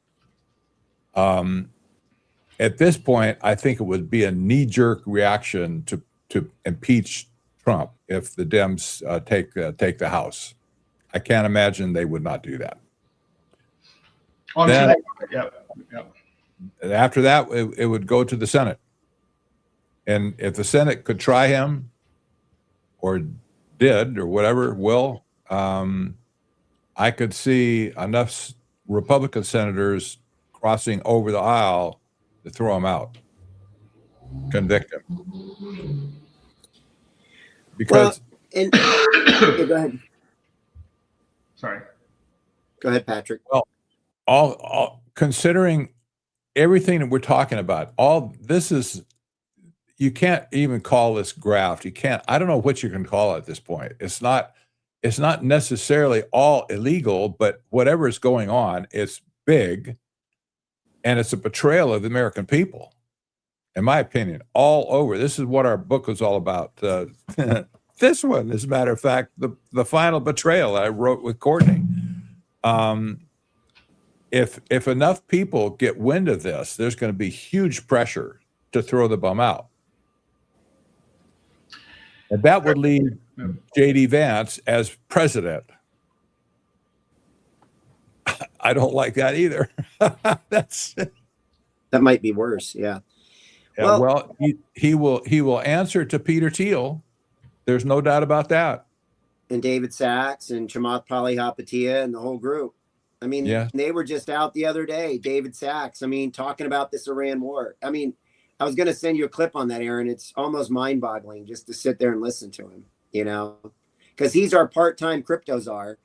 At this point, I think it would be a knee-jerk reaction to impeach Trump if the Dems take the House. I can't imagine they would not do that. Oh, Then, yep. after that, it would go to the Senate. And if the Senate could try him, or did, or whatever, I could see enough Republican senators crossing over the aisle to throw him out, convict him. Because yeah, go ahead. Sorry. Go ahead, Patrick. Well, all considering everything that we're talking about, all this is, you can't even call this graft. You can't, I don't know what you can call it at this point. It's not necessarily all illegal, but whatever is going on, it's big, and it's a betrayal of the American people, in my opinion, all over. This is what our book was all about. This one, as a matter of fact, the final betrayal I wrote with Courtney. If enough people get wind of this, there's going to be huge pressure to throw the bum out. And that would leave J.D. Vance as president. I don't like that either. That might be worse. Yeah. Well, he will answer to Peter Thiel. There's no doubt about that. And David Sachs and Chamath Palihapitiya and the whole group. I mean, They were just out the other day, David Sachs, talking about this Iran war. I was going to send you a clip on that, Aaron. It's almost mind-boggling just to sit there and listen to him, because he's our part-time crypto czar.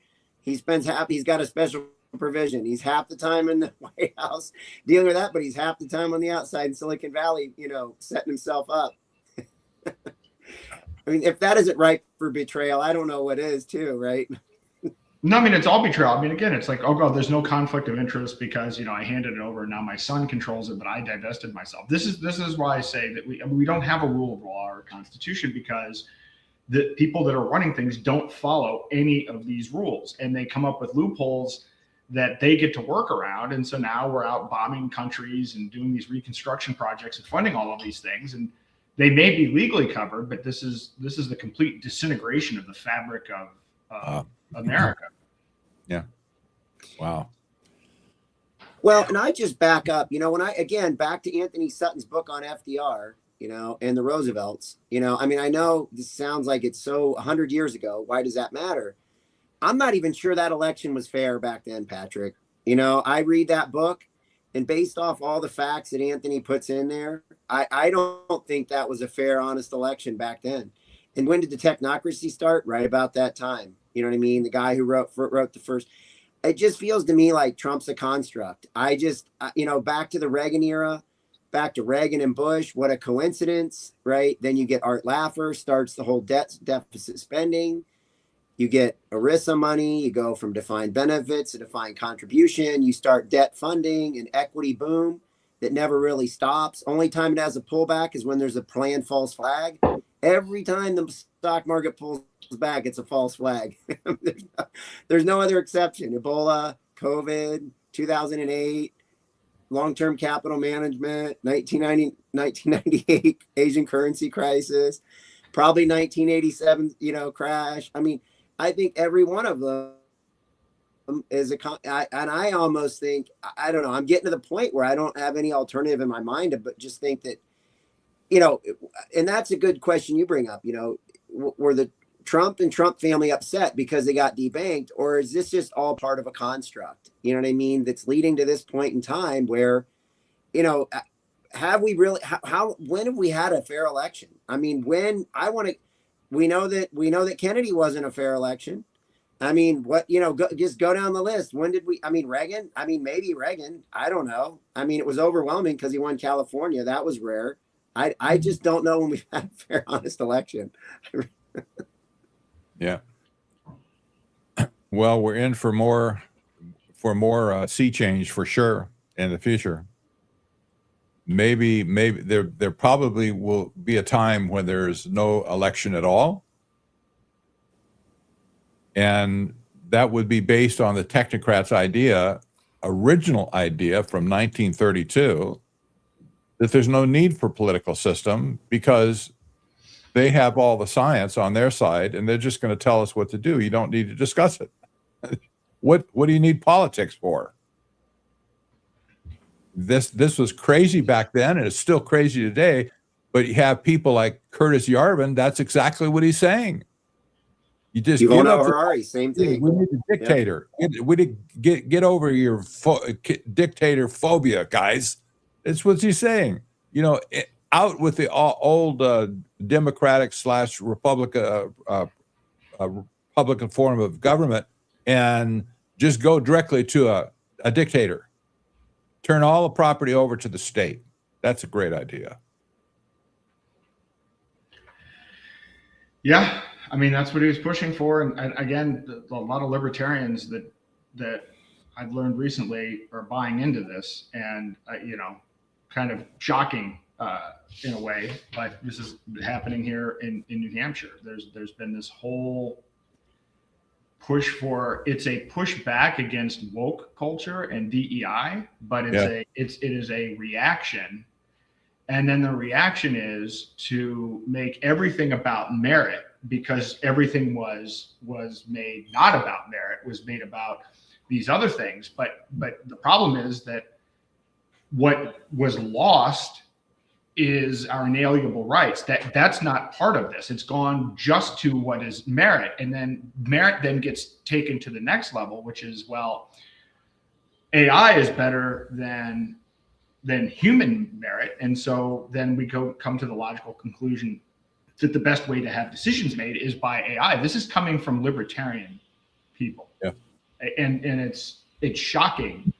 He's got a special provision. He's half the time in the White House dealing with that, but he's half the time on the outside in Silicon Valley, setting himself up. If that isn't right for betrayal, I don't know what is too, right? No, it's all betrayal. Again, it's like, oh God, there's no conflict of interest because, I handed it over and now my son controls it, but I divested myself. This is why I say that we don't have a rule of law or a constitution, because the people that are running things don't follow any of these rules, and they come up with loopholes that they get to work around. And so now we're out bombing countries and doing these reconstruction projects and funding all of these things. And they may be legally covered, but this is the complete disintegration of the fabric of America. Yeah. Wow. Well, and I just back up, back to Anthony Sutton's book on FDR, and the Roosevelts, I know this sounds like it's so 100 years ago. Why does that matter? I'm not even sure that election was fair back then, Patrick. I read that book, and based off all the facts that Anthony puts in there, I don't think that was a fair, honest election back then. And when did the Technocracy start? Right about that time. You know what I mean? The guy who wrote the first. It just feels to me like Trump's a construct. Back to the Reagan era, back to Reagan and Bush. What a coincidence, right? Then you get Art Laffer, starts the whole deficit spending. You get ERISA money. You go from defined benefits to defined contribution. You start debt funding and equity boom that never really stops. Only time it has a pullback is when there's a planned false flag. Every time the stock market pulls back, it's a false flag. There's no other exception. Ebola, COVID, 2008, long-term capital management, 1998 Asian currency crisis, probably 1987, crash. I think every one of them is and I almost think, I don't know, I'm getting to the point where I don't have any alternative in my mind, but just think that, and that's a good question you bring up, were the Trump and Trump family upset because they got debanked, or is this just all part of a construct? You know what I mean? That's leading to this point in time where, have we really, when have we had a fair election? We know that Kennedy wasn't a fair election. I mean, just go down the list. When did Reagan? Maybe Reagan. I don't know. It was overwhelming because he won California. That was rare. I just don't know when we've had a fair, honest election. Yeah. Well, we're in for more sea change for sure in the future. Maybe there probably will be a time when there's no election at all. And that would be based on the technocrats' original idea from 1932, that there's no need for political system because they have all the science on their side and they're just going to tell us what to do. You don't need to discuss it. What do you need politics for? This was crazy back then, and it's still crazy today, but you have people like Curtis Yarvin, that's exactly what he's saying. You just Harari, same thing. We need a dictator. Yeah. Get over your dictator phobia, guys. It's what he's saying. Out with the old democratic / Republican form of government, and just go directly to a dictator. Turn all the property over to the state. That's a great idea. Yeah. That's what he was pushing for. And again, a lot of libertarians that I've learned recently are buying into this, and, kind of shocking in a way, like this is happening here in New Hampshire. There's been this whole push for, it's a pushback against woke culture and DEI, but it is a reaction. And then the reaction is to make everything about merit, because everything was made not about merit, was made about these other things. But the problem is that what was lost is our inalienable rights. That's not part of this. It's gone just to what is merit. And then merit then gets taken to the next level, which is, well, AI is better than human merit. And so then we come to the logical conclusion that the best way to have decisions made is by AI. This is coming from libertarian people. Yeah. And it's shocking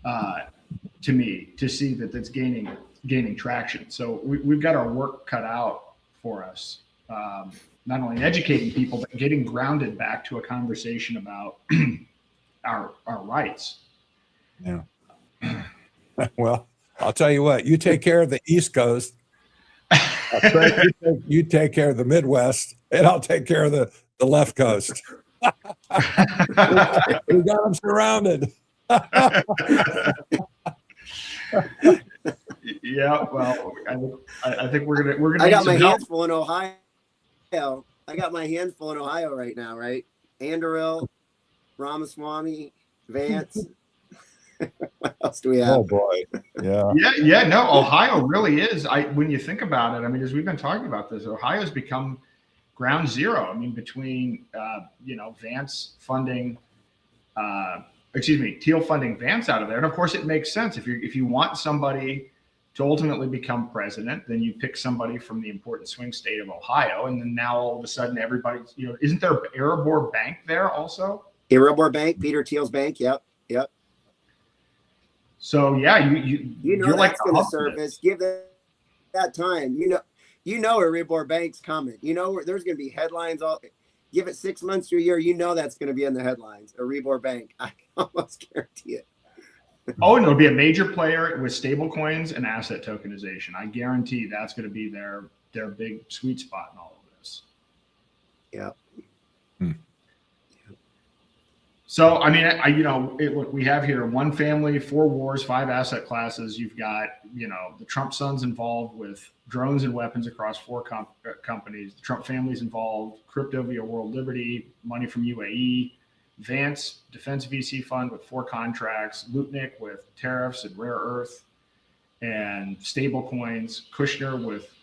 to me to see that that's gaining traction. So we've got our work cut out for us, not only in educating people, but getting grounded back to a conversation about our rights. Yeah. Well, I'll tell you what, you take care of the East Coast. You take care of the Midwest, and I'll take care of the left coast. We got them surrounded. Yeah, well, I think we're gonna. I got my hands full in Ohio. I got my hands full in Ohio right now, right? Andarill, Ramaswamy, Vance. What else do we have? Oh boy, yeah. Yeah. No, Ohio really is. When you think about it, as we've been talking about this, Ohio's become ground zero. Between Vance funding, Thiel funding Vance out of there, and of course it makes sense if you want somebody to ultimately become president, then you pick somebody from the important swing state of Ohio, and then now all of a sudden everybody's isn't there Erebor Bank there also? Erebor Bank, Peter Thiel's bank. Yep. So yeah, you're like that's going to surface. Give that time. Erebor Bank's coming. There's going to be headlines. Give it 6 months to a year. That's going to be in the headlines. Erebor Bank. I almost guarantee it. Oh, and it'll be a major player with stable coins and asset tokenization. I guarantee that's going to be their big sweet spot in all of this. Yeah. So, look, we have here 1 family, 4 wars, 5 asset classes. You've got, the Trump sons involved with drones and weapons across 4 companies. The Trump family's involved, crypto via World Liberty, money from UAE, Vance Defense VC Fund with 4 contracts, Lutnick with tariffs and rare earth and stable coins, Kushner with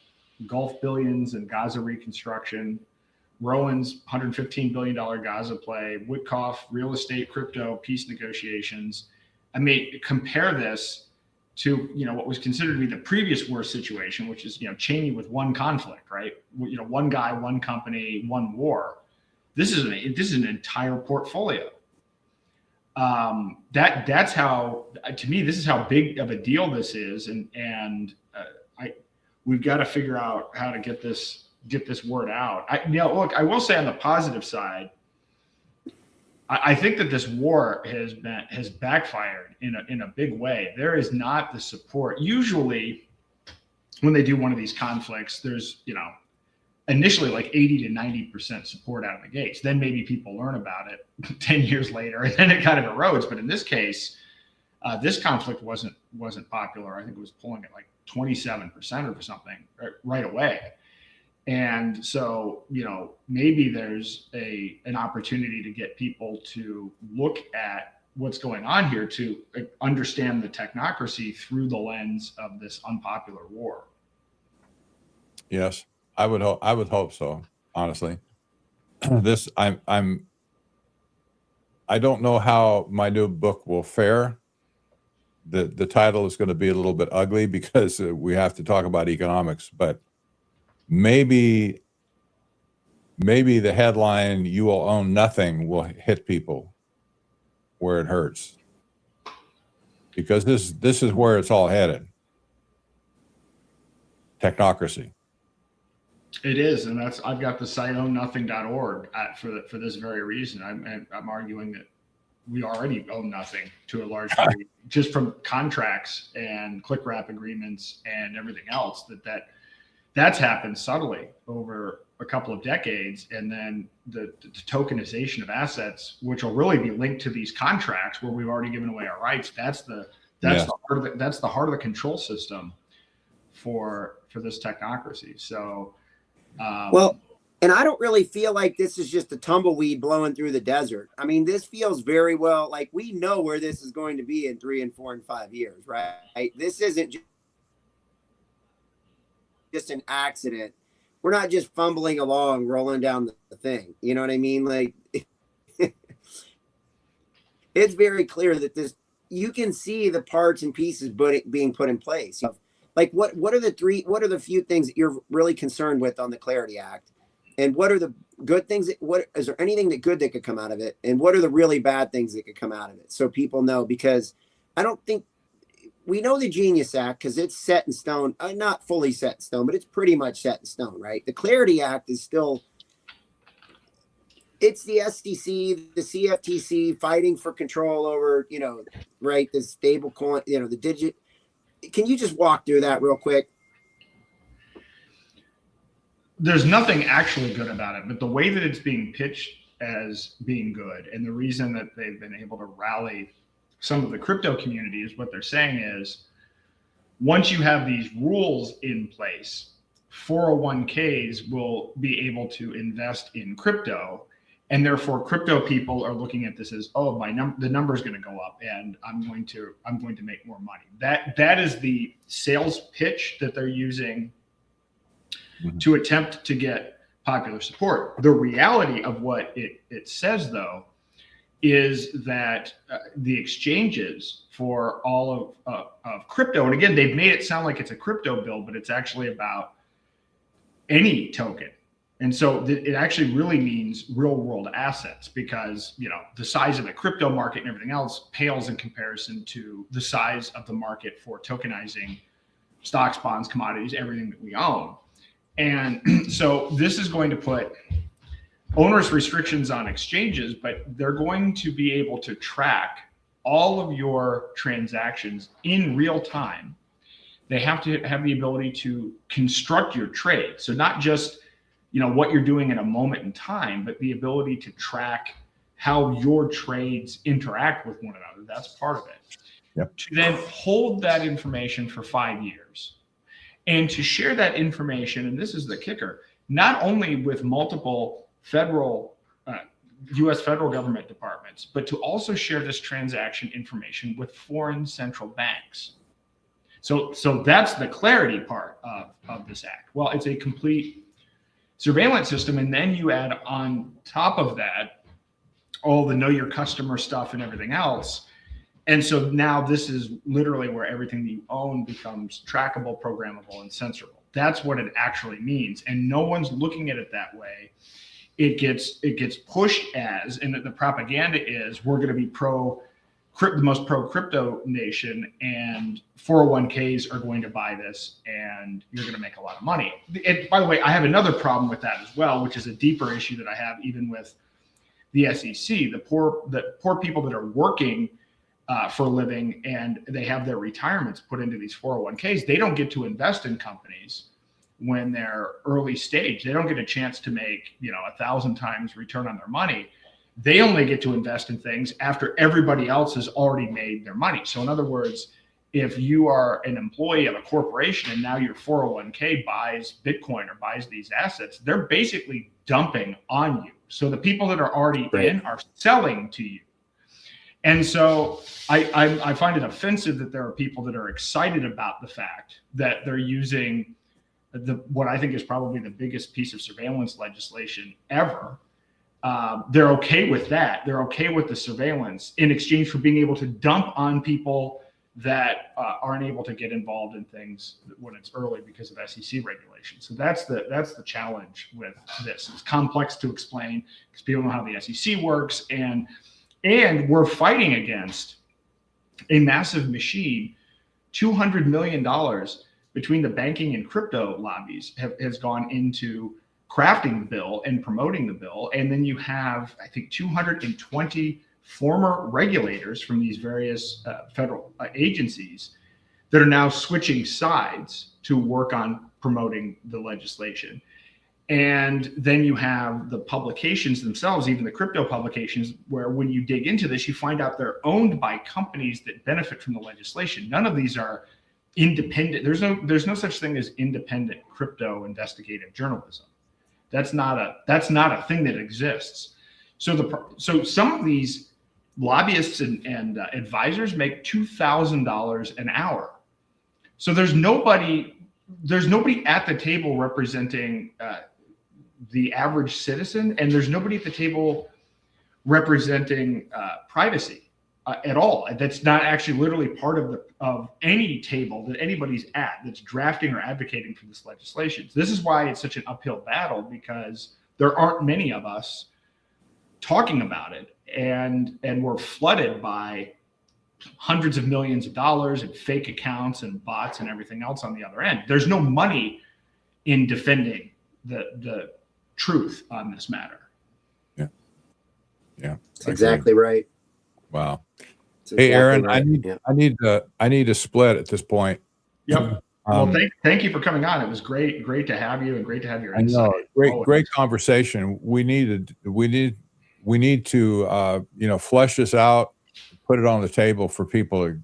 Gulf billions and Gaza reconstruction, Rowan's $115 billion Gaza play, Witkoff, real estate, crypto, peace negotiations. Compare this to, what was considered to be the previous worst situation, which is, Cheney with 1 conflict, right? 1 guy, 1 company, 1 war. this is an entire portfolio. That's how, to me, this is how big of a deal this is, and we've got to figure out how to get this word out. Look, I will say on the positive side, I think that this war has backfired in a big way. There is not the support. Usually, when they do one of these conflicts, there's initially like 80 to 90% support out of the gates. Then maybe people learn about it 10 years later, and then it kind of erodes. But in this case, this conflict wasn't popular. I think it was polling at like 27% or something right away. And so, maybe there's an opportunity to get people to look at what's going on here, to understand the technocracy through the lens of this unpopular war. Yes, I would hope so, honestly. I don't know how my new book will fare. The title is going to be a little bit ugly because we have to talk about economics, but maybe the headline, "You will own nothing," will hit people where it hurts, because this is where it's all headed. Technocracy. It is, and I've got the site ownnothing.org for this very reason. I'm arguing that we already own nothing to a large degree, just from contracts and click wrap agreements and everything else. That's happened subtly over a couple of decades, and then the tokenization of assets, which will really be linked to these contracts where we've already given away our rights. That's the heart of the control system for this technocracy. So, and I don't really feel like this is just a tumbleweed blowing through the desert. I mean, this feels very well like we know where this is going to be in 3 and 4 and 5 years, right? This isn't just an accident. We're not just fumbling along, rolling down the thing. You know what I mean? Like, it's very clear that you can see the parts and pieces being put in place. Like, what are the few things that you're really concerned with on the Clarity Act? And what are the good things? Is there anything good that could come out of it? And what are the really bad things that could come out of it? So people know, because I don't think we know the Genius Act because it's set in stone, not fully set in stone, but it's pretty much set in stone, right? The Clarity Act is still, it's the SDC, the CFTC fighting for control over, right, the stable coin, the digit. Can you just walk through that real quick? There's nothing actually good about it, but the way that it's being pitched as being good, and the reason that they've been able to rally some of the crypto community, is what they're saying is, once you have these rules in place, 401ks will be able to invest in crypto, and therefore crypto people are looking at this as, the number is going to go up, and I'm going to make more money. That is the sales pitch that they're using to attempt to get popular support. The reality of what it says, though, is that the exchanges for all of crypto, and again, they've made it sound like it's a crypto bill, but it's actually about any token. And so it actually really means real world assets, because, the size of the crypto market and everything else pales in comparison to the size of the market for tokenizing stocks, bonds, commodities, everything that we own. And so this is going to put onerous restrictions on exchanges, but they're going to be able to track all of your transactions in real time. They have to have the ability to construct your trade. So not just, what you're doing in a moment in time, but the ability to track how your trades interact with one another. That's part of it. Yep. To then hold that information for 5 years, and to share that information, and this is the kicker, not only with multiple federal, U.S. federal government departments, but to also share this transaction information with foreign central banks. So that's the clarity part of this act. Well, it's a complete surveillance system, and then you add on top of that all the know your customer stuff and everything else. And so now this is literally where everything that you own becomes trackable, programmable, and censorable. That's what it actually means. And no one's looking at it that way. it gets pushed as, and the propaganda is, we're going to be the most pro crypto nation, and 401ks are going to buy this, and you're going to make a lot of money. And by the way, I have another problem with that as well, which is a deeper issue that I have even with the SEC. The poor people that are working for a living and they have their retirements put into these 401ks, they don't get to invest in companies when they're early stage. They don't get a chance to make 1,000 times return on their money. They only get to invest in things after everybody else has already made their money. So in other words, if you are an employee of a corporation and now your 401k buys Bitcoin or buys these assets, they're basically dumping on you. So the people that are already in are selling to you. And so I find it offensive that there are people that are excited about the fact that they're using what I think is probably the biggest piece of surveillance legislation ever. They're okay with that. They're okay with the surveillance in exchange for being able to dump on people that aren't able to get involved in things when it's early because of SEC regulations. So that's the challenge with this. It's complex to explain because people know how the SEC works, and we're fighting against a massive machine. $200 million between the banking and crypto lobbies has gone into crafting the bill and promoting the bill. And then you have, I think, 220 former regulators from these various federal agencies that are now switching sides to work on promoting the legislation. And then you have the publications themselves, even the crypto publications, where when you dig into this, you find out they're owned by companies that benefit from the legislation. None of these are independent. There's no such thing as independent crypto investigative journalism. That's not a thing that exists. So some of these lobbyists and advisors make $2,000 an hour. So there's nobody at the table representing the average citizen, and there's nobody at the table representing privacy at all. That's not actually literally part of any table that anybody's at that's drafting or advocating for this legislation. So this is why it's such an uphill battle, because there aren't many of us talking about it, and we're flooded by hundreds of millions of dollars and fake accounts and bots and everything else on the other end. There's no money in defending the truth on this matter. Yeah. That's exactly right. Wow. That's Hey, exactly Aaron, right. I need to split at this point. Yep. Well, thank you for coming on. It was great to have you, and great to have your I insight. know. Great conversation. We need to flesh this out, put it on the table for people to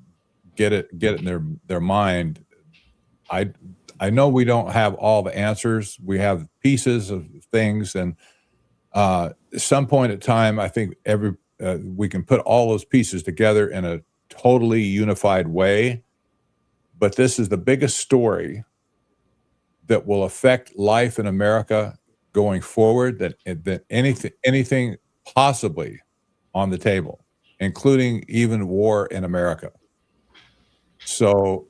get it in their mind. I know we don't have all the answers. We have pieces of things, and at some point in time, I think we can put all those pieces together in a totally unified way. But this is the biggest story that will affect life in America going forward that anything possibly on the table, including even war in America. So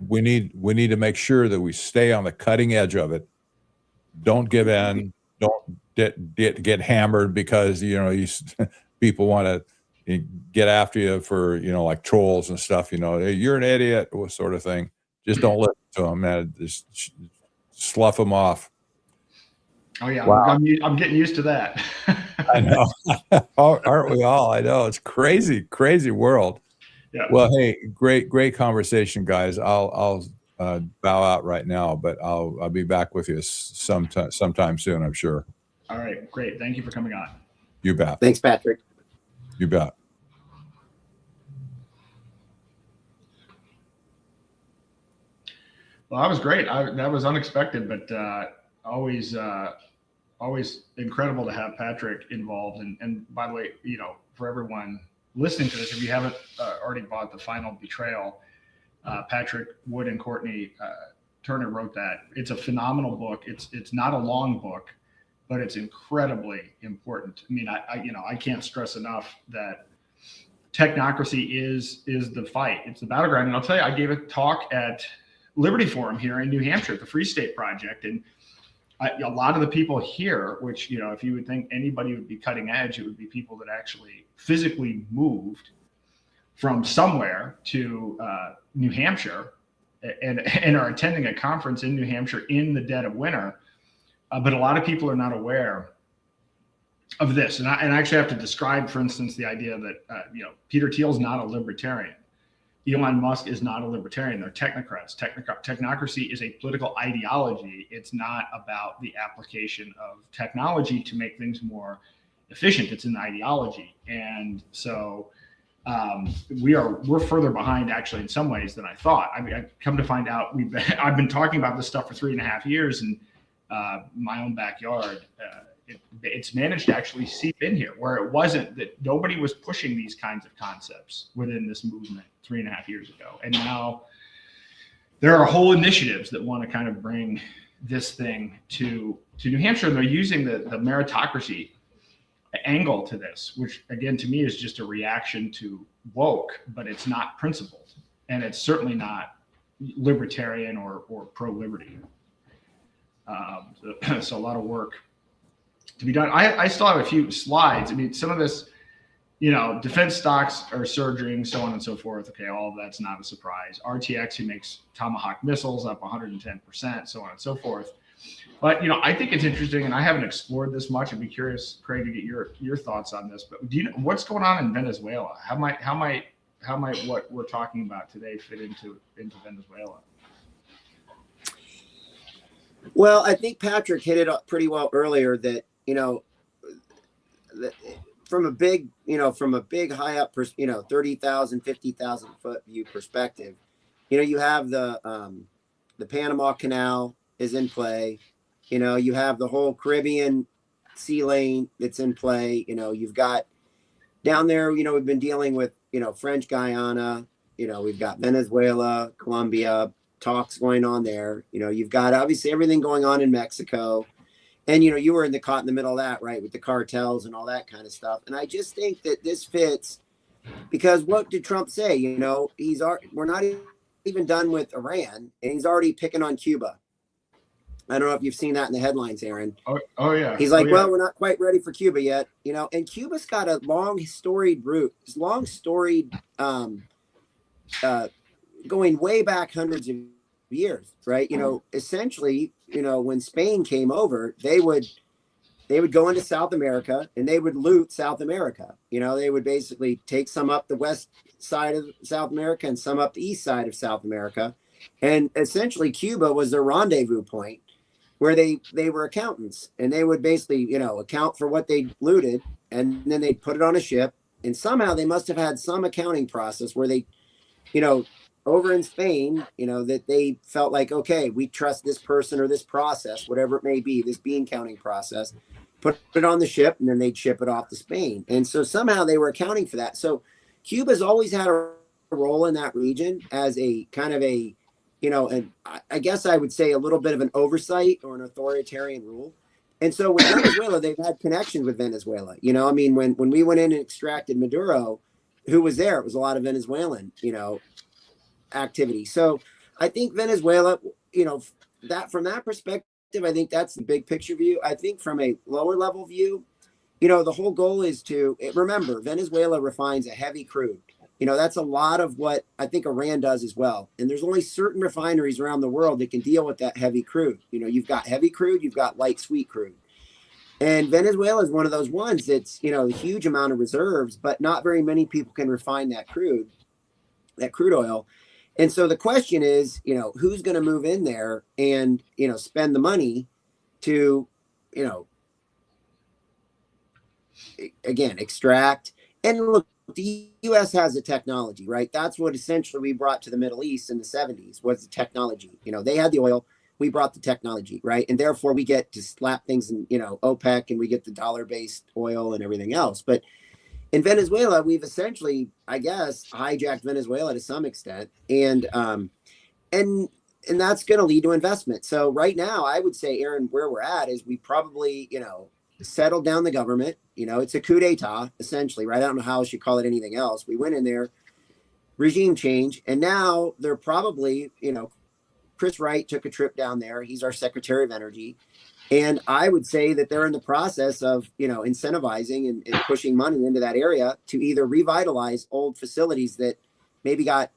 we need to make sure that we stay on the cutting edge of it. Don't give in. Don't get hammered because people want to get after you for like trolls and stuff. Hey, you're an idiot, sort of thing. Just don't listen to them, man. Just slough them off. Oh yeah, wow. I'm getting used to that. I know. Aren't we all? I know. It's crazy world. Yeah. Well, hey, great conversation, guys. I'll bow out right now, but I'll be back with you sometime soon, I'm sure. All right, great. Thank you for coming on. You bet. Thanks, Patrick. You bet. Well, that was great. That was unexpected, but always incredible to have Patrick involved. And by the way, for everyone listening to this, if you haven't already bought The Final Betrayal, Patrick Wood and Courtney Turner wrote that. It's a phenomenal book. It's not a long book, but it's incredibly important. I mean, I can't stress enough that technocracy is the fight. It's the battleground. And I'll tell you, I gave a talk at Liberty Forum here in New Hampshire at the Free State Project, and a lot of the people here, which, if you would think anybody would be cutting edge, it would be people that actually physically moved from somewhere to New Hampshire and are attending a conference in New Hampshire in the dead of winter. But a lot of people are not aware of this. And I actually have to describe, for instance, the idea that, Peter Thiel's not a libertarian. Elon Musk is not a libertarian. They're technocrats. Technocracy is a political ideology. It's not about the application of technology to make things more efficient. It's an ideology. And so we're further behind, actually, in some ways than I thought. I mean, I've come to find out I've been talking about this stuff for 3.5 years, and my own backyard, it's managed to actually seep in here, where it wasn't, that nobody was pushing these kinds of concepts within this movement 3.5 years ago. And now there are whole initiatives that want to kind of bring this thing to New Hampshire. And they're using the meritocracy angle to this, which again, to me, is just a reaction to woke, but it's not principled. And it's certainly not libertarian or pro-liberty. So a lot of work to be done. I still have a few slides. I mean, some of this, defense stocks are surging, so on and so forth. Okay, all of that's not a surprise. RTX, who makes Tomahawk missiles, up 110%, so on and so forth. But I think it's interesting, and I haven't explored this much. I'd be curious, Craig, to get your thoughts on this. But do you know what's going on in Venezuela? How might what we're talking about today fit into Venezuela? Well, I think Patrick hit it up pretty well earlier that, from a big high up, 30,000, 50,000 foot view perspective, you have the Panama Canal is in play. You have the whole Caribbean sea lane that's in play. You've got down there, we've been dealing with, French Guyana, we've got Venezuela, Colombia, talks going on there. You've got obviously everything going on in Mexico. And, you were caught in the middle of that, right, with the cartels and all that kind of stuff. And I just think that this fits because what did Trump say? We're not even done with Iran, and he's already picking on Cuba. I don't know if you've seen that in the headlines, Aaron. Oh yeah. He's like, well, we're not quite ready for Cuba yet, and Cuba's got a long storied route. It's long storied, going way back hundreds of years, right? Essentially, when Spain came over, they would go into South America and they would loot South America. They would basically take some up the west side of South America and some up the east side of South America. And essentially Cuba was their rendezvous point where they were accountants, and they would basically, account for what they looted, and then they'd put it on a ship. And somehow they must have had some accounting process where they, over in Spain, that they felt like, okay, we trust this person or this process, whatever it may be, this bean counting process, put it on the ship, and then they'd ship it off to Spain. And so somehow they were accounting for that. So Cuba's always had a role in that region as a kind of a, and I guess I would say a little bit of an oversight or an authoritarian rule. And so with Venezuela, they've had connections with Venezuela. When we went in and extracted Maduro, who was there? It was a lot of Venezuelan, activity. So I think Venezuela, that from that perspective, I think that's the big picture view. I think from a lower level view, the whole goal is to remember Venezuela refines a heavy crude. That's a lot of what I think Iran does as well. And there's only certain refineries around the world that can deal with that heavy crude. You've got heavy crude, you've got light sweet crude. And Venezuela is one of those ones that's, a huge amount of reserves, but not very many people can refine that crude oil. And so the question is, who's going to move in there and, spend the money to, again, extract. And look, the U.S. has the technology, right? That's what essentially we brought to the Middle East in the 70s was the technology. They had the oil, we brought the technology, right? And therefore we get to slap things in, OPEC, and we get the dollar-based oil and everything else. But in Venezuela, we've essentially, I guess, hijacked Venezuela to some extent, and that's going to lead to investment. So right now, I would say, Aaron, where we're at is we probably, settled down the government. It's a coup d'etat, essentially, right? I don't know how else you call it anything else. We went in there, regime change, and now they're probably, Chris Wright took a trip down there. He's our Secretary of Energy. And I would say that they're in the process of, incentivizing and pushing money into that area to either revitalize old facilities that maybe got,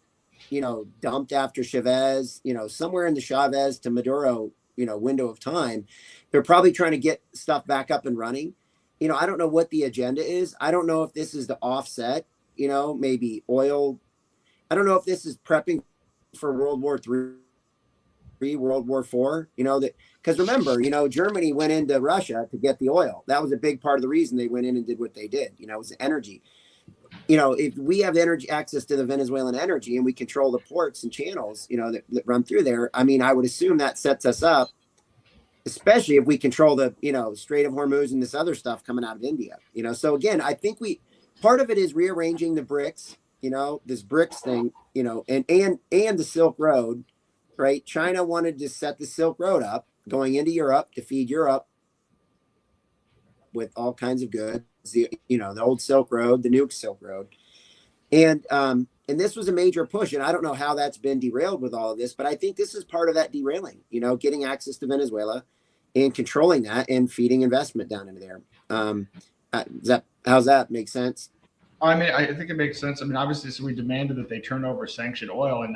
dumped after Chavez, somewhere in the Chavez to Maduro, window of time. They're probably trying to get stuff back up and running. I don't know what the agenda is. I don't know if this is the offset, maybe oil. I don't know if this is prepping for World War III, World War IV, because remember, Germany went into Russia to get the oil. That was a big part of the reason they went in and did what they did, it was energy. If we have energy access to the Venezuelan energy and we control the ports and channels, that run through there, I would assume that sets us up, especially if we control the, Strait of Hormuz and this other stuff coming out of India, So again, I think part of it is rearranging the BRICS, this BRICS thing, and the Silk Road, right? China wanted to set the Silk Road up going into Europe to feed Europe with all kinds of goods, the old Silk Road, the Nukes Silk Road. And this was a major push. And I don't know how that's been derailed with all of this, but I think this is part of that derailing, getting access to Venezuela and controlling that and feeding investment down into there. How's that make sense? I think it makes sense. Obviously, so we demanded that they turn over sanctioned oil, and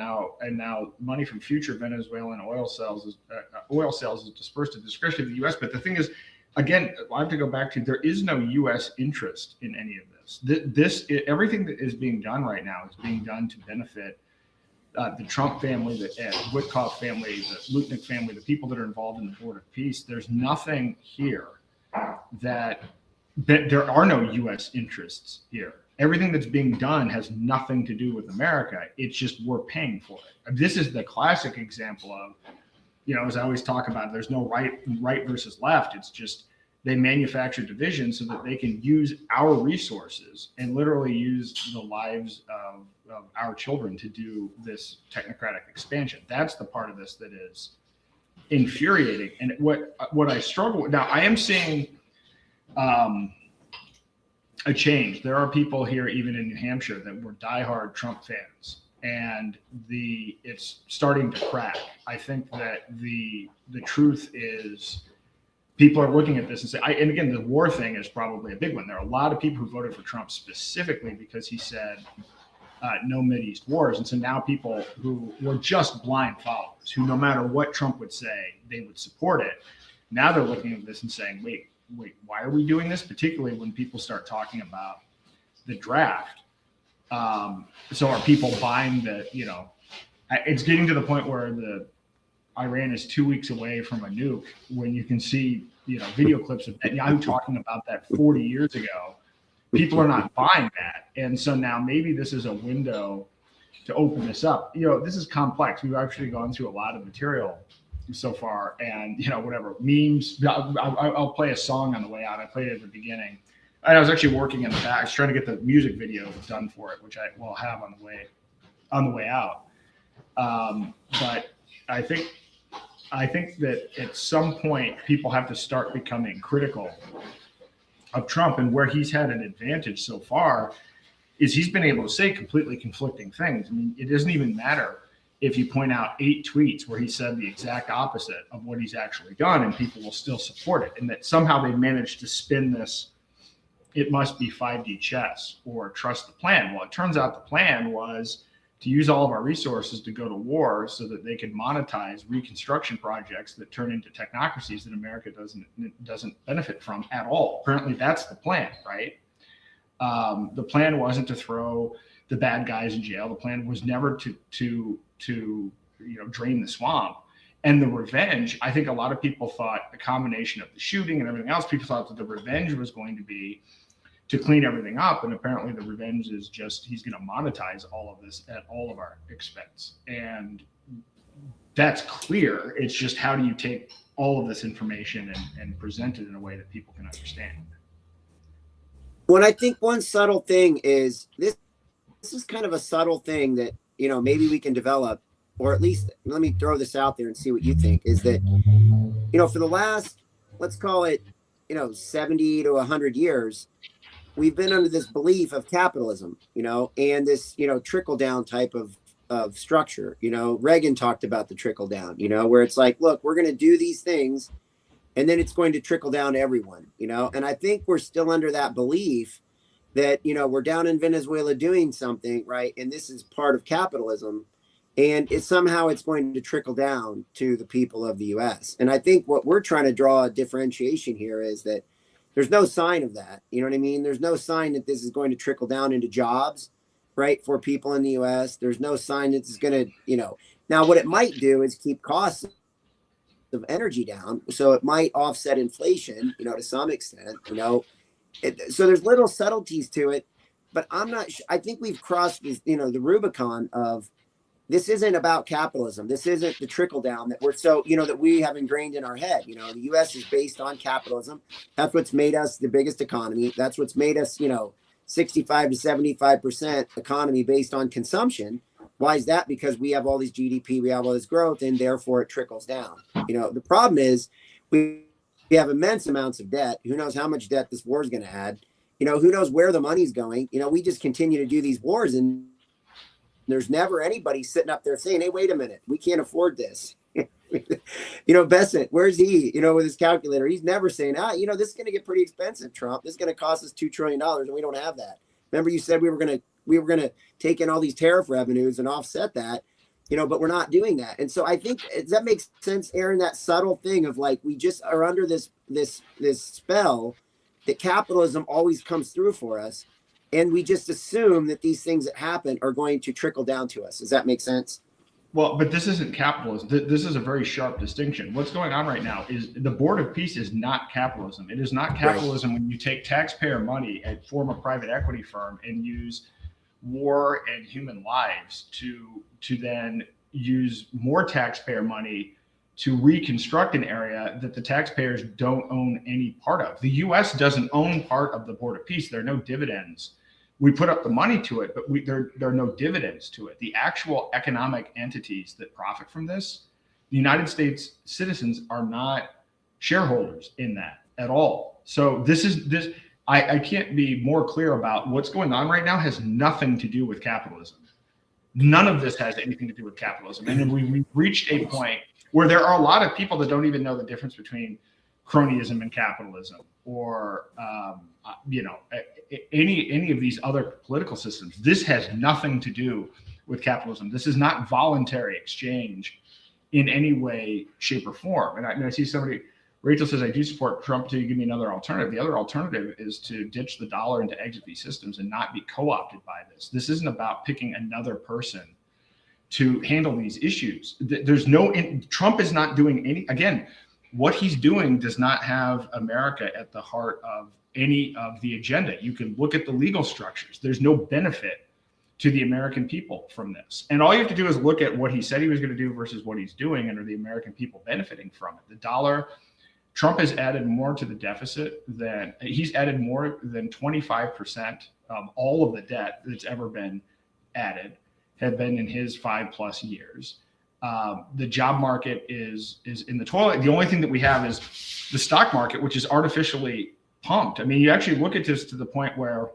now money from future Venezuelan oil sales is dispersed to the discretion of the U.S. But the thing is, again, I have to go back to there is no U.S. interest in any of this. Everything that is being done right now is being done to benefit the Trump family, the Witkoff family, the Lutnick family, the people that are involved in the Board of Peace. There's nothing here that there are no U.S. interests here. Everything that's being done has nothing to do with America. It's just we're paying for it. This is the classic example of, as I always talk about, there's no right versus left. It's just they manufacture divisions so that they can use our resources and literally use the lives of our children to do this technocratic expansion. That's the part of this that is infuriating. And what I struggle with now, I am seeing a change. There are people here, even in New Hampshire, that were diehard Trump fans, and it's starting to crack. I think that the truth is, people are looking at this and say, and again, the war thing is probably a big one. There are a lot of people who voted for Trump specifically because he said no Mideast wars, and so now people who were just blind followers, who no matter what Trump would say, they would support it. Now they're looking at this and saying, wait, why are we doing this? Particularly when people start talking about the draft. So are people buying it's getting to the point where Iran is 2 weeks away from a nuke, when you can see, video clips of Netanyahu talking about that 40 years ago. People are not buying that. And so now maybe this is a window to open this up. This is complex. We've actually gone through a lot of material so far, and whatever memes. I'll play a song on the way out. I played it at the beginning, and I was actually working in the back. I was trying to get the music video done for it, which I will have on the way out. But I think that at some point people have to start becoming critical of Trump, and where he's had an advantage so far is he's been able to say completely conflicting things. It doesn't even matter if you point out 8 tweets where he said the exact opposite of what he's actually done, and people will still support it. And that somehow they managed to spin this, it must be 5D chess or trust the plan. Well, it turns out the plan was to use all of our resources to go to war so that they could monetize reconstruction projects that turn into technocracies that America doesn't benefit from at all. Apparently that's the plan, right? The plan wasn't to throw the bad guys in jail. The plan was never to drain the swamp. And the revenge, I think a lot of people thought the combination of the shooting and everything else, people thought that the revenge was going to be to clean everything up. And apparently the revenge is just, he's going to monetize all of this at all of our expense. And that's clear. It's just, how do you take all of this information and present it in a way that people can understand? Well, I think one subtle thing is this is kind of a subtle thing that, maybe we can develop, or at least let me throw this out there and see what you think, is that, for the last, let's call it, 70 to 100 years, we've been under this belief of capitalism, and this, trickle down type of, of structure. You know, Reagan talked about the trickle down, you know, where it's like, look, we're going to do these things and then it's going to trickle down to everyone, you know. And I think we're still under that belief that, you know, we're down in Venezuela doing something, right? And this is part of capitalism. And it's somehow it's going to trickle down to the people of the US. And I think what we're trying to draw a differentiation here is that there's no sign of that. You know what I mean? There's no sign that this is going to trickle down into jobs, right, for people in the US. There's no sign that it's going to, you know, now what it might do is keep costs of energy down. So it might offset inflation, you know, to some extent, you know. So there's little subtleties to it, but I'm not, I think we've crossed this, you know, the Rubicon of this isn't about capitalism. This isn't the trickle down that we're so, you know, that we have ingrained in our head. You know, the US is based on capitalism. That's what's made us the biggest economy. That's what's made us, you know, 65 to 75% economy based on consumption. Why is that? Because we have all these GDP, we have all this growth, and therefore it trickles down. You know, the problem is we have immense amounts of debt. Who knows how much debt this war is going to add? You know, who knows where the money's going? You know, we just continue to do these wars, and there's never anybody sitting up there saying, hey, wait a minute, we can't afford this. You know, Bessent, where's he, you know, with his calculator? He's never saying, you know, this is going to get pretty expensive, Trump. This is going to cost us $2 trillion, and we don't have that. Remember you said we were going to take in all these tariff revenues and offset that, you know, but we're not doing that. And so I think, does that make sense, Aaron, that subtle thing of like, we just are under this spell that capitalism always comes through for us. And we just assume that these things that happen are going to trickle down to us. Does that make sense? Well, but this isn't capitalism. This is a very sharp distinction. What's going on right now is the Board of Peace is not capitalism. It is not capitalism when you take taxpayer money and form a private equity firm and use war and human lives to then use more taxpayer money to reconstruct an area that the taxpayers don't own any part of. The U.S. doesn't own part of the Board of Peace. There are no dividends. We put up the money to it, but there are no dividends to it. The actual economic entities that profit from this, the United States citizens are not shareholders in that at all. So I can't be more clear about what's going on right now has nothing to do with capitalism. None of this has anything to do with capitalism. And we've reached a point where there are a lot of people that don't even know the difference between cronyism and capitalism, or you know, any of these other political systems. This has nothing to do with capitalism. This is not voluntary exchange in any way, shape, or form. And I see somebody, Rachel says, I do support Trump until you give me another alternative. The other alternative is to ditch the dollar and to exit these systems and not be co-opted by this. This isn't about picking another person to handle these issues. Trump is not doing any, again, what he's doing does not have America at the heart of any of the agenda. You can look at the legal structures. There's no benefit to the American people from this. And all you have to do is look at what he said he was going to do versus what he's doing, and are the American people benefiting from it? The dollar, Trump has added more to the deficit he's added more than 25% of all of the debt that's ever been added have been in his 5+ years. The job market is in the toilet. The only thing that we have is the stock market, which is artificially pumped. I mean, you actually look at this to the point where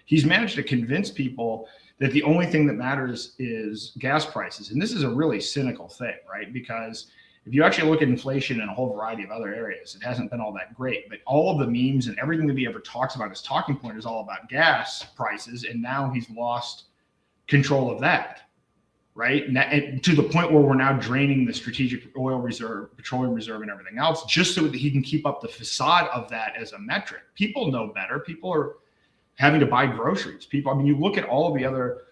he's managed to convince people that the only thing that matters is gas prices. And this is a really cynical thing, right? Because if you actually look at inflation in a whole variety of other areas, it hasn't been all that great. But all of the memes and everything that he ever talks about, his talking point is all about gas prices. And now he's lost control of that. Right? And to the point where we're now draining the strategic oil reserve, petroleum reserve, and everything else, just so that he can keep up the facade of that as a metric. People know better. People are having to buy groceries. I mean, you look at all of the other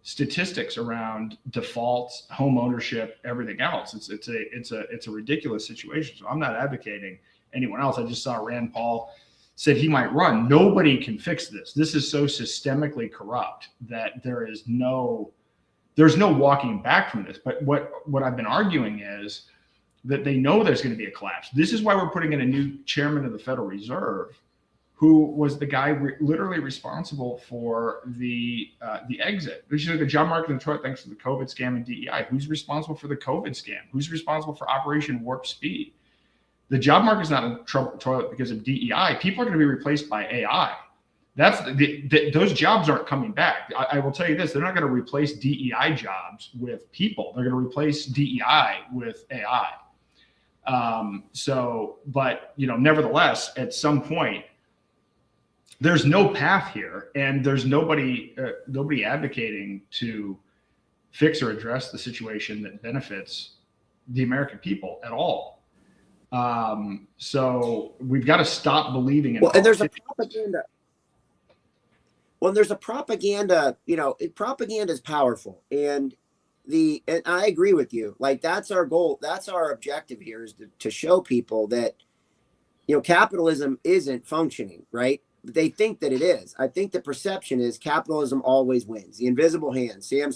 statistics around defaults, home ownership, everything else. It's a ridiculous situation. So I'm not advocating anyone else. I just saw Rand Paul said he might run. Nobody can fix this. This is so systemically corrupt that there's no walking back from this. But what I've been arguing is that they know there's going to be a collapse. This is why we're putting in a new chairman of the Federal Reserve, who was the guy literally responsible for the exit. Which is the job market in Detroit thanks to the COVID scam and DEI. Who's responsible for the COVID scam? Who's responsible for Operation Warp Speed? The job market is not in trouble because of DEI. People are going to be replaced by AI. those jobs aren't coming back. I will tell you this: they're not going to replace DEI jobs with people. They're going to replace DEI with AI. But nevertheless, at some point, there's no path here, and there's nobody advocating to fix or address the situation that benefits the American people at all. So we've got to stop believing in. Well, and there's a propaganda. Well, there's a propaganda. Propaganda is powerful, and I agree with you. Like, that's our goal. That's our objective here, is to show people that capitalism isn't functioning right. They think that it is. I think the perception is capitalism always wins. The invisible hand. Sam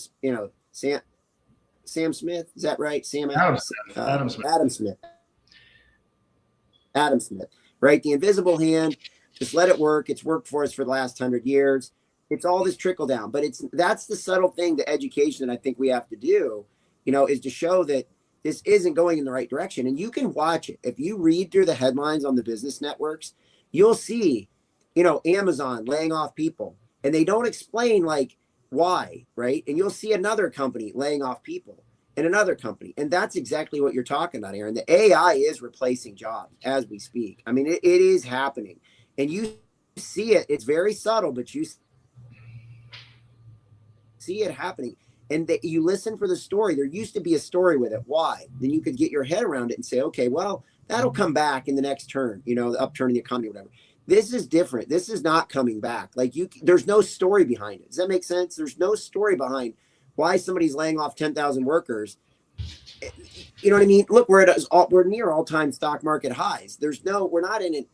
Smith, is that right? Adam Smith, right? The invisible hand. Just let it work. It's worked for us for the last 100 years. It's all this trickle down, but that's the subtle thing, the education that I think we have to do, is to show that this isn't going in the right direction. And you can watch it. If you read through the headlines on the business networks, you'll see, Amazon laying off people, and they don't explain like why, right? And you'll see another company laying off people and another company. And that's exactly what you're talking about, Aaron. The AI is replacing jobs as we speak. I mean, it is happening, and you see it. It's very subtle, but you see it happening. And you listen for the story. There used to be a story with it. Why? Then you could get your head around it and say, okay, well, that'll come back in the next turn, the upturn in the economy or whatever. This is different. This is not coming back. Like, there's no story behind it. Does that make sense? There's no story behind why somebody's laying off 10,000 workers. You know what I mean? Look, we're near all-time stock market highs. We're not in it.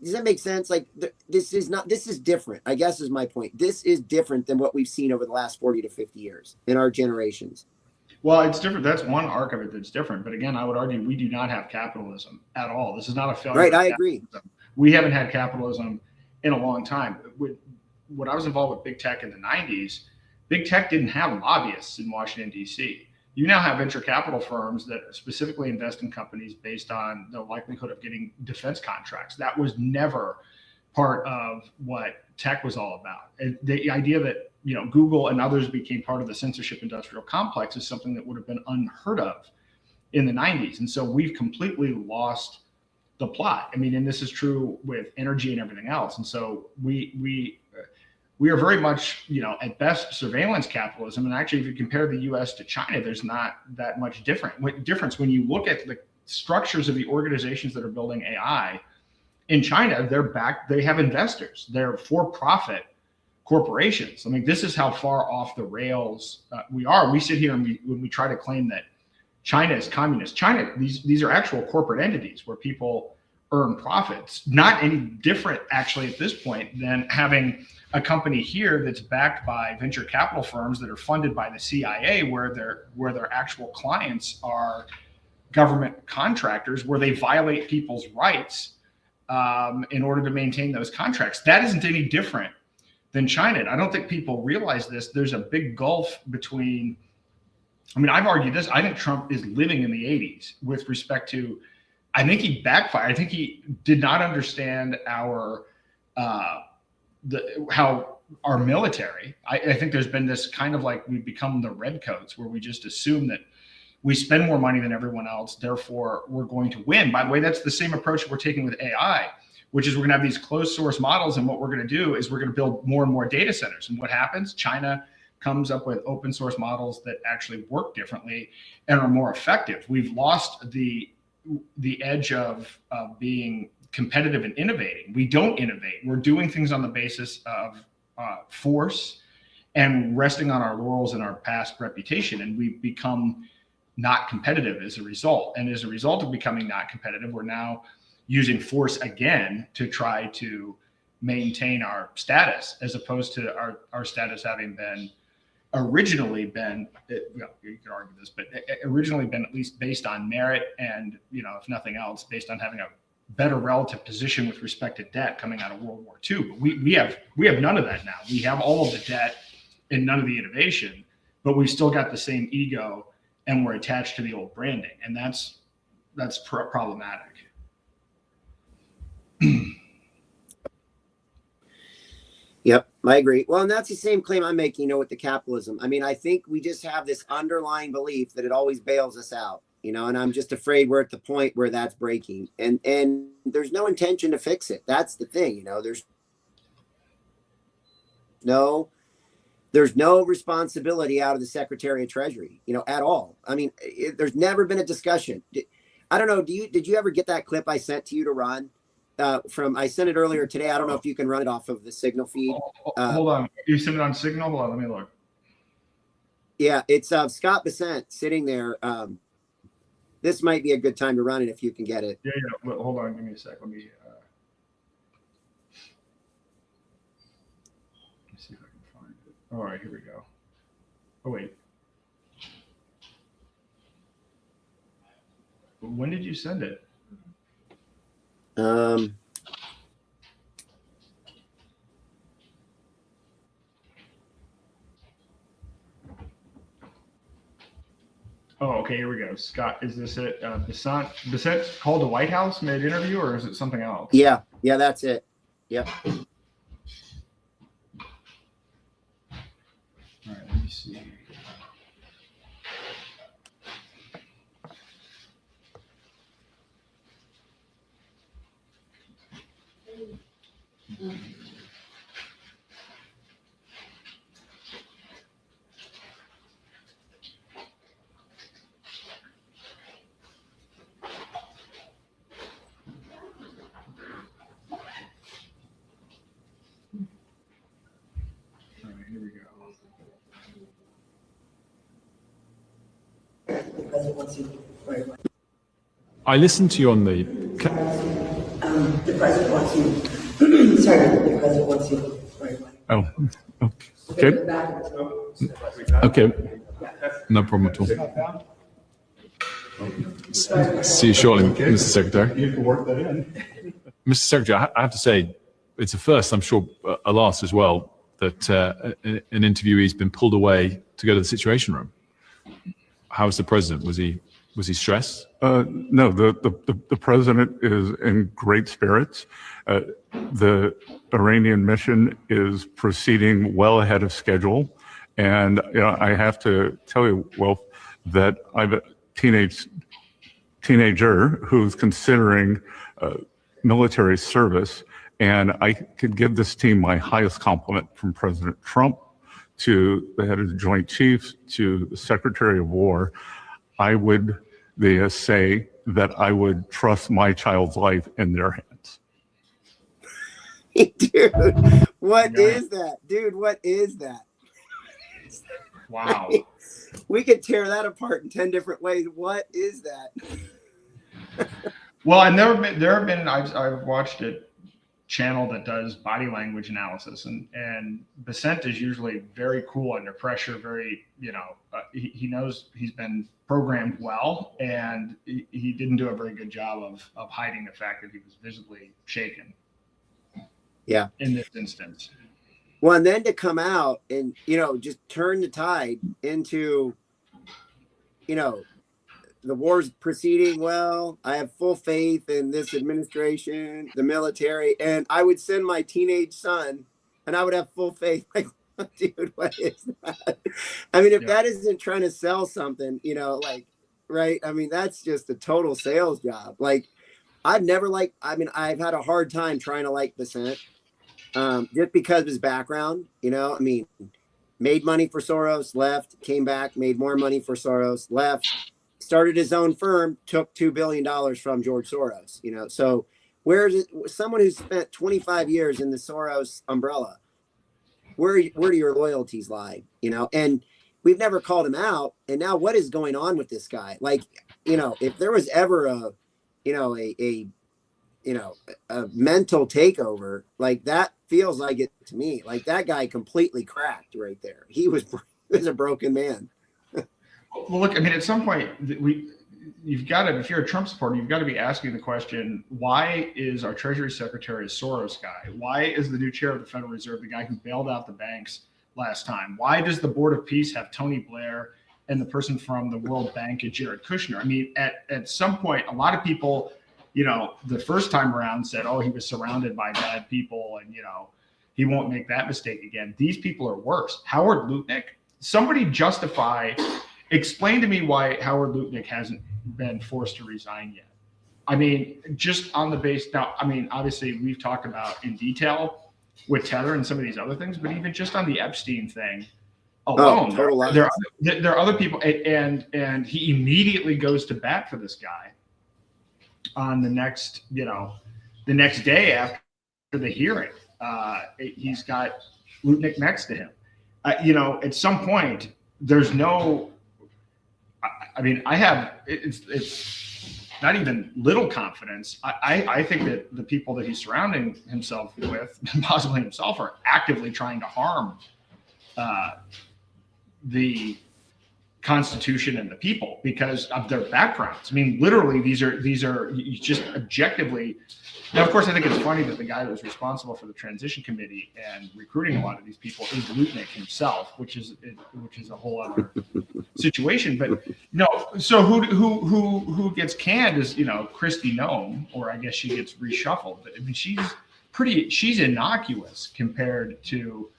Does that make sense? Like, this is different, I guess, is my point. This is different than what we've seen over the last 40 to 50 years in our generations. Well, it's different. That's one arc of it that's different. But again, I would argue we do not have capitalism at all. This is not a failure. Right, I agree. We haven't had capitalism in a long time. When I was involved with big tech in the 90s, big tech didn't have lobbyists in Washington, D.C. You now have venture capital firms that specifically invest in companies based on the likelihood of getting defense contracts. That was never part of what tech was all about. And the idea that Google and others became part of the censorship industrial complex is something that would have been unheard of in the 90s. And so we've completely lost the plot. I mean, and this is true with energy and everything else. And so we are very much, at best, surveillance capitalism. And actually, if you compare the U.S. to China, there's not that much difference when you look at the structures of the organizations that are building AI. In China, they have investors. They're for-profit corporations. I mean, this is how far off the rails we are. We sit here and when we try to claim that China is communist. China, these are actual corporate entities where people earn profits. Not any different, actually, at this point than having a company here that's backed by venture capital firms that are funded by the CIA, where their actual clients are government contractors, where they violate people's rights in order to maintain those contracts. That isn't any different than China. And I don't think people realize this. There's a big gulf between. I mean, I've argued this. I think Trump is living in the 80s with respect to. I think he backfired. I think he did not understand how our military. I think there's been this kind of like we've become the Redcoats, where we just assume that we spend more money than everyone else, therefore we're going to win. By the way, that's the same approach we're taking with AI, which is we're going to have these closed source models, and what we're going to do is we're going to build more and more data centers. And what happens? China comes up with open source models that actually work differently and are more effective. We've lost the edge of being competitive and innovating. We don't innovate. We're doing things on the basis of force and resting on our laurels and our past reputation. And we've become not competitive as a result. And as a result of becoming not competitive, we're now using force again to try to maintain our status, as opposed to our status having originally been, you could argue this, but originally been at least based on merit and, if nothing else, based on having a better relative position with respect to debt coming out of World War II. But we have none of that now. We have all of the debt and none of the innovation, but we've still got the same ego and we're attached to the old branding. And that's problematic. I agree. Well, and that's the same claim I'm making, with the capitalism. I mean, I think we just have this underlying belief that it always bails us out, and I'm just afraid we're at the point where that's breaking, and there's no intention to fix it. That's the thing, there's no responsibility out of the Secretary of Treasury, at all. I mean, there's never been a discussion. I don't know. Did you ever get that clip I sent to you to run? I sent it earlier today. I don't know if you can run it off of the Signal feed. Hold on. You sent it on Signal? Hold on, let me look. Yeah, it's Scott Bessent sitting there. This might be a good time to run it if you can get it. Yeah. Well, hold on, give me a sec. Let me see if I can find it. All right, here we go. Oh wait. When did you send it? Oh, okay, here we go. Scott, is this it? Bessent called the White House mid-interview, or is it something else? Yeah, that's it. Yep. All right, let me see. All right, here we go. I listened to you on the. The president wants you. Sorry, the president wants you right away. Oh, okay. Okay. No problem at all. See you shortly, Mr. Secretary. You can work that in. Mr. Secretary, I have to say, it's a first, I'm sure a last as well, that an interviewee's been pulled away to go to the Situation Room. How was the president? Was he stressed? No, the president is in great spirits. The Iranian mission is proceeding well ahead of schedule. And I have to tell you, Wolf, that I have a teenager who's considering military service. And I could give this team my highest compliment, from President Trump to the head of the Joint Chiefs to the Secretary of War. I would say that I would trust my child's life in their hands. Dude, what is that? Dude, what is that? Wow. We could tear that apart in 10 different ways. What is that? Well, I've watched it channel that does body language analysis, and Bessent is usually very cool under pressure, very, he knows he's been programmed well, and he didn't do a very good job of hiding the fact that he was visibly shaken. Yeah. In this instance. Well, and then to come out and, just turn the tide into, the war's proceeding well. I have full faith in this administration, the military, and I would send my teenage son and I would have full faith. Like, dude, what is that? I mean, if that isn't trying to sell something, right? I mean, that's just a total sales job. Like, I've had a hard time trying to like Bessent, just because of his background, made money for Soros, left, came back, made more money for Soros, left, started his own firm, took $2 billion from George Soros, so where is it? Someone who spent 25 years in the Soros umbrella, where do your loyalties lie? And we've never called him out. And now what is going on with this guy? Like, if there was ever a mental takeover, like that feels like it to me. Like that guy completely cracked right there. He was a broken man. Well, look, I mean, at some point, you've got to, if you're a Trump supporter, you've got to be asking the question, why is our Treasury Secretary a Soros guy? Why is the new chair of the Federal Reserve the guy who bailed out the banks last time? Why does the Board of Peace have Tony Blair and the person from the World Bank, Jared Kushner? I mean, at some point, a lot of people, the first time around said, oh, he was surrounded by bad people and, He won't make that mistake again. These people are worse. Howard Lutnick, somebody explain to me why Howard Lutnick hasn't been forced to resign yet. I mean, just on the base now, I mean, obviously we've talked about in detail with Tether and some of these other things, but even just on the Epstein thing alone, there are other people, and he immediately goes to bat for this guy on the next day after the hearing. He's got Lutnick next to him. At some point, there's no. I mean, it's not even little confidence. I think that the people that he's surrounding himself with, possibly himself, are actively trying to harm the Constitution and the people because of their backgrounds. I mean, literally, these are just objectively. Now, of course, I think it's funny that the guy that was responsible for the transition committee and recruiting a lot of these people is Lutnick himself, which is a whole other situation. But no, so who gets canned is Kristi Noem, or I guess she gets reshuffled. But I mean, she's innocuous compared to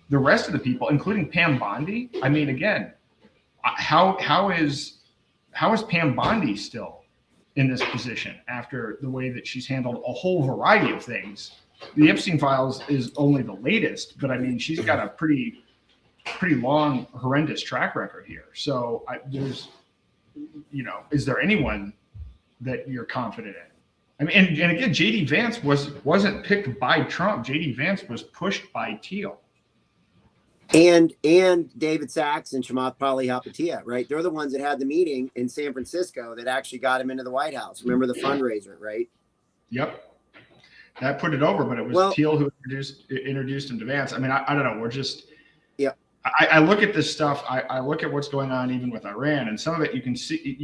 the rest of the people, including Pam Bondi. I mean, again, how is Pam Bondi still in this position after the way that she's handled a whole variety of things? The Epstein files is only the latest, but I mean, she's got a pretty long, horrendous track record here. So is there anyone that you're confident in? I mean, and again, JD Vance wasn't picked by Trump. JD Vance was pushed by Thiel. And David Sachs and Chamath Palihapitiya, right? They're the ones that had the meeting in San Francisco that actually got him into the White House. Remember the fundraiser, right? Yep. That put it over, but it was Thiel who introduced him to Vance. I mean, I don't know. We're just I look at this stuff. I look at what's going on even with Iran, and some of it you can see,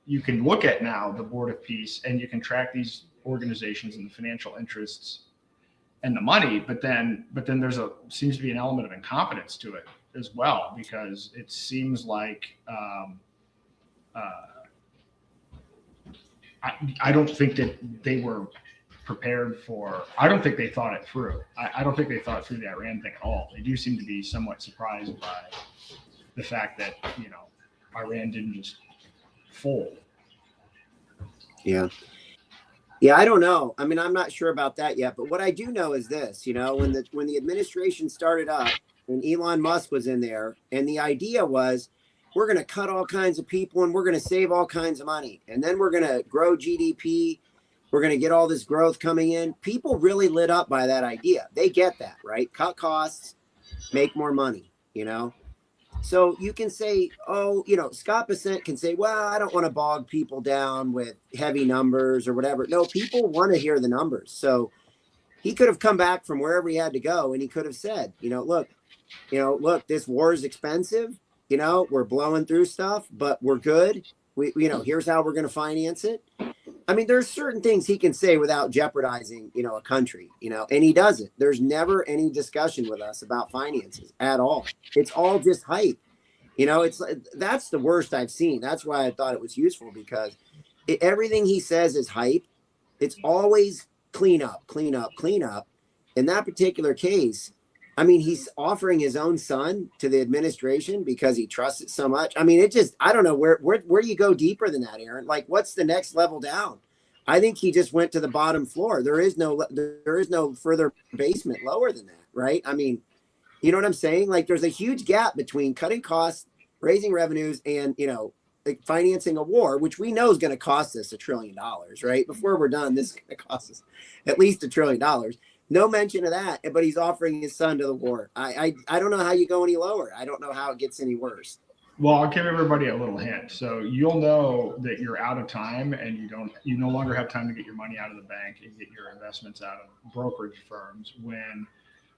you can look at now the Board of Peace, and you can track these organizations and the financial interests and the money, but then seems to be an element of incompetence to it as well, because it seems like I don't think that they were prepared for. I don't think they thought it through. I don't think they thought through the Iran thing at all. They do seem to be somewhat surprised by the fact that Iran didn't just fold. Yeah. Yeah, I don't know. I mean, I'm not sure about that yet. But what I do know is this, when the administration started up and Elon Musk was in there, and the idea was we're going to cut all kinds of people and we're going to save all kinds of money. And then we're going to grow GDP. We're going to get all this growth coming in. People really lit up by that idea. They get that, right? Cut costs, make more money, So you can say, Scott Bessent can say, well, I don't want to bog people down with heavy numbers or whatever. No, people want to hear the numbers. So he could have come back from wherever he had to go, and he could have said, look, this war is expensive. We're blowing through stuff, but we're good. Here's how we're going to finance it. I mean, there's certain things he can say without jeopardizing, a country, and he doesn't. There's never any discussion with us about finances at all. It's all just hype. That's the worst I've seen. That's why I thought it was useful, because everything he says is hype. It's always clean up. In that particular case, I mean, he's offering his own son to the administration because he trusts it so much. I mean, I don't know where do you go deeper than that, Aaron? Like, what's the next level down? I think he just went to the bottom floor. There is no further basement lower than that, right? I mean, you know what I'm saying? Like, there's a huge gap between cutting costs, raising revenues, and, like financing a war, which we know is going to cost us $1 trillion, right? Before we're done, this is going to cost us at least $1 trillion. No mention of that, but he's offering his son to the war. I don't know how you go any lower. I don't know how it gets any worse. Well, I'll give everybody a little hint. So you'll know that you're out of time, and you no longer have time to get your money out of the bank and get your investments out of brokerage firms when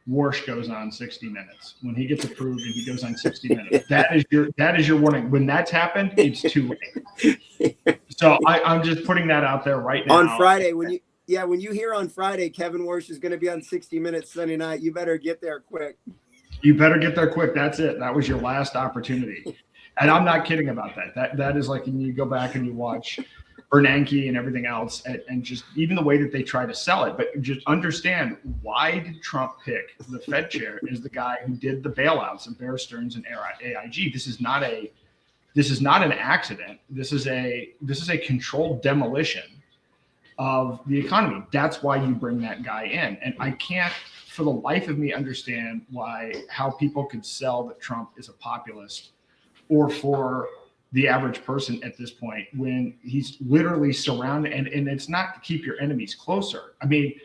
Warsh goes on 60 Minutes. When he gets approved and he goes on 60 Minutes, that is your warning. When that's happened, it's too late. So I'm just putting that out there right now. On Friday, when you hear on Friday Kevin Warsh is going to be on 60 Minutes Sunday night, you better get there quick. You better get there quick. That's it. That was your last opportunity. And I'm not kidding about that. That is like when you go back and you watch Bernanke and everything else, and just even the way that they try to sell it. But just understand, why did Trump pick the Fed chair as the guy who did the bailouts of Bear Stearns and AIG? This is not an accident. This is a controlled demolition of the economy. That's why you bring that guy in. And I can't for the life of me understand how people could sell that Trump is a populist, or for the average person at this point, when he's literally surrounded, and it's not to keep your enemies closer. I mean,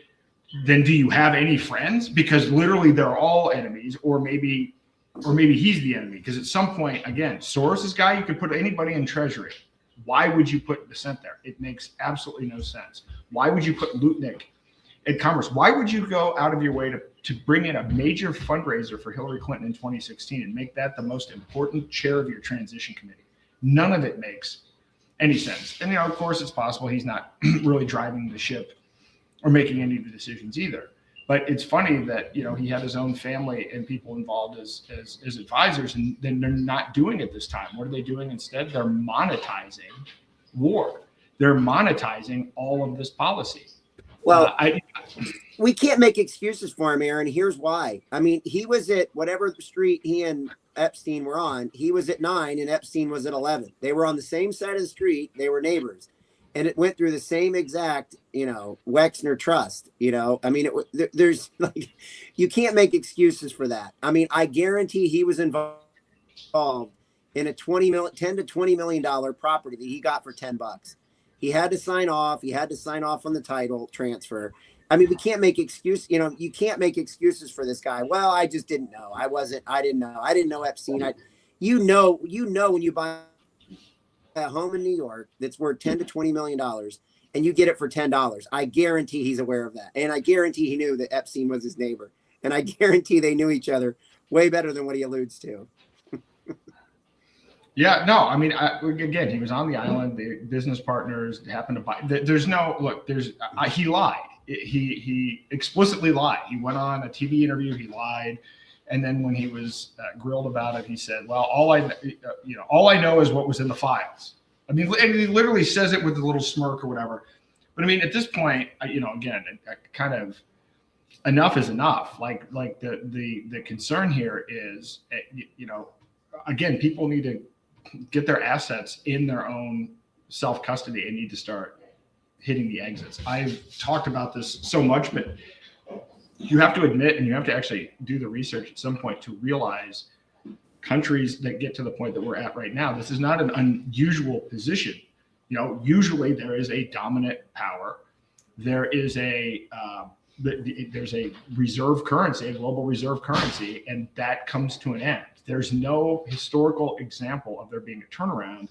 then do you have any friends? Because literally they're all enemies, or maybe he's the enemy. Because at some point, again, Soros's guy, you could put anybody in Treasury. Why would you put dissent there? It makes absolutely no sense. Why would you put Lutnick at Commerce? Why would you go out of your way to bring in a major fundraiser for Hillary Clinton in 2016 and make that the most important chair of your transition committee? None of it makes any sense. And, of course, it's possible he's not really driving the ship or making any of the decisions either. But it's funny that, he had his own family and people involved as advisors, and then they're not doing it this time. What are they doing instead? They're monetizing war. They're monetizing all of this policy. Well, we can't make excuses for him, Aaron. Here's why. I mean, he was at whatever street he and Epstein were on. He was at 9 and Epstein was at 11. They were on the same side of the street. They were neighbors. And it went through the same exact, Wexner trust, I mean, there's like, you can't make excuses for that. I mean, I guarantee he was involved in a $10 to $20 million property that he got for $10. He had to sign off. He had to sign off on the title transfer. I mean, we can't make you can't make excuses for this guy. Well, I just didn't know. I didn't know. I didn't know Epstein. You know, when you buy a home in New York that's worth $10 to $20 million and you get it for $10, I guarantee he's aware of that. And I guarantee he knew that Epstein was his neighbor. And I guarantee they knew each other way better than what he alludes to. Yeah, no, I mean, again, he was on the island. The business partners happened to buy. He lied. He explicitly lied. He went on a TV interview. He lied, and then when he was grilled about it, he said, "Well, all I know is what was in the files." I mean, and he literally says it with a little smirk or whatever. But I mean, at this point, again, kind of enough is enough. Like the concern here is, again, people need to get their assets in their own self-custody and need to start hitting the exits. I've talked about this so much, but you have to admit, and you have to actually do the research at some point to realize countries that get to the point that we're at right now, this is not an unusual position. Usually there is a dominant power. There is there's a reserve currency, a global reserve currency, and that comes to an end. There's no historical example of there being a turnaround.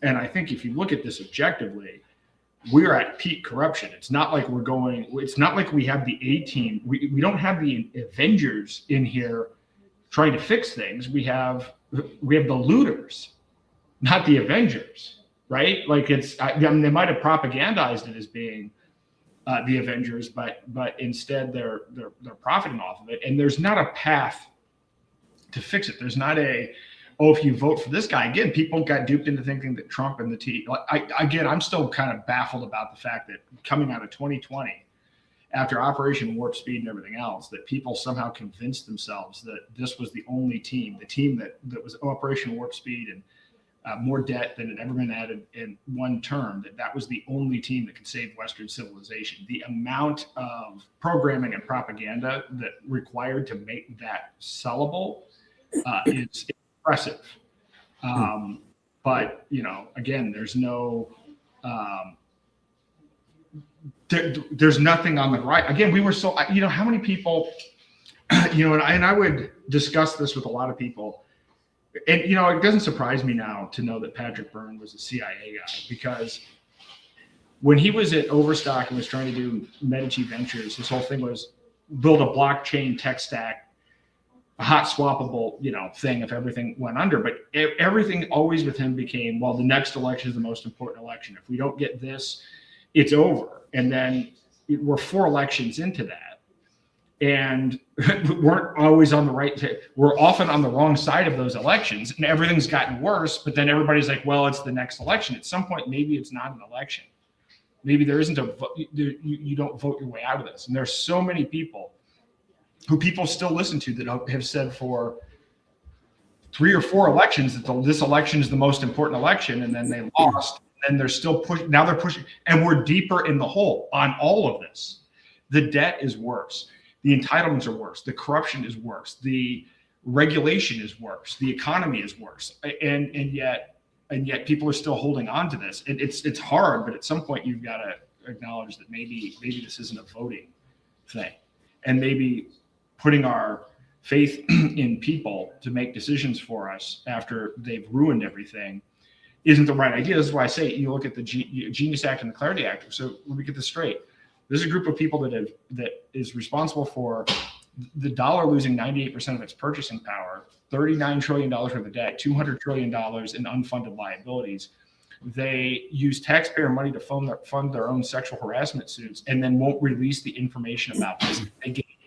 And I think if you look at this objectively, we're at peak corruption. It's not like we have the A-team. We don't have the Avengers in here trying to fix things. We have the looters, not the Avengers, right? Like they might have propagandized it as being the Avengers, but instead they're profiting off of it. And there's not a path to fix it. There's not if you vote for this guy, again, people got duped into thinking that Trump and the T. I'm still kind of baffled about the fact that coming out of 2020, after Operation Warp Speed and everything else, that people somehow convinced themselves that this was the only team, the team that was Operation Warp Speed and more debt than had ever been added in one term, that was the only team that could save Western civilization. The amount of programming and propaganda that required to make that sellable is impressive. But, again, there's no, there's nothing on the right. Again, we were so, how many people, and I would discuss this with a lot of people. And, it doesn't surprise me now to know that Patrick Byrne was a CIA guy, because when he was at Overstock and was trying to do Medici Ventures, his whole thing was build a blockchain tech stack, a hot swappable, thing if everything went under. But everything always with him became, well, the next election is the most important election. If we don't get this, it's over. And then we're 4 elections into that. and weren't always on the right. We're often on the wrong side of those elections, and everything's gotten worse. But then everybody's like, well, it's the next election. At some point, maybe it's not an election. Maybe there isn't a vote. You don't vote your way out of this. And there's so many people who people still listen to that have said for 3 or 4 elections that this election is the most important election, and then they lost. And they're still pushing. Now they're pushing, and we're deeper in the hole on all of this. The debt is worse. The entitlements are worse. The corruption is worse. The regulation is worse. The economy is worse. And yet people are still holding on to this. It's hard, but at some point you've got to acknowledge that maybe this isn't a voting thing, and maybe putting our faith in people to make decisions for us after they've ruined everything isn't the right idea. This is why I say you look at the Genius Act and the Clarity Act. So let me get this straight. There's a group of people that is responsible for the dollar losing 98% of its purchasing power, $39 trillion worth of debt, $200 trillion in unfunded liabilities. They use taxpayer money to fund their own sexual harassment suits, and then won't release the information about this.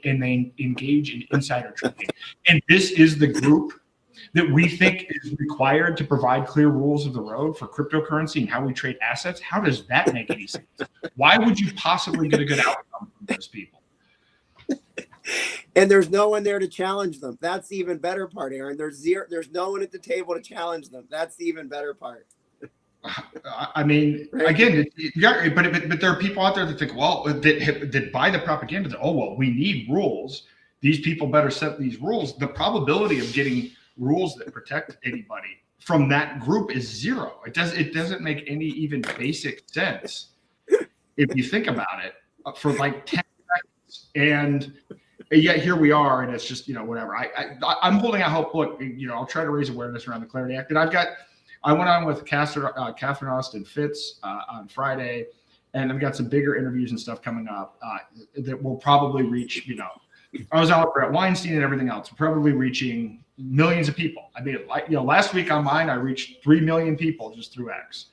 And they engage in insider trading. And this is the group that we think is required to provide clear rules of the road for cryptocurrency and how we trade assets. How does that make any sense? Why would you possibly get a good outcome from those people? And there's no one there to challenge them. That's the even better part, Aaron. There's no one at the table to challenge them. That's the even better part. I mean, again, but there are people out there that think, well, that buy the propaganda that, oh, well, we need rules. These people better set these rules. The probability of getting rules that protect anybody from that group is zero. It doesn't make any even basic sense if you think about it for like 10 seconds. And yet here we are, and it's just, whatever. I'm holding out hope. Look, I'll try to raise awareness around the Clarity Act. And I went on with Catherine Austin Fitz on Friday, and I've got some bigger interviews and stuff coming up that will probably reach, I was out at Weinstein and everything else, probably reaching millions of people. I mean, last week on mine, I reached 3 million people just through X.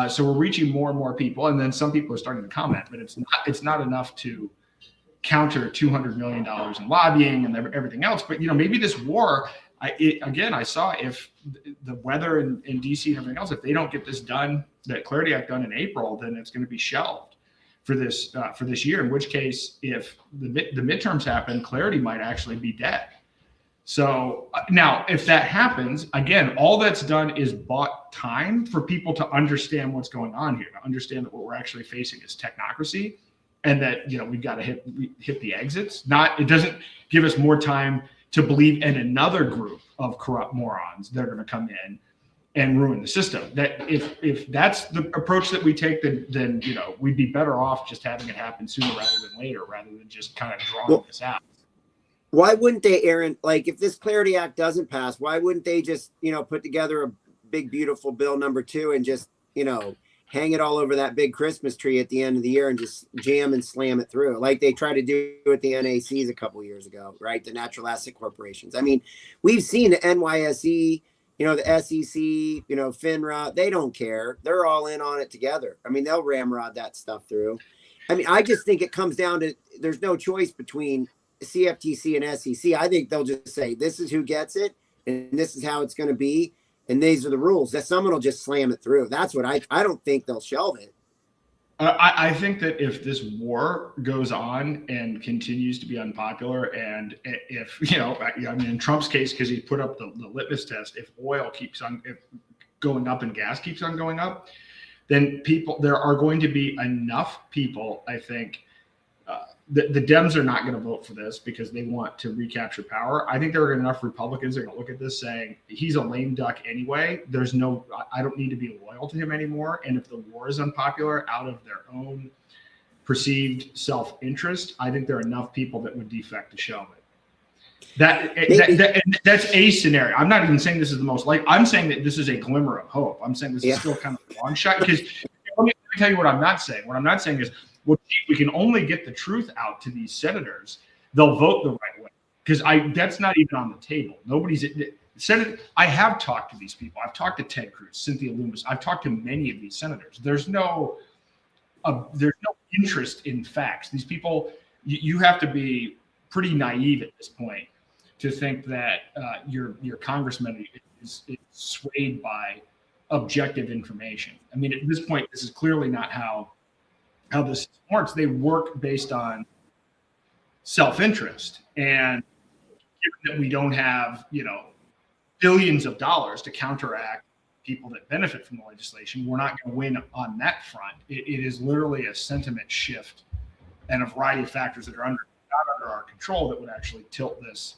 So we're reaching more and more people, and then some people are starting to comment, but it's not enough to counter $200 million in lobbying and everything else. But maybe this war, I saw if the weather in DC and everything else, if they don't get this done, that Clarity Act done in April, then it's going to be shelved for this year. In which case, if the midterms happen, Clarity might actually be dead. So now, if that happens, again, all that's done is bought time for people to understand what's going on here, to understand that what we're actually facing is technocracy, and that we've got to hit the exits. It doesn't give us more time to believe in another group of corrupt morons that are going to come in and ruin the system. That if that's the approach that we take, then we'd be better off just having it happen sooner rather than later, rather than just kind of drawing this out. Why wouldn't they, Aaron? Like, if this Clarity Act doesn't pass, why wouldn't they just put together a big beautiful bill number 2 and just hang it all over that big Christmas tree at the end of the year and just jam and slam it through, like they tried to do with the NACs a couple of years ago, right? The natural asset corporations. I mean, we've seen the NYSE, the SEC, FINRA. They don't care. They're all in on it together. I mean, they'll ramrod that stuff through. I mean, I just think it comes down to there's no choice between CFTC and SEC. I think they'll just say this is who gets it, and this is how it's going to be. And these are the rules. That someone will just slam it through. That's what I don't think they'll shelve it. I think that if this war goes on and continues to be unpopular, and if in Trump's case, because he put up the litmus test, if oil keeps on going up and gas keeps on going up, then there are going to be enough people, I think. The Dems are not going to vote for this because they want to recapture power. I think there are enough Republicans that are going to look at this saying he's a lame duck anyway. I don't need to be loyal to him anymore. And if the war is unpopular out of their own perceived self-interest, I think there are enough people that would defect to shelve it. That's a scenario. I'm not even saying this is the most likely. I'm saying that this is a glimmer of hope. I'm saying this is still kind of a long shot, because let me tell you what I'm not saying. What I'm not saying is, well, we can only get the truth out to these senators, they'll vote the right way. Because that's not even on the table. I have talked to these people. I've talked to Ted Cruz, Cynthia Lummis. I've talked to many of these senators. There's no interest in facts. These people, you have to be pretty naive at this point to think that your congressman is swayed by objective information. I mean, at this point, this is clearly not how this works. They work based on self-interest, and given that we don't have, billions of dollars to counteract people that benefit from the legislation, we're not going to win on that front. It is literally a sentiment shift and a variety of factors that are not under our control that would actually tilt this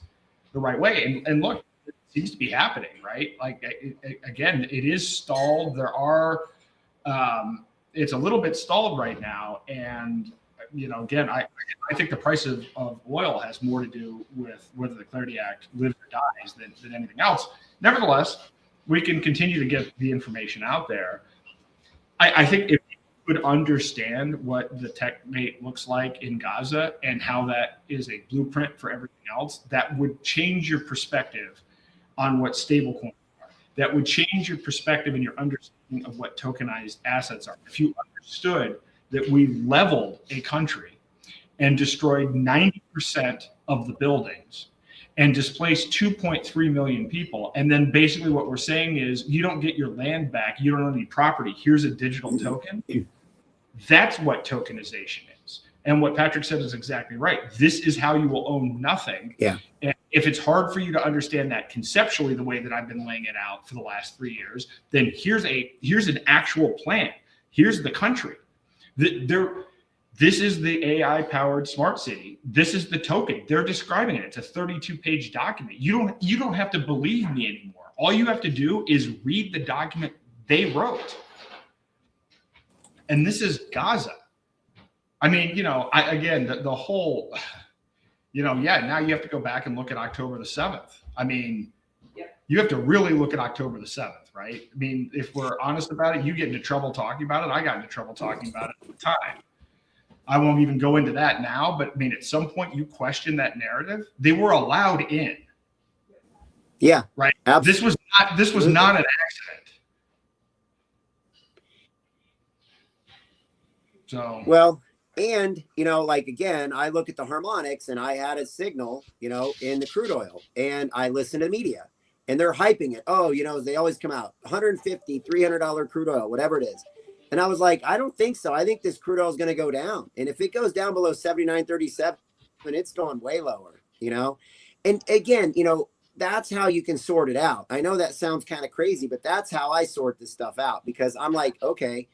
the right way. And look, it seems to be happening, right? Like, again, it is stalled. There are, it's a little bit stalled right now. And, again, I think the price of oil has more to do with whether the Clarity Act lives or dies than anything else. Nevertheless, we can continue to get the information out there. I think if you could understand what the techmate looks like in Gaza and how that is a blueprint for everything else, that would change your perspective on what stablecoins are. That would change your perspective and your understanding of what tokenized assets are. If you understood that we leveled a country and destroyed 90% of the buildings and displaced 2.3 million people. And then basically what we're saying is you don't get your land back. You don't own any property. Here's a digital token. That's what tokenization is. And what Patrick said is exactly right. This is how you will own nothing. Yeah. And if it's hard for you to understand that conceptually the way that I've been laying it out for the last 3 years, then here's an actual plan. Here's the country. This is the AI-powered smart city. This is the token. They're describing it. It's a 32-page document. You don't have to believe me anymore. All you have to do is read the document they wrote. And this is Gaza. I mean, again, the whole, now you have to go back and look at October the 7th. I mean, you have to really look at October the 7th, right? I mean, if we're honest about it, you get into trouble talking about it. I got into trouble talking about it at the time. I won't even go into that now, but I mean, at some point you question that narrative. They were allowed in. Yeah. Right. Absolutely. This was not an accident. So well, and again, I look at the harmonics and I had a signal, in the crude oil, and I listen to media and they're hyping it. Oh, they always come out $150, $300 crude oil, whatever it is. And I was like, I don't think so. I think this crude oil is going to go down. And if it goes down below 79.37, it's going way lower, And again, that's how you can sort it out. I know that sounds kind of crazy, but that's how I sort this stuff out, because I'm like, okay.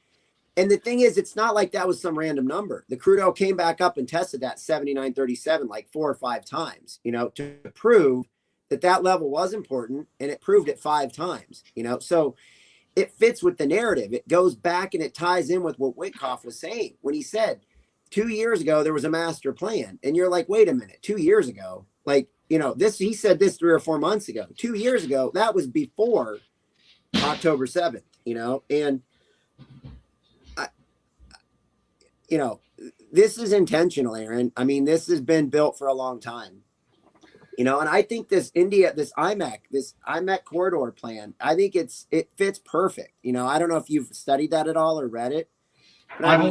And the thing is, it's not like that was some random number. The crude oil came back up and tested that 79.37 like 4 or 5 times, to prove that level was important, and it proved it 5 times, So it fits with the narrative. It goes back and it ties in with what Witkoff was saying when he said 2 years ago there was a master plan. And you're like, wait a minute, 2 years ago, he said this 3 or 4 months ago. 2 years ago, that was before October 7th, and this is intentional, Aaron. I mean, this has been built for a long time. And I think this IMEC corridor plan, I think it fits perfect. I don't know if you've studied that at all or read it. I've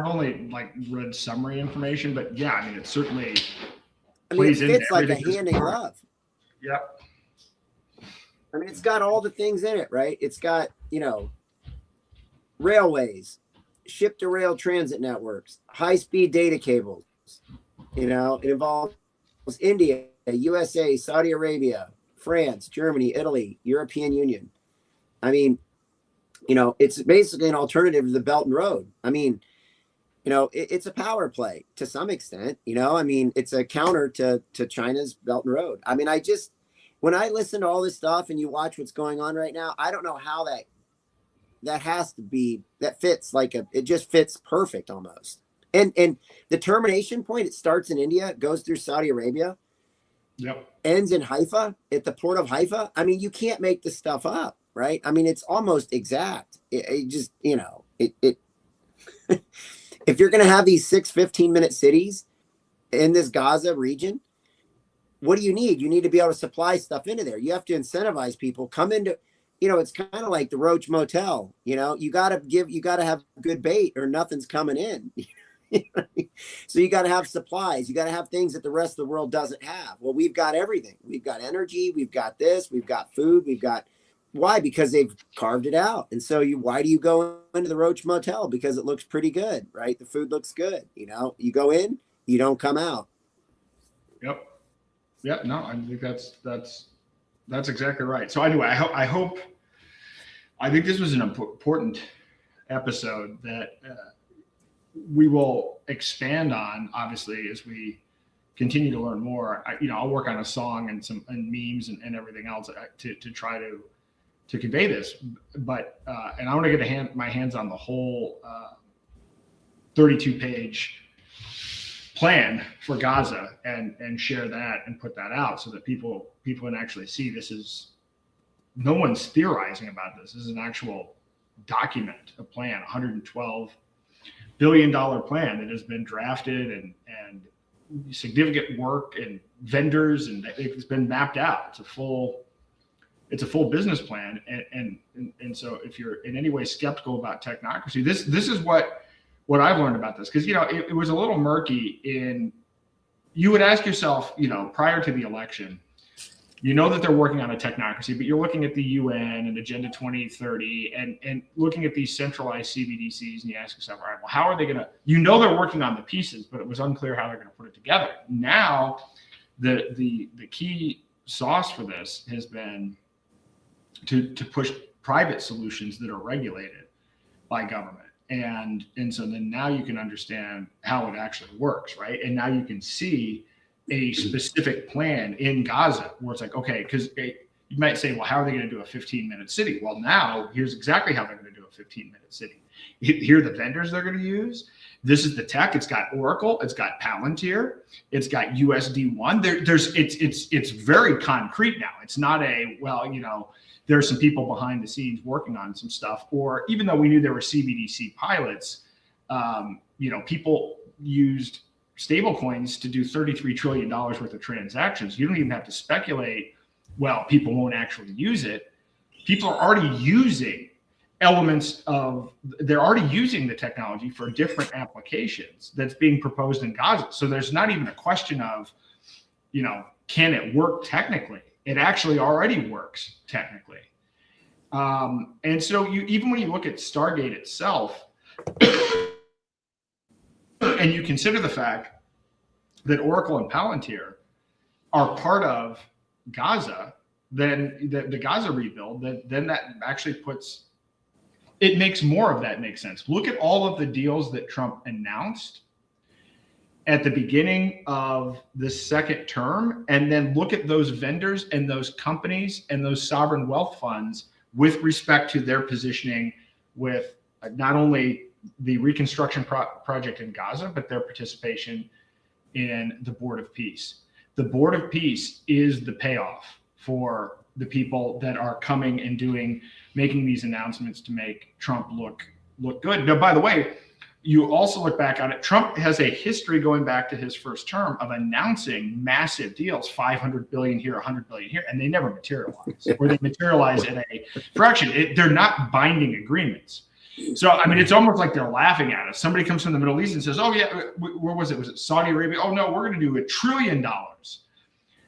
only read summary information, but yeah, I mean, it certainly plays it fits like a hand in glove. Yep. I mean, it's got all the things in it, right? It's got, railways, ship to rail transit networks, high-speed data cables. It involves India, USA, Saudi Arabia, France, Germany, Italy, European Union. I mean, it's basically an alternative to the Belt and Road. I mean, it's a power play to some extent. I mean, it's a counter to China's Belt and Road. I mean, when I listen to all this stuff and you watch what's going on right now, I don't know how that fits it just fits perfect almost. And the termination point, it starts in India, goes through Saudi Arabia, ends in Haifa, at the port of Haifa. I mean, you can't make this stuff up, right? I mean, it's almost exact. It just, if you're going to have these 6 15-minute cities in this Gaza region, what do you need? You need to be able to supply stuff into there. You have to incentivize people, come into, it's kind of like the Roach Motel, you got to have good bait or nothing's coming in. So you got to have supplies. You got to have things that the rest of the world doesn't have. Well, we've got everything. We've got energy. We've got this. We've got food. We've got why? Because they've carved it out. And so why do you go into the Roach Motel? Because it looks pretty good, right? The food looks good. You know, you go in, you don't come out. Yep. Yep. No, I think that's exactly right. So anyway, I think this was an important episode that we will expand on, obviously, as we continue to learn more. I'll work on a song and memes and everything else to try to convey this. But and I want to get my hands on the whole 32-page plan for Gaza and share that and put that out so that people can actually see this is, no one's theorizing about this. This is an actual document, a plan, $112 billion plan that has been drafted and significant work and vendors, and it's been mapped out. It's a full business plan. And so if you're in any way skeptical about technocracy, this is what I've learned about this, because it was a little murky. You would ask yourself, prior to the election, that they're working on a technocracy, but you're looking at the UN and Agenda 2030 and looking at these centralized CBDCs, and you ask yourself, all right, well, how are they going to, they're working on the pieces, but it was unclear how they're going to put it together. Now, the key sauce for this has been to push private solutions that are regulated by government. And so then now you can understand how it actually works, right? And now you can see a specific plan in Gaza where it's like, okay, because you might say, well, how are they going to do a 15-minute city? Well, now here's exactly how they're going to do a 15-minute city. Here are the vendors they're going to use. This is the tech. It's got Oracle. It's got Palantir. It's got USD1. It's very concrete now. It's not there are some people behind the scenes working on some stuff, or even though we knew there were CBDC pilots, people used stable coins to do $33 trillion worth of transactions. You don't even have to speculate, well, people won't actually use it. People are already using they're already using the technology for different applications that's being proposed in Gaza. So there's not even a question of, can it work technically? It actually already works technically. And so even when you look at Stargate itself, and you consider the fact that Oracle and Palantir are part of Gaza, then the Gaza rebuild, then that actually makes more of that make sense. Look at all of the deals that Trump announced at the beginning of the second term, and then look at those vendors and those companies and those sovereign wealth funds with respect to their positioning with not only the reconstruction project in Gaza, but their participation in the Board of Peace. The Board of Peace is the payoff for the people that are coming and making these announcements to make Trump look good. Now, by the way, you also look back on it, Trump has a history going back to his first term of announcing massive deals, 500 billion here, 100 billion here, and they never materialize, or they materialize in a fraction. They're not binding agreements. So, I mean, it's almost like they're laughing at us. Somebody comes from the Middle East and says, oh, yeah, where was it? Was it Saudi Arabia? Oh, no, we're going to do $1 trillion.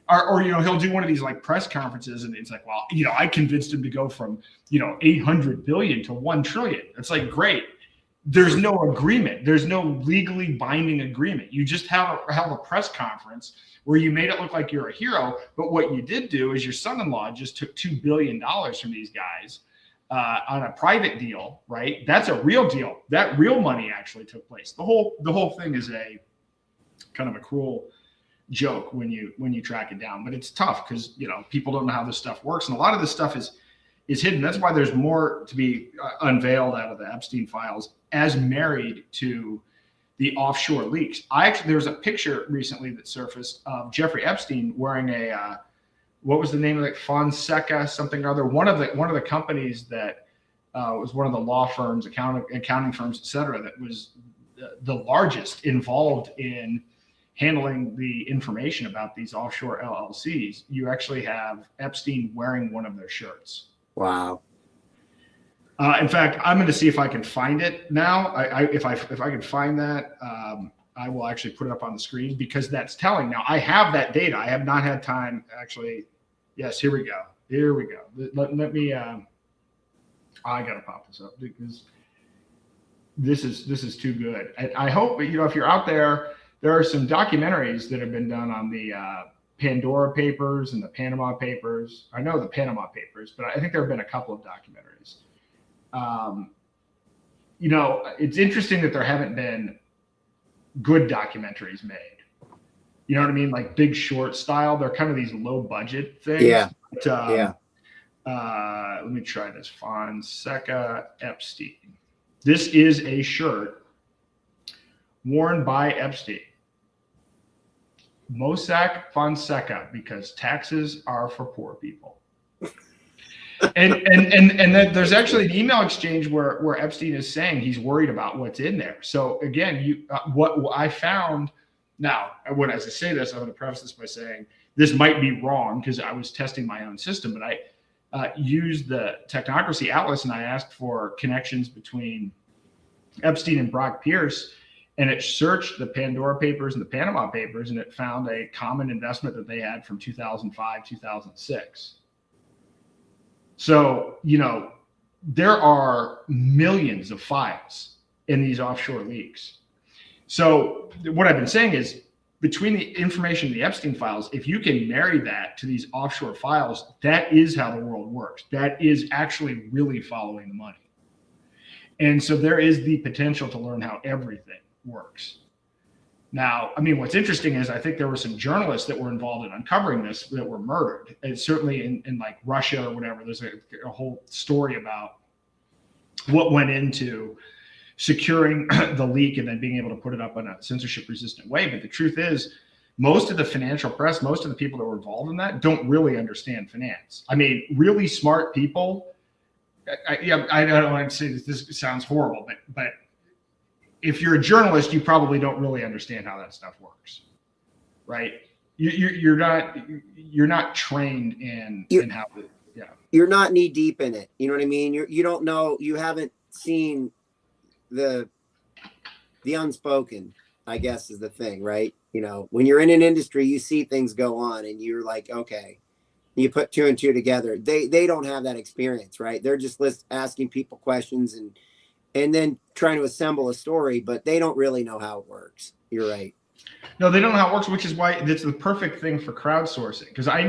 Or he'll do one of these like press conferences and it's like, well, I convinced him to go from, 800 billion to 1 trillion. It's like, great. There's no agreement. There's no legally binding agreement. You just held a press conference where you made it look like you're a hero. But what you did do is your son-in-law just took $2 billion from these guys on a private deal, right? That's a real deal. That real money actually took place. The whole thing is a kind of a cruel joke when you track it down, but it's tough because people don't know how this stuff works, and a lot of this stuff is hidden. That's why there's more to be unveiled out of the Epstein files, as married to the offshore leaks. There was a picture recently that surfaced of Jeffrey Epstein wearing a what was the name of it? Fonseca something or other. One of the companies that was one of the law firms, accounting firms, et cetera, that was the largest involved in handling the information about these offshore LLCs. You actually have Epstein wearing one of their shirts. Wow. In fact, I'm going to see if I can find it now. If I can find that, I will actually put it up on the screen because that's telling. Now I have that data. I have not had time actually. Yes, here we go. Here we go. Let me. I gotta pop this up because this is too good. I hope if you're out there, there are some documentaries that have been done on the Pandora Papers and the Panama Papers. I know the Panama Papers, but I think there have been a couple of documentaries. It's interesting that there haven't been good documentaries made. You know what I mean? Like Big Short style. They're kind of these low budget things. Yeah. But, let me try this. Fonseca Epstein. This is a shirt worn by Epstein. Mossack Fonseca, because taxes are for poor people. And then there's actually an email exchange where Epstein is saying he's worried about what's in there. So again, what I found now, as I say this, I'm going to preface this by saying this might be wrong because I was testing my own system, but I used the Technocracy Atlas and I asked for connections between Epstein and Brock Pierce, and it searched the Pandora Papers and the Panama Papers, and it found a common investment that they had from 2005, 2006. So, there are millions of files in these offshore leaks. So what I've been saying is between the information in the Epstein files, if you can marry that to these offshore files, that is how the world works. That is actually really following the money. And so there is the potential to learn how everything works. Now, what's interesting is I think there were some journalists that were involved in uncovering this that were murdered. And certainly in like Russia or whatever, there's a whole story about what went into securing the leak and then being able to put it up in a censorship resistant way. But the truth is, most of the financial press, most of the people that were involved in that don't really understand finance. Really smart people. I don't want to say that this sounds horrible, but if you're a journalist, you probably don't really understand how that stuff works, right? You're not trained in how to, You're not knee deep in it. You know what I mean? You don't know. You haven't seen the unspoken, I guess, is the thing, right? When you're in an industry, you see things go on and you're like, okay, you put two and two together. They don't have that experience, right? They're just asking people questions and then trying to assemble a story, but they don't really know how it works. You're right. No, they don't know how it works, which is why it's the perfect thing for crowdsourcing. Because I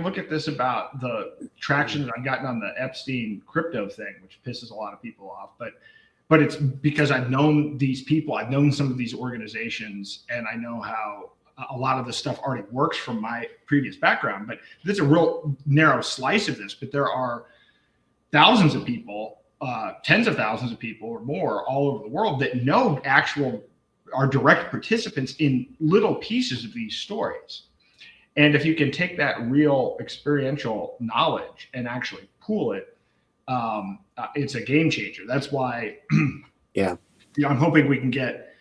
look at this about the traction that I've gotten on the Epstein crypto thing, which pisses a lot of people off, but it's because I've known these people, I've known some of these organizations, and I know how a lot of this stuff already works from my previous background. But there's a real narrow slice of this, but there are thousands of people, tens of thousands of people or more all over the world that are direct participants in little pieces of these stories. And if you can take that real experiential knowledge and actually pool it, it's a game changer. That's why, I'm hoping we can get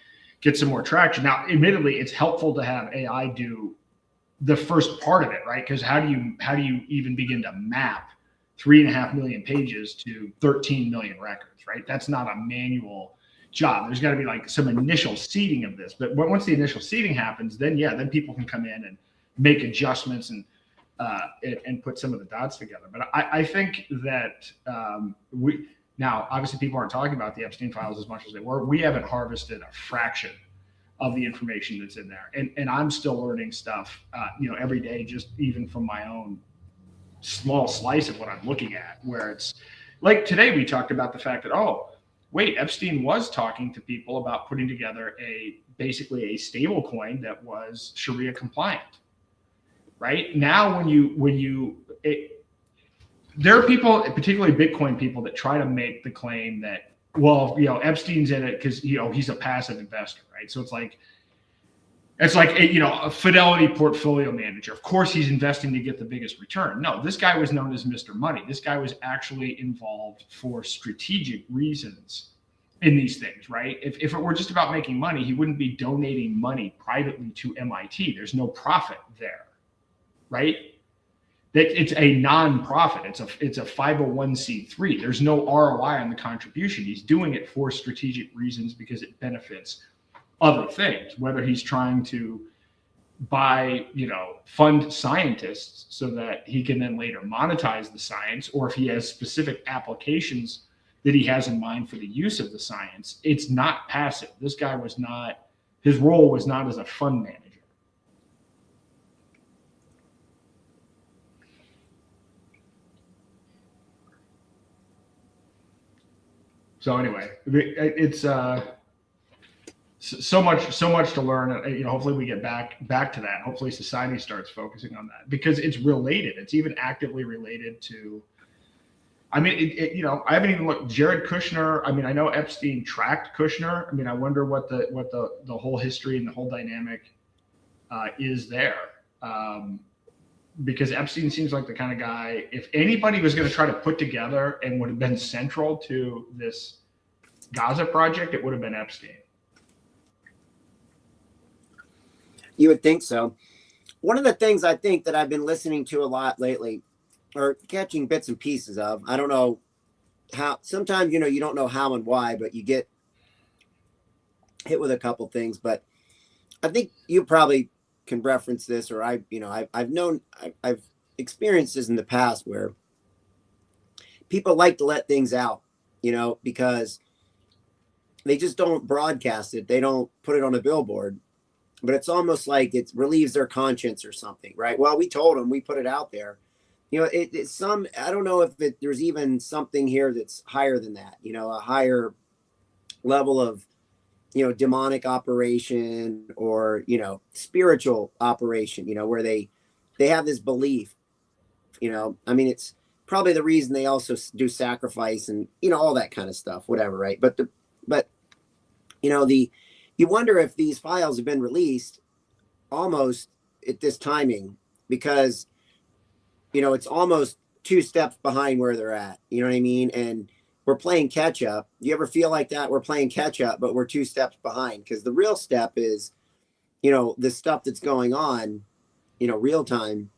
some more traction. Now, admittedly, it's helpful to have AI do the first part of it, right? Because how do you even begin to map 3.5 million pages to 13 million records, right? That's not a manual job. There's got to be like some initial seeding of this. But once the initial seeding happens, then people can come in and make adjustments and put some of the dots together. But I think that now, obviously, people aren't talking about the Epstein files as much as they were. We haven't harvested a fraction of the information that's in there. And I'm still learning stuff, every day, just even from my own small slice of what I'm looking at, where it's like today we talked about the fact that, Epstein was talking to people about putting together basically a stable coin that was Sharia compliant. Right now, there are people, particularly Bitcoin people, that try to make the claim that, Epstein's in it because, he's a passive investor, right? So it's like a Fidelity portfolio manager. Of course, he's investing to get the biggest return. No, this guy was known as Mr. Money. This guy was actually involved for strategic reasons in these things, right? If it were just about making money, he wouldn't be donating money privately to MIT. There's no profit there, right? It's a non-profit. It's a 501c3. There's no ROI on the contribution. He's doing it for strategic reasons because it benefits other things, whether he's trying to buy, fund scientists so that he can then later monetize the science, or if he has specific applications that he has in mind for the use of the science. It's not passive. This guy was not, his role was not as a fund manager. So anyway, it's so much to learn. Hopefully we get back to that. Hopefully society starts focusing on that, because it's related. It's even actively related to. I mean, I haven't even looked. Jared Kushner. I mean, I know Epstein tracked Kushner. I mean, I wonder what the whole history and the whole dynamic is there. Because Epstein seems like the kind of guy, if anybody was going to try to put together and would have been central to this Gaza project, it would have been Epstein. You would think so. One of the things I think that I've been listening to a lot lately, or catching bits and pieces of, I don't know how, sometimes, you don't know how and why, but you get hit with a couple things. But I think you probably can reference this, or I've experienced this in the past where people like to let things out, because they just don't broadcast it. They don't put it on a billboard, but it's almost like it relieves their conscience or something, right? Well, we told them, we put it out there. It's some, I don't know if there's even something here that's higher than that, a higher level of, demonic operation, or, spiritual operation, where they have this belief, I mean, it's probably the reason they also do sacrifice and, all that kind of stuff, whatever. Right. But you wonder if these files have been released almost at this timing, because, it's almost 2 steps behind where they're at, you know what I mean? And we're playing catch up. You ever feel like that? We're playing catch up, but we're 2 steps behind, because the real step is, the stuff that's going on, real time.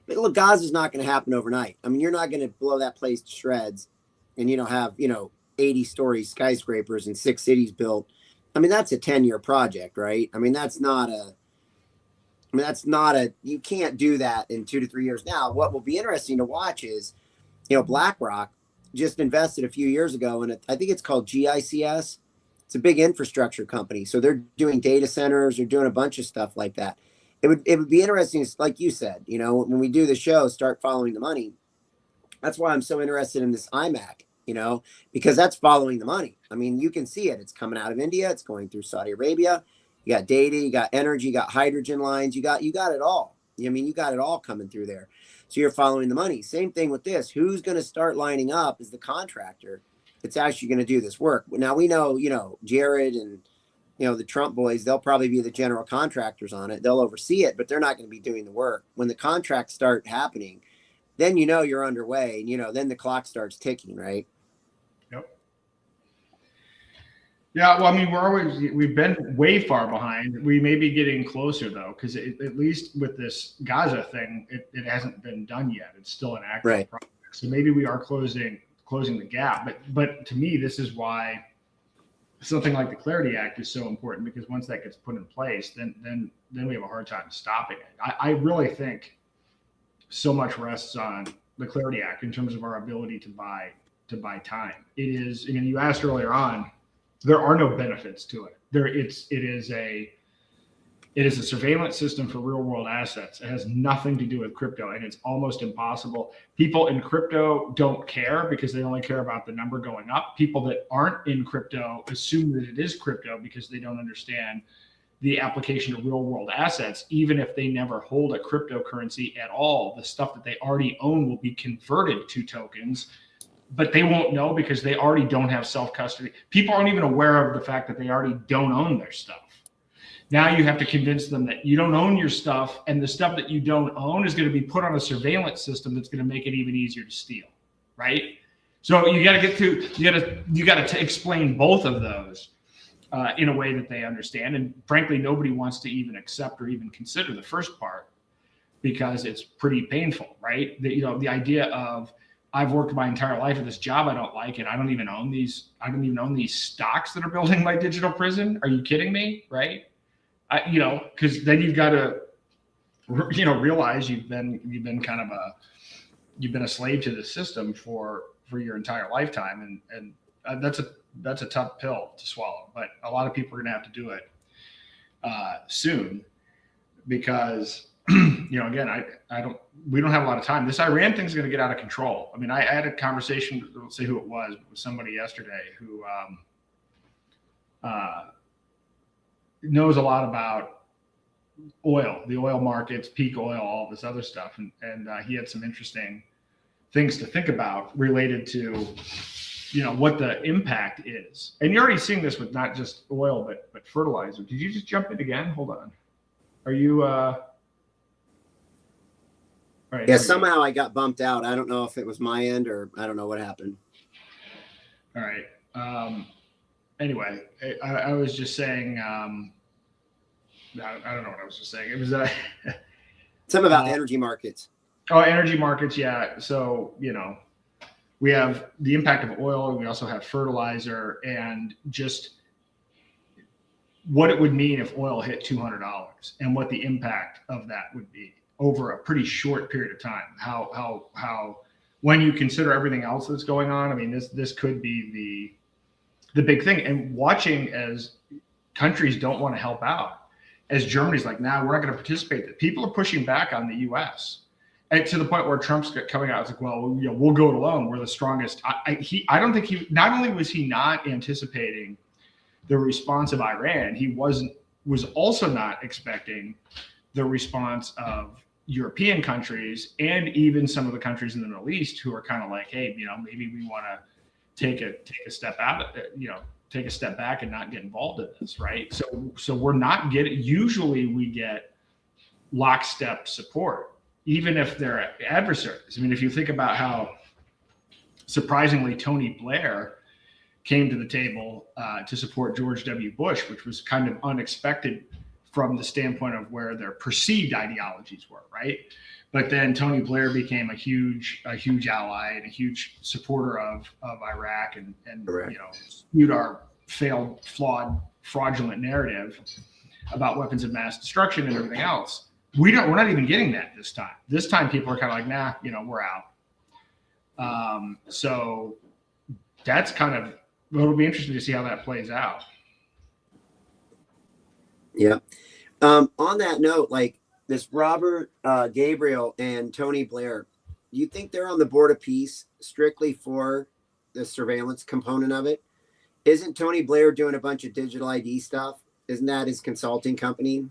But look, Gaza's not going to happen overnight. I mean, you're not going to blow that place to shreds and, have, 80-story skyscrapers and 6 cities built. I mean, that's a 10-year project, right? I mean, that's not a, you can't do that in 2 to 3 years. Now, what will be interesting to watch is, BlackRock just invested a few years ago in I think it's called GICS. It's a big infrastructure company. So they're doing data centers, they're doing a bunch of stuff like that. It would be interesting, like you said, when we do the show, start following the money. That's why I'm so interested in this IMAC, because that's following the money. I mean, you can see it. It's coming out of India. It's going through Saudi Arabia. You got data, you got energy, you got hydrogen lines, you got it all. I mean, you got it all coming through there. So you're following the money. Same thing with this. Who's going to start lining up as the contractor that's actually going to do this work? Now we know, Jared and, the Trump boys, they'll probably be the general contractors on it. They'll oversee it, but they're not going to be doing the work. When the contracts start happening, then you're underway, and then the clock starts ticking, right? Yep. Yeah, well, I mean, we've been way far behind. We may be getting closer though, because at least with this Gaza thing, it hasn't been done yet. It's still an active project. So maybe we are closing the gap. But to me, this is why something like the Clarity Act is so important, because once that gets put in place, then we have a hard time stopping it. I really think so much rests on the Clarity Act in terms of our ability to buy time. It is, again, you asked earlier on, there are no benefits to it. It is a surveillance system for real world assets. It has nothing to do with crypto, and it's almost impossible. People in crypto don't care because they only care about the number going up. People that aren't in crypto assume that it is crypto because they don't understand the application of real world assets. Even if they never hold a cryptocurrency at all, the stuff that they already own will be converted to tokens, but they won't know because they already don't have self-custody. People aren't even aware of the fact that they already don't own their stuff. Now you have to convince them that you don't own your stuff, and the stuff that you don't own is going to be put on a surveillance system that's going to make it even easier to steal, right? So you got to explain both of those in a way that they understand. And frankly, nobody wants to even accept or even consider the first part because it's pretty painful, right? The idea of I've worked my entire life at this job I don't like, and I don't even own these stocks that are building my digital prison. Are you kidding me? Right? Because then you've got to, realize you've been a slave to the system for your entire lifetime, and that's a tough pill to swallow. But a lot of people are going to have to do it soon, because again, we don't have a lot of time. This Iran thing is going to get out of control. I mean, I had a conversation, I won't say who it was, but with somebody yesterday who knows a lot about oil, the oil markets, peak oil, all this other stuff. And he had some interesting things to think about related to, what the impact is. And you're already seeing this with not just oil, but fertilizer. Did you just jump in again? Hold on. Are you, all right, Yeah, somehow I got bumped out. I don't know if it was my end or I don't know what happened. All right. Anyway, I was just saying, I don't know what I was just saying. It was Something about energy markets. Oh, energy markets. Yeah. So, we have the impact of oil. We also have fertilizer, and just what it would mean if oil hit $200 and what the impact of that would be over a pretty short period of time. How when you consider everything else that's going on, I mean, this could be the big thing. And watching as countries don't want to help out, as Germany's like, nah, we're not going to participate. People are pushing back on the U.S. And to the point where Trump's coming out, it's like, well, we'll go it alone. We're the strongest. I don't think not only was he not anticipating the response of Iran, he was also not expecting the response of European countries and even some of the countries in the Middle East who are kind of like, hey, maybe we want to take a step out, take a step back and not get involved in this, right? So we're not getting. Usually we get lockstep support, even if they're adversaries. I mean, if you think about how surprisingly Tony Blair came to the table to support George W. Bush, which was kind of unexpected from the standpoint of where their perceived ideologies were, right? But then Tony Blair became a huge ally and a huge supporter of Iraq and skewed our failed, flawed, fraudulent narrative about weapons of mass destruction and everything else. We're not even getting that this time. This time people are kind of like, nah, we're out. So that's kind of, it'll be interesting to see how that plays out. Yeah. On that note, like this Robert Gabriel and Tony Blair, do you think they're on the board of peace strictly for the surveillance component of it? Isn't Tony Blair doing a bunch of digital ID stuff? Isn't that his consulting company?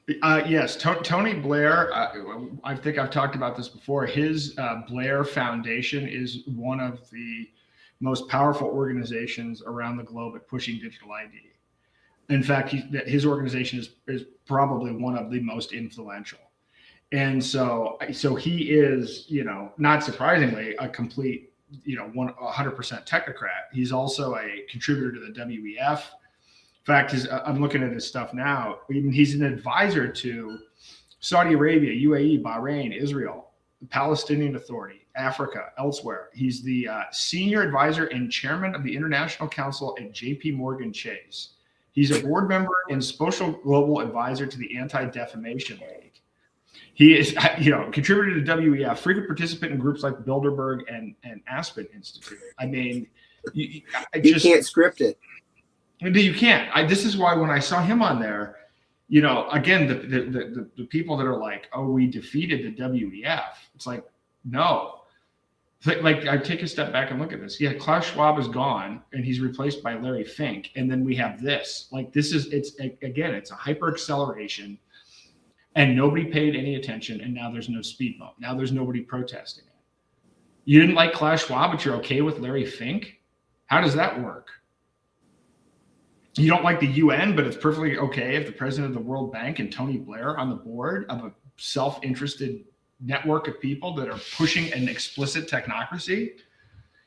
Yes, Tony Blair, I think I've talked about this before. His Blair Foundation is one of the most powerful organizations around the globe at pushing digital ID. In fact, his organization is probably one of the most influential. And so he is, not surprisingly, a complete, 100% technocrat. He's also a contributor to the WEF. In fact, I'm looking at his stuff now. He's an advisor to Saudi Arabia, UAE, Bahrain, Israel, the Palestinian Authority, Africa, elsewhere. He's the senior advisor and chairman of the International Council at JP Morgan Chase. He's a board member and social global advisor to the Anti-Defamation League. He is, contributor to WEF, frequent participant in groups like Bilderberg and Aspen Institute. I mean, you can't script it. You can't. This is why when I saw him on there, again, the people that are like, oh, we defeated the WEF. It's like, no. Like I take a step back and look at this. Yeah, Klaus Schwab is gone and he's replaced by Larry Fink. And then we have this. Like it's a hyper acceleration and nobody paid any attention. And now there's no speed bump. Now there's nobody protesting it. You didn't like Klaus Schwab, but you're okay with Larry Fink? How does that work? You don't like the UN, but it's perfectly okay if the president of the World Bank and Tony Blair on the board of a self-interested network of people that are pushing an explicit technocracy.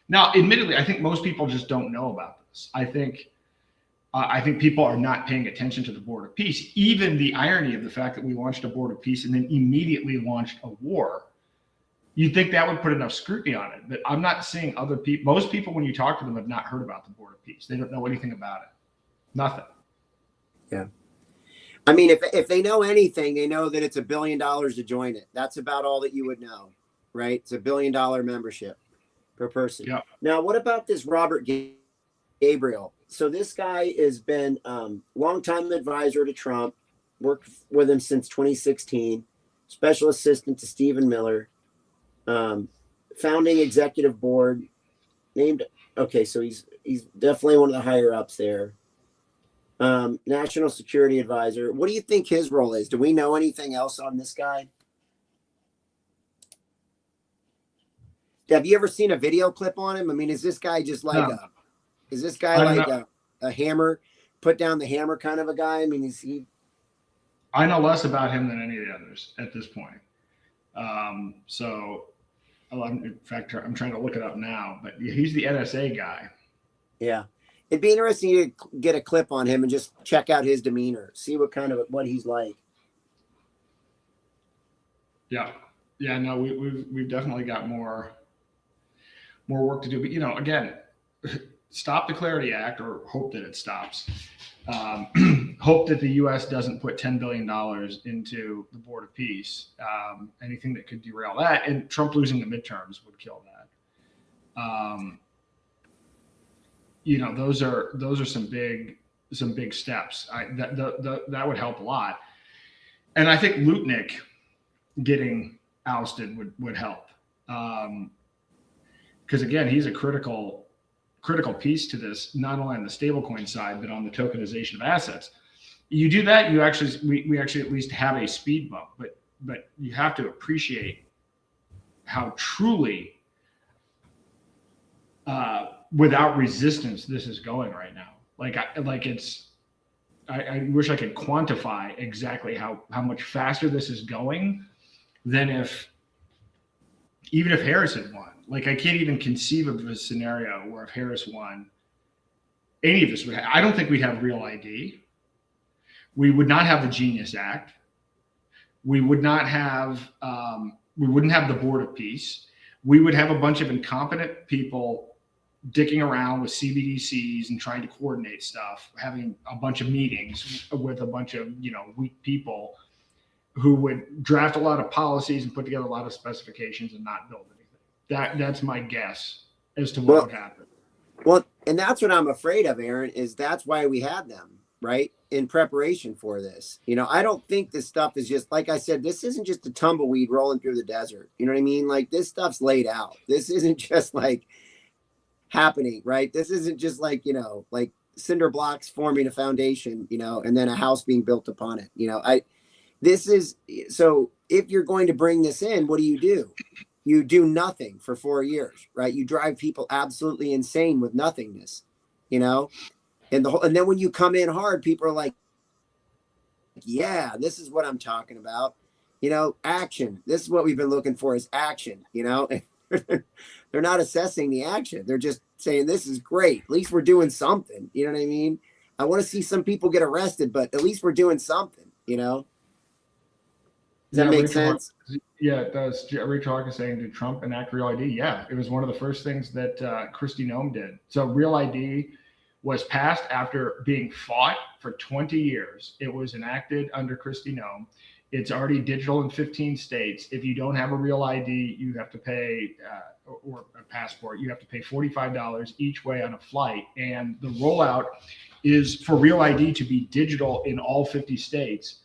Now, admittedly, I think most people just don't know about this. I think people are not paying attention to the Board of Peace. Even the irony of the fact that we launched a Board of Peace and then immediately launched a war You'd think that would put enough scrutiny on it, but I'm not seeing other people. Most people, when you talk to them, have not heard about the Board of Peace. They don't know anything about it. Nothing. Yeah. I mean, if they know anything, they know that it's $1 billion to join it. That's about all that you would know, right? It's $1 billion membership per person. Yeah. Now, what about this Robert Gabriel? So this guy has been longtime advisor to Trump, worked with him since 2016, special assistant to Stephen Miller, founding executive board, named. Okay, so he's definitely one of the higher ups there. National security advisor. What do you think his role is? Do we know anything else on this guy? Have you ever seen a video clip on him? I mean, is this guy just like No. is this guy like a hammer, put down the hammer kind of a guy? I mean, is he? I know less about him than any of the others at this point. In fact, I'm trying to look it up now, but he's the NSA guy. Yeah. It'd be interesting to get a clip on him and just check out his demeanor, see what he's like. Yeah. Yeah, no, we've definitely got more work to do. But, again, stop the Clarity Act, or hope that it stops. Hope that the U.S. doesn't put $10 billion into the Board of Peace. Anything that could derail that, and Trump losing the midterms would kill that. Those are some big steps. That would help a lot. And I think Lutnick getting ousted would help. Because again, he's a critical piece to this, not only on the stablecoin side, but on the tokenization of assets. You do that, we actually at least have a speed bump, but you have to appreciate how truly without resistance this is going right now. I wish I could quantify exactly how much faster this is going than even if Harris had won. I can't even conceive of a scenario where if Harris won, any of this I don't think we'd have real ID. We would not have the Genius Act. We would not have, we wouldn't have the Board of Peace. We would have a bunch of incompetent people dicking around with CBDCs and trying to coordinate stuff, having a bunch of meetings with a bunch of, weak people who would draft a lot of policies and put together a lot of specifications and not build anything. That's my guess as to what would happen. Well, and that's what I'm afraid of, Aaron, is that's why we had them, right? In preparation for this. I don't think this stuff is just, like I said, this isn't just a tumbleweed rolling through the desert. You know what I mean? This stuff's laid out. This isn't just happening, right? This isn't just like cinder blocks forming a foundation, and then a house being built upon it. So if you're going to bring this in, what do? You do nothing for 4 years, right? You drive people absolutely insane with nothingness, and then when you come in hard, people are like, yeah, this is what I'm talking about. Action. This is what we've been looking for, is action, They're not assessing the action. They're just saying, this is great. At least we're doing something. You know what I mean? I want to see some people get arrested, but at least we're doing something, Does that make sense? Yeah, it does. Rachel Harkin is saying, did Trump enact Real ID? Yeah, it was one of the first things that Kristi Noem did. So Real ID was passed after being fought for 20 years. It was enacted under Kristi Noem. It's already digital in 15 states. If you don't have a Real ID, you have to pay, or a passport, you have to pay $45 each way on a flight. And the rollout is for Real ID to be digital in all 50 states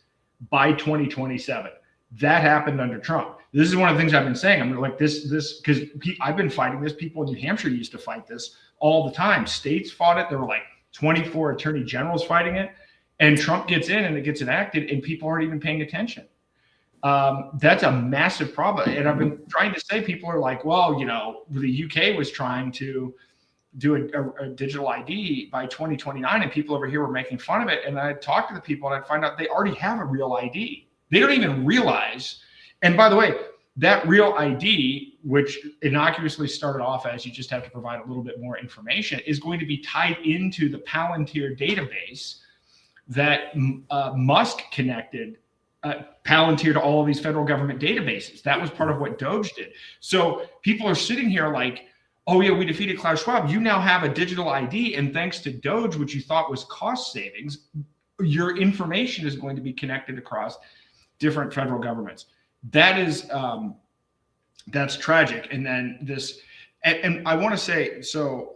by 2027. That happened under Trump. This is one of the things I've been saying. I'm like this, because I've been fighting this. People in New Hampshire used to fight this all the time. States fought it. There were like 24 attorney generals fighting it. And Trump gets in and it gets enacted and people aren't even paying attention. That's a massive problem. And I've been trying to say, people are like, well, the UK was trying to do a digital ID by 2029 and people over here were making fun of it. And I talked to the people and I'd find out they already have a Real ID. They don't even realize. And by the way, that Real ID, which innocuously started off as you just have to provide a little bit more information, is going to be tied into the Palantir database that Musk connected Palantir to all of these federal government databases. That was part of what Doge did. So people are sitting here like, oh yeah, we defeated Klaus Schwab. You now have a digital ID, and thanks to Doge, which you thought was cost savings, your information is going to be connected across different federal governments. That is, that's tragic. And then this, and I want to say, so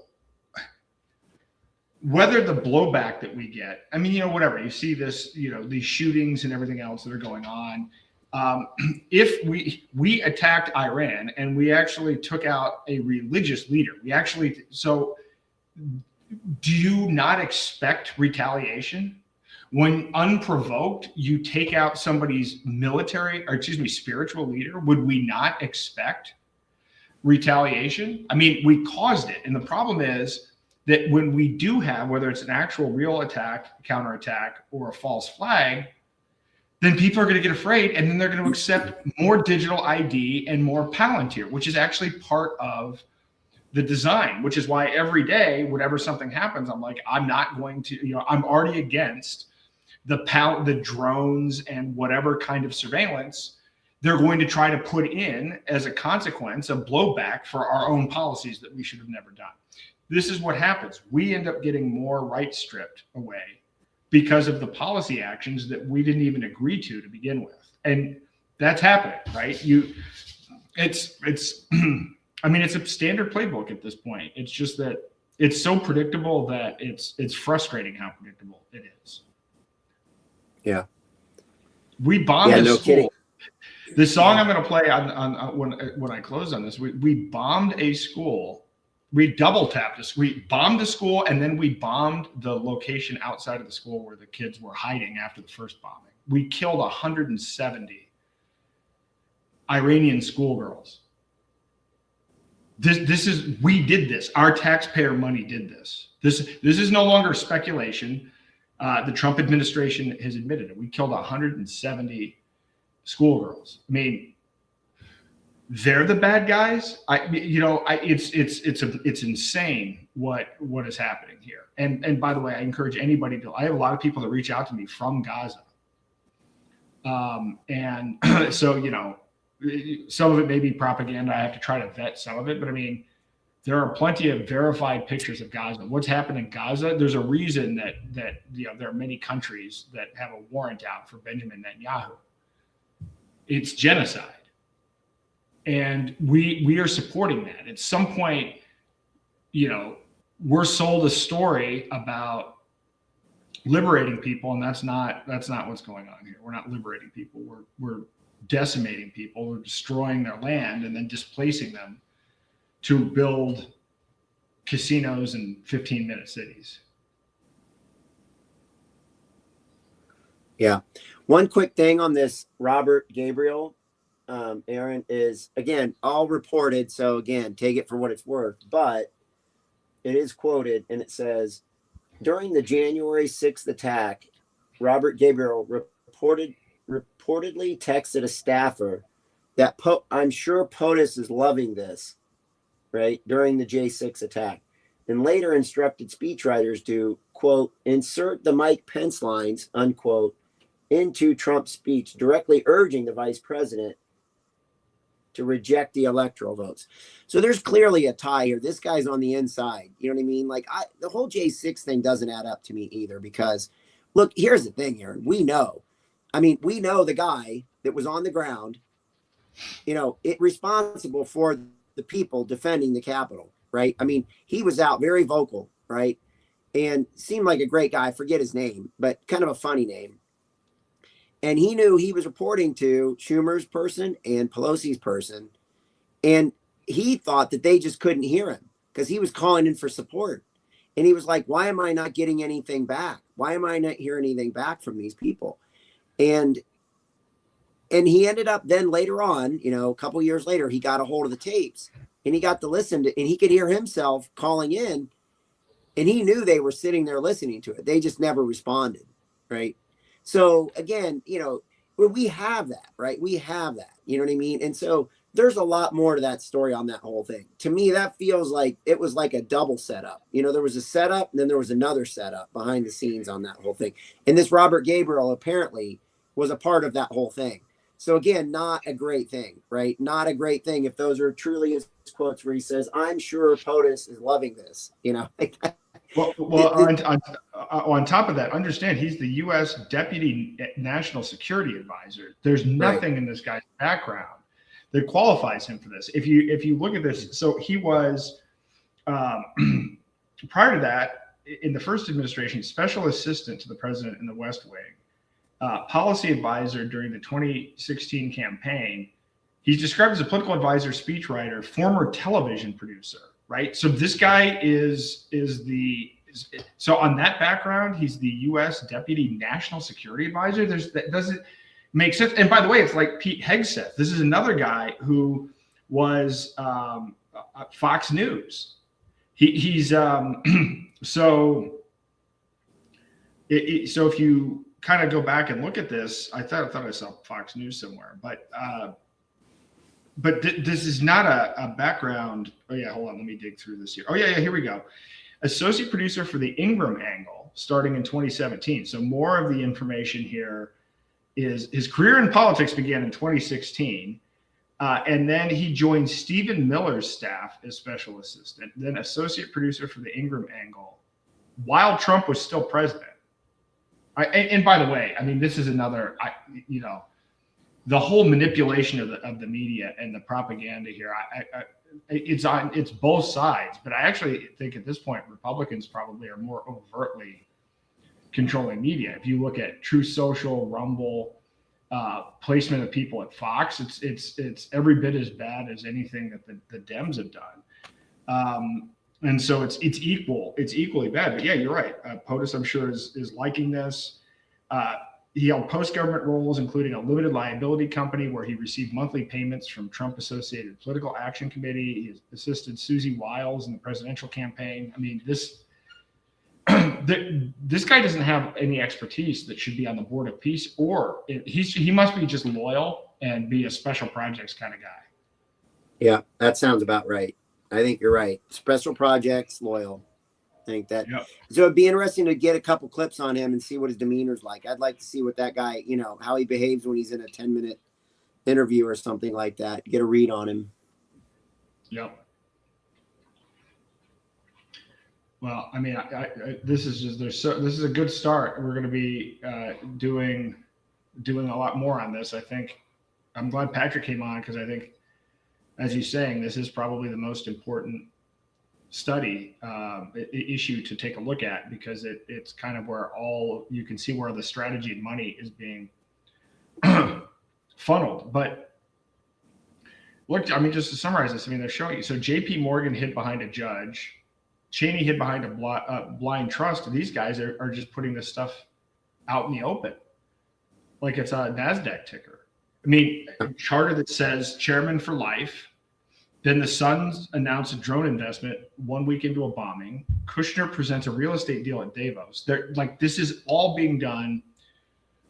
whether the blowback that we get, I mean, you know, whatever, you see this, you know, these shootings and everything else that are going on. If we attacked Iran and we actually took out a religious leader, so do you not expect retaliation? When unprovoked, you take out somebody's spiritual leader, would we not expect retaliation? I mean, we caused it. And the problem is that when we do have, whether it's an actual real attack, counterattack, or a false flag, then people are going to get afraid, and then they're going to accept more digital ID and more Palantir, which is actually part of the design, which is why every day, whenever something happens, I'm like, I'm not going to, you know, I'm already against the drones and whatever kind of surveillance they're going to try to put in as a consequence of blowback for our own policies that we should have never done. This is what happens. We end up getting more rights stripped away because of the policy actions that we didn't even agree to begin with. And that's happening, right? It's I mean, it's a standard playbook at this point. It's just that it's so predictable that it's frustrating how predictable it is. Yeah. We bombed a school. Kidding. The song I'm going to play on when I close on this, we bombed a school. We double tapped us. We bombed the school, and then we bombed the location outside of the school where the kids were hiding after the first bombing. We killed 170 Iranian schoolgirls. We did this. Our taxpayer money did this. This is no longer speculation. The Trump administration has admitted it. We killed 170 schoolgirls. I mean, they're the bad guys. It's insane what is happening here. And by the way, I encourage anybody to. I have a lot of people that reach out to me from Gaza, and so you know, some of it may be propaganda. I have to try to vet some of it, but I mean, there are plenty of verified pictures of Gaza. What's happened in Gaza? There's a reason that you know there are many countries that have a warrant out for Benjamin Netanyahu. It's genocide. And we are supporting that. At some point, you know, we're sold a story about liberating people, and that's not what's going on here. We're not liberating people. We're decimating people. We're destroying their land and then displacing them to build casinos in 15-minute cities. Yeah. One quick thing on this Robert Gabriel, Aaron, is, again, all reported. So, again, take it for what it's worth. But it is quoted, and it says, during the January 6th attack, Robert Gabriel reportedly texted a staffer that I'm sure POTUS is loving this, right, during the J6 attack, and later instructed speechwriters to, quote, insert the Mike Pence lines, unquote, into Trump's speech, directly urging the vice president to reject the electoral votes. So there's clearly a tie here. This guy's on the inside. You know what I mean? Like, the whole J6 thing doesn't add up to me either, because, look, here's the thing, Aaron. We know the guy that was on the ground, you know, responsible for the people defending the Capitol, right? I mean, he was out very vocal, right? And seemed like a great guy. I forget his name, but kind of a funny name. And he knew he was reporting to Schumer's person and Pelosi's person. And he thought that they just couldn't hear him because he was calling in for support. And he was like, why am I not getting anything back? Why am I not hearing anything back from these people? And he ended up then later on, you know, a couple of years later, he got a hold of the tapes and he got to listen to, and he could hear himself calling in, and he knew they were sitting there listening to it. They just never responded, right? So again, you know, we have that, right? We have that, you know what I mean? And so there's a lot more to that story on that whole thing. To me, that feels like it was like a double setup. You know, there was a setup and then there was another setup behind the scenes on that whole thing. And this Robert Gabriel apparently was a part of that whole thing. So again, not a great thing, right? Not a great thing if those are truly his quotes where he says, "I'm sure POTUS is loving this," you know. On top of that, understand he's the U.S. Deputy National Security Advisor. There's nothing in this guy's background that qualifies him for this. If you look at this, so he was prior to that, in the first administration, special assistant to the president in the West Wing. Policy advisor during the 2016 campaign. He's described as a political advisor, speechwriter, former television producer, right? So this guy so on that background, he's the U.S. Deputy National Security Advisor. That doesn't make sense. And by the way, it's like Pete Hegseth. This is another guy who was Fox News. He's so if you kind of go back and look at this, I thought I saw Fox News somewhere, but this is not a background. Oh yeah, hold on, let me dig through this here. Oh yeah, here we go. Associate producer for the Ingram Angle, starting in 2017. So more of the information here is his career in politics began in 2016, and then he joined Stephen Miller's staff as special assistant, then associate producer for the Ingram Angle, while Trump was still president. And by the way, I mean, this is another, the whole manipulation of the media and the propaganda here. It's both sides, but I actually think at this point Republicans probably are more overtly controlling media. If you look at True Social, Rumble, placement of people at Fox, it's every bit as bad as anything that the Dems have done. And so it's equally bad. But yeah, you're right. POTUS, I'm sure, is liking this. He held post-government roles, including a limited liability company where he received monthly payments from Trump-associated Political Action Committee. He assisted Susie Wiles in the presidential campaign. I mean, this guy doesn't have any expertise that should be on the board of peace, or he must be just loyal and be a special projects kind of guy. Yeah, that sounds about right. I think you're right. Special projects, loyal. I think that. Yep. So it'd be interesting to get a couple clips on him and see what his demeanor's like. I'd like to see what that guy, how he behaves when he's in a 10-minute interview or something like that. Get a read on him. Yep. Well, I mean, this is a good start. We're going to be doing a lot more on this. I think I'm glad Patrick came on because I think, as he's saying, this is probably the most important study issue to take a look at, because it's kind of where you can see where the strategy and money is being funneled. But look, I mean, just to summarize this, I mean, they're showing you. So JP Morgan hid behind a judge, Cheney hid behind a blind trust. These guys are just putting this stuff out in the open, like it's a NASDAQ ticker. I mean, a charter that says chairman for life. Then the Suns announce a drone investment 1 week into a bombing. Kushner presents a real estate deal at Davos. This is all being done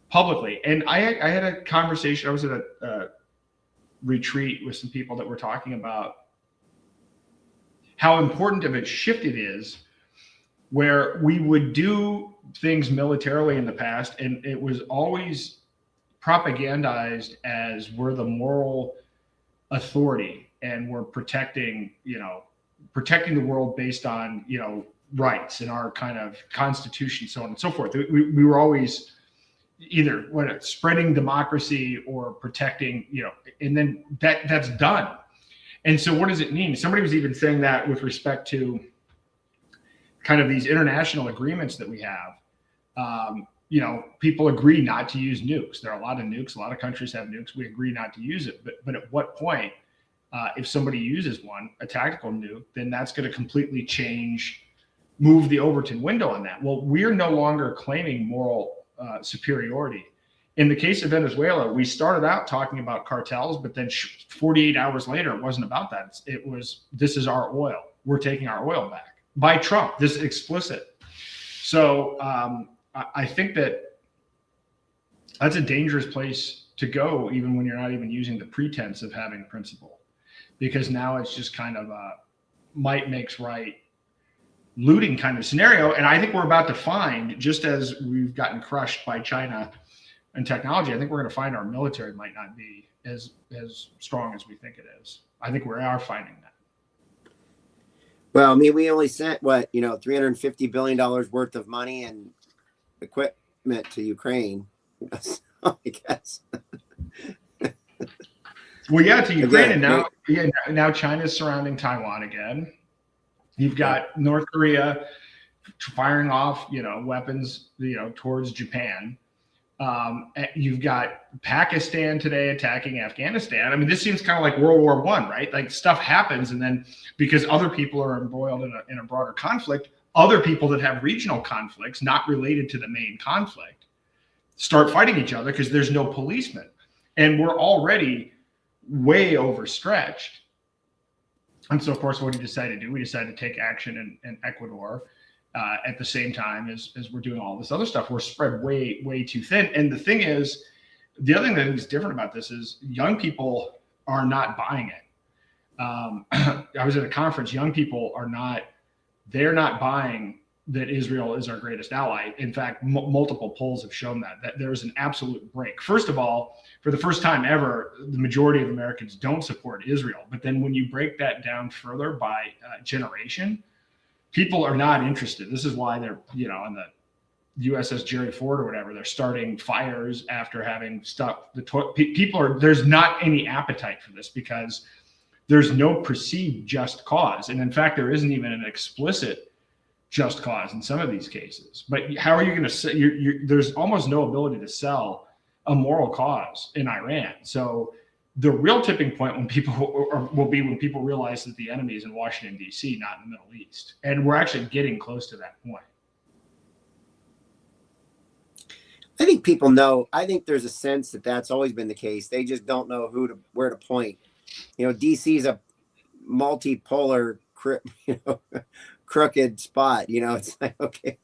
publicly. And I had a conversation. I was at a retreat with some people that were talking about how important of a shift it is, where we would do things militarily in the past, and it was always propagandized as we're the moral authority and we're protecting the world based on, rights and our kind of constitution, so on and so forth. We were always either spreading democracy or protecting, and then that's done. And so what does it mean? Somebody was even saying that with respect to kind of these international agreements that we have. People agree not to use nukes. There are a lot of nukes. A lot of countries have nukes. We agree not to use it. But at what point, if somebody uses one, a tactical nuke, then that's going to completely move the Overton window on that. Well, we're no longer claiming moral superiority. In the case of Venezuela, we started out talking about cartels, but then 48 hours later, it wasn't about that. It was, this is our oil. We're taking our oil back by Trump. This is explicit. So I think that's a dangerous place to go, even when you're not even using the pretense of having principle, because now it's just kind of a might makes right looting kind of scenario. And I think we're about to find, just as we've gotten crushed by China and technology, I think we're going to find our military might not be as strong as we think it is. I think we are finding that. Well, I mean, we only sent $350 billion worth of money and equipment to Ukraine. So I guess. Well, yeah, to Ukraine, Again, and now China's surrounding Taiwan again. You've got North Korea firing off, weapons, towards Japan. You've got Pakistan today attacking Afghanistan. I mean, this seems kind of like World War I, right? Like stuff happens, and then because other people are embroiled in a broader conflict, other people that have regional conflicts not related to the main conflict start fighting each other because there's no policemen, and we're already way overstretched. And so, of course, what did we decide to do? We decided to take action in Ecuador. At the same time as we're doing all this other stuff, we're spread way too thin. And the thing is, the other thing that is different about this is young people are not buying it. I was at a conference. Young people they're not buying that Israel is our greatest ally. In fact, multiple polls have shown that there's an absolute break. First of all, for the first time ever, the majority of Americans don't support Israel. But then when you break that down further by generation, people are not interested. This is why they're, on the USS Jerry Ford or whatever, they're starting fires after having stopped there's not any appetite for this because there's no perceived just cause. And in fact, there isn't even an explicit just cause in some of these cases. But how are you going to say, there's almost no ability to sell a moral cause in Iran. So the real tipping point will be when people realize that the enemy is in Washington, D.C., not in the Middle East. And we're actually getting close to that point. I think people know. I think there's a sense that that's always been the case. They just don't know where to point. D.C. is a multipolar, crooked spot. It's like, okay,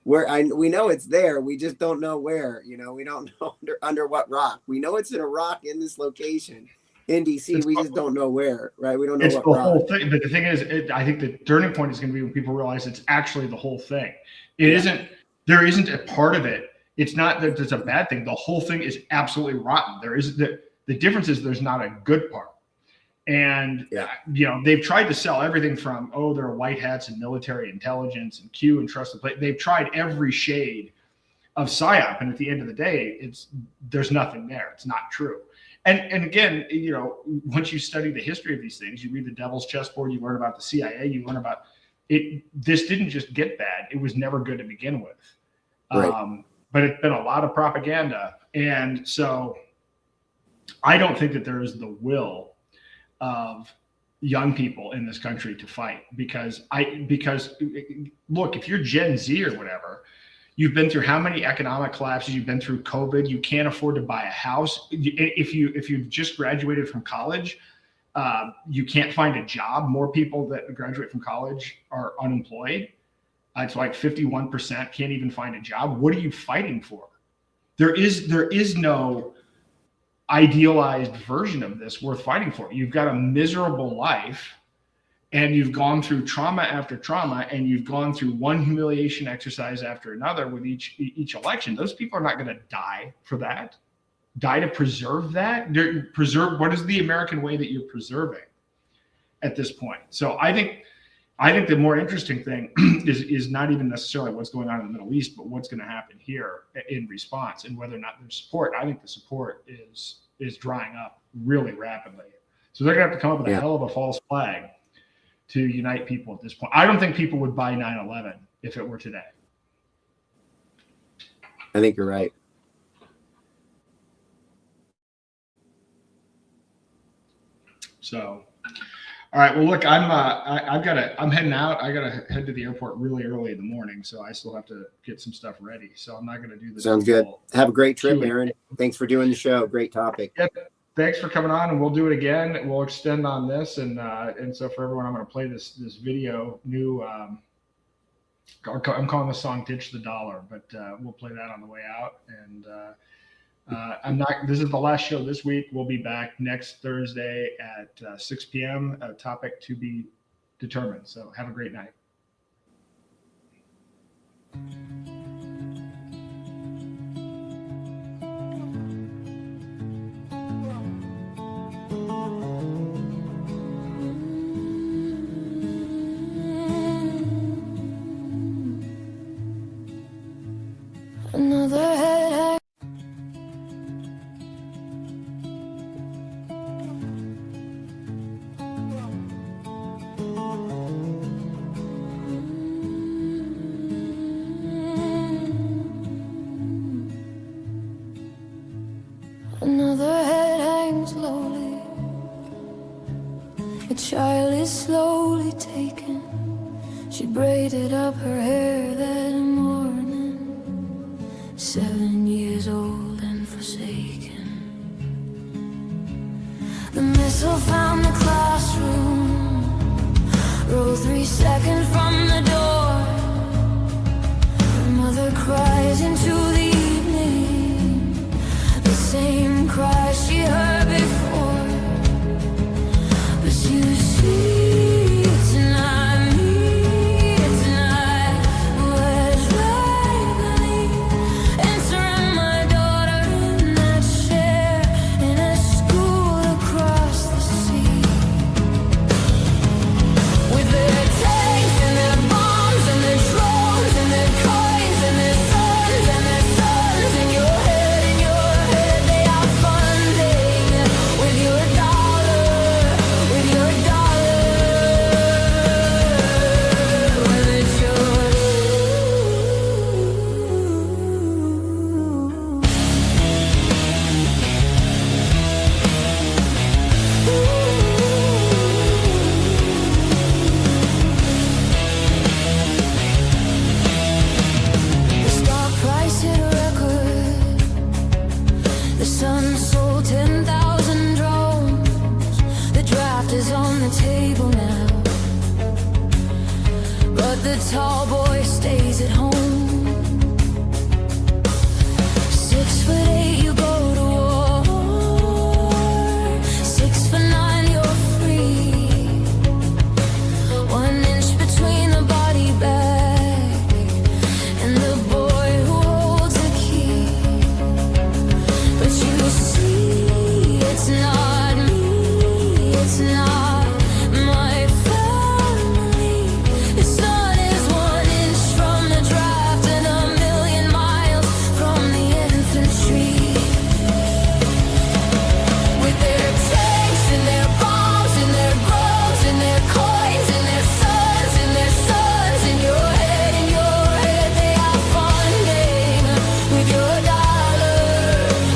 we know it's there. We just don't know where. We don't know under what rock. We know it's in a rock in this location in DC. We just don't know where, right? We don't know what rock. Whole thing. But the thing is, I think the turning point is going to be when people realize it's actually the whole thing. Isn't. There isn't a part of it. It's not that it's a bad thing. The whole thing is absolutely rotten. The difference is there's not a good part. And, they've tried to sell everything from, there are white hats and military intelligence and Q and trust the play. They've tried every shade of PSYOP. And at the end of the day, there's nothing there. It's not true. And again, once you study the history of these things, you read the Devil's Chessboard, you learn about the CIA, you learn about it. This didn't just get bad. It was never good to begin with. Right. But it's been a lot of propaganda. And so I don't think that there is the will of young people in this country to fight because look, if you're Gen Z or whatever, you've been through how many economic collapses, you've been through COVID, you can't afford to buy a house. If you've just graduated from college, you can't find a job. More people that graduate from college are unemployed. It's like 51% can't even find a job. What are you fighting for? There is no idealized version of this worth fighting for. You've got a miserable life and you've gone through trauma after trauma and you've gone through one humiliation exercise after another with each election. Those people are not going to die for that, die to preserve that. What is the American way that you're preserving at this point? So I think the more interesting thing is not even necessarily what's going on in the Middle East, but what's going to happen here in response and whether or not there's support. I think the support is drying up really rapidly. So they're going to have to come up with a hell of a false flag to unite people at this point. I don't think people would buy 9/11 if it were today. I think you're right. So, all right. Well, look, I'm heading out. I gotta head to the airport really early in the morning, so I still have to get some stuff ready. So I'm not gonna do this. Sounds good. Have a great trip, Aaron. Thanks for doing the show. Great topic. Yep. Thanks for coming on, and we'll do it again. We'll extend on this, and so for everyone, I'm gonna play this video. New, I'm calling the song "Ditch the Dollar," but we'll play that on the way out. And this is the last show this week. We'll be back next Thursday at 6 p.m. A topic to be determined. So have a great night. Another head hangs lowly. A child is slowly taken. She braided up her hair that morning. 7 years old and forsaken. The missile found the classroom. Row 3 seconds from the door. Her mother cries into the evening, the same cry she heard before. But you see, it's not me, it's not what's rightly answering my daughter in that chair in a school across the sea. With their tanks and their bombs and their drones and their coins and their sons and their sons in your head they are funding with your dollar, with your dollar, with it's your The stock price hit a record. The sun sold 10,000 drones. The draft is on the table now. But the tall boy stays at home. 6'8", you go to war. 6'9", you're free. 1 inch between the body bag and the boy who holds the key. But you see, it's not me, it's not my family. His son is 1 inch from the draft and 1,000,000 miles from the infantry. With their tanks and their bombs and their drones and their coins and their sons in your head they are funding with your dollar,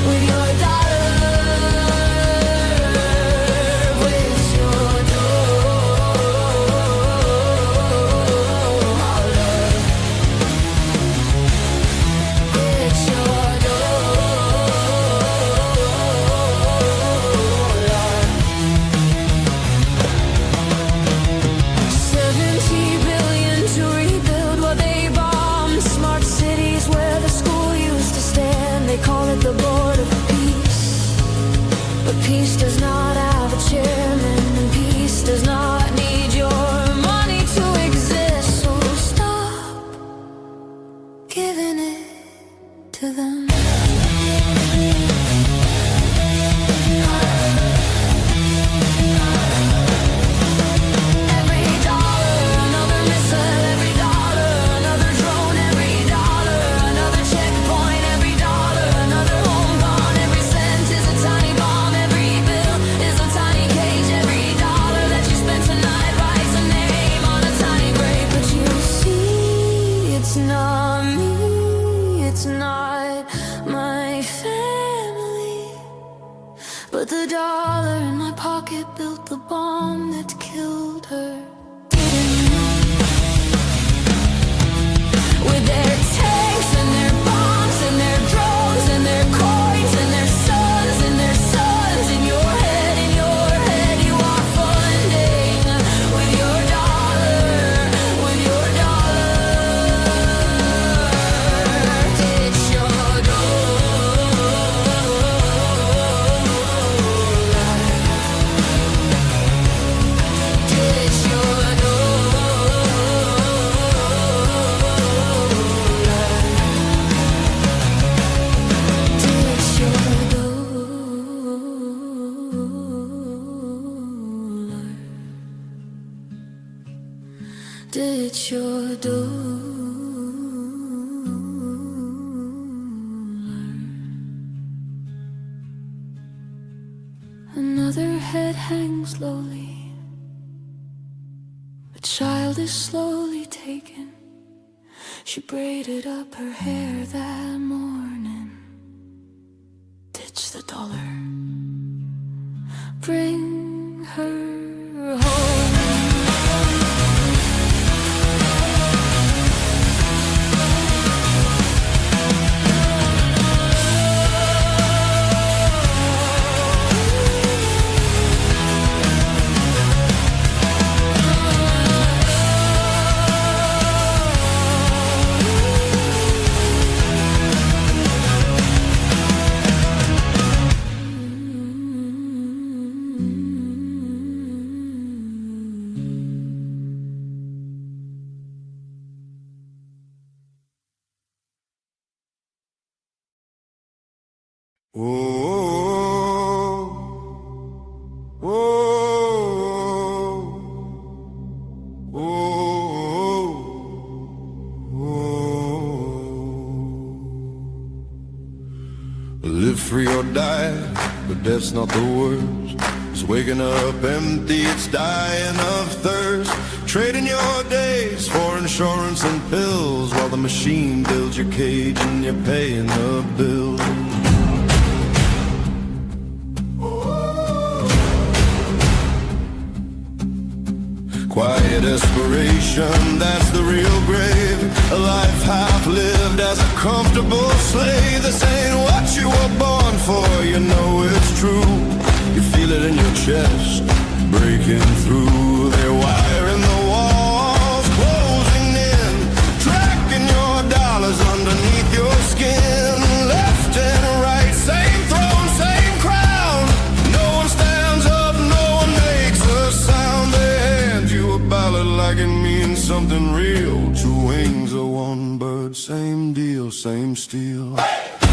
with your dollar, with your $70 billion to rebuild what they bombed. Smart cities where the school used to stand. They call it the Board of Peace. But peace does not have a chairman, and peace does not need your money to exist. So stop giving it to them. Every dollar, another missile. Every dollar, another drone. Every dollar, another checkpoint. Every dollar, another home gone. Every cent is a tiny bomb. Every bill is a tiny cage. Every dollar that you spend tonight writes a name on a tiny grave. But you see, it's not me, it's not my family. But the dollar in my pocket built the bomb that killed her. With their tanks and their bombs and their drones and their coins and their sons in your head you are funding with your dollar, with your dollar. It's your It's your It's your Another head hangs lowly. A child is slowly taken. She braided up her hair that morning. Did Fetch the dollar. Bring her home. Live free or die, but death's not the worst. It's waking up empty, it's dying of thirst. Trading your days for insurance and pills, while the machine builds your cage and you're paying the bill. Quiet desperation, that's the real grave. A life half lived as a comfortable slave. This ain't what you were born for, you know it's true. You feel it in your chest, breaking through. They're wiring the walls, closing in, tracking your dollars underneath your skin. Left and right, same throne, same crown. No one stands up, no one makes a sound. They hand you a ballad like it means something real. Two wings of one bird, same deal, same steel. Hey!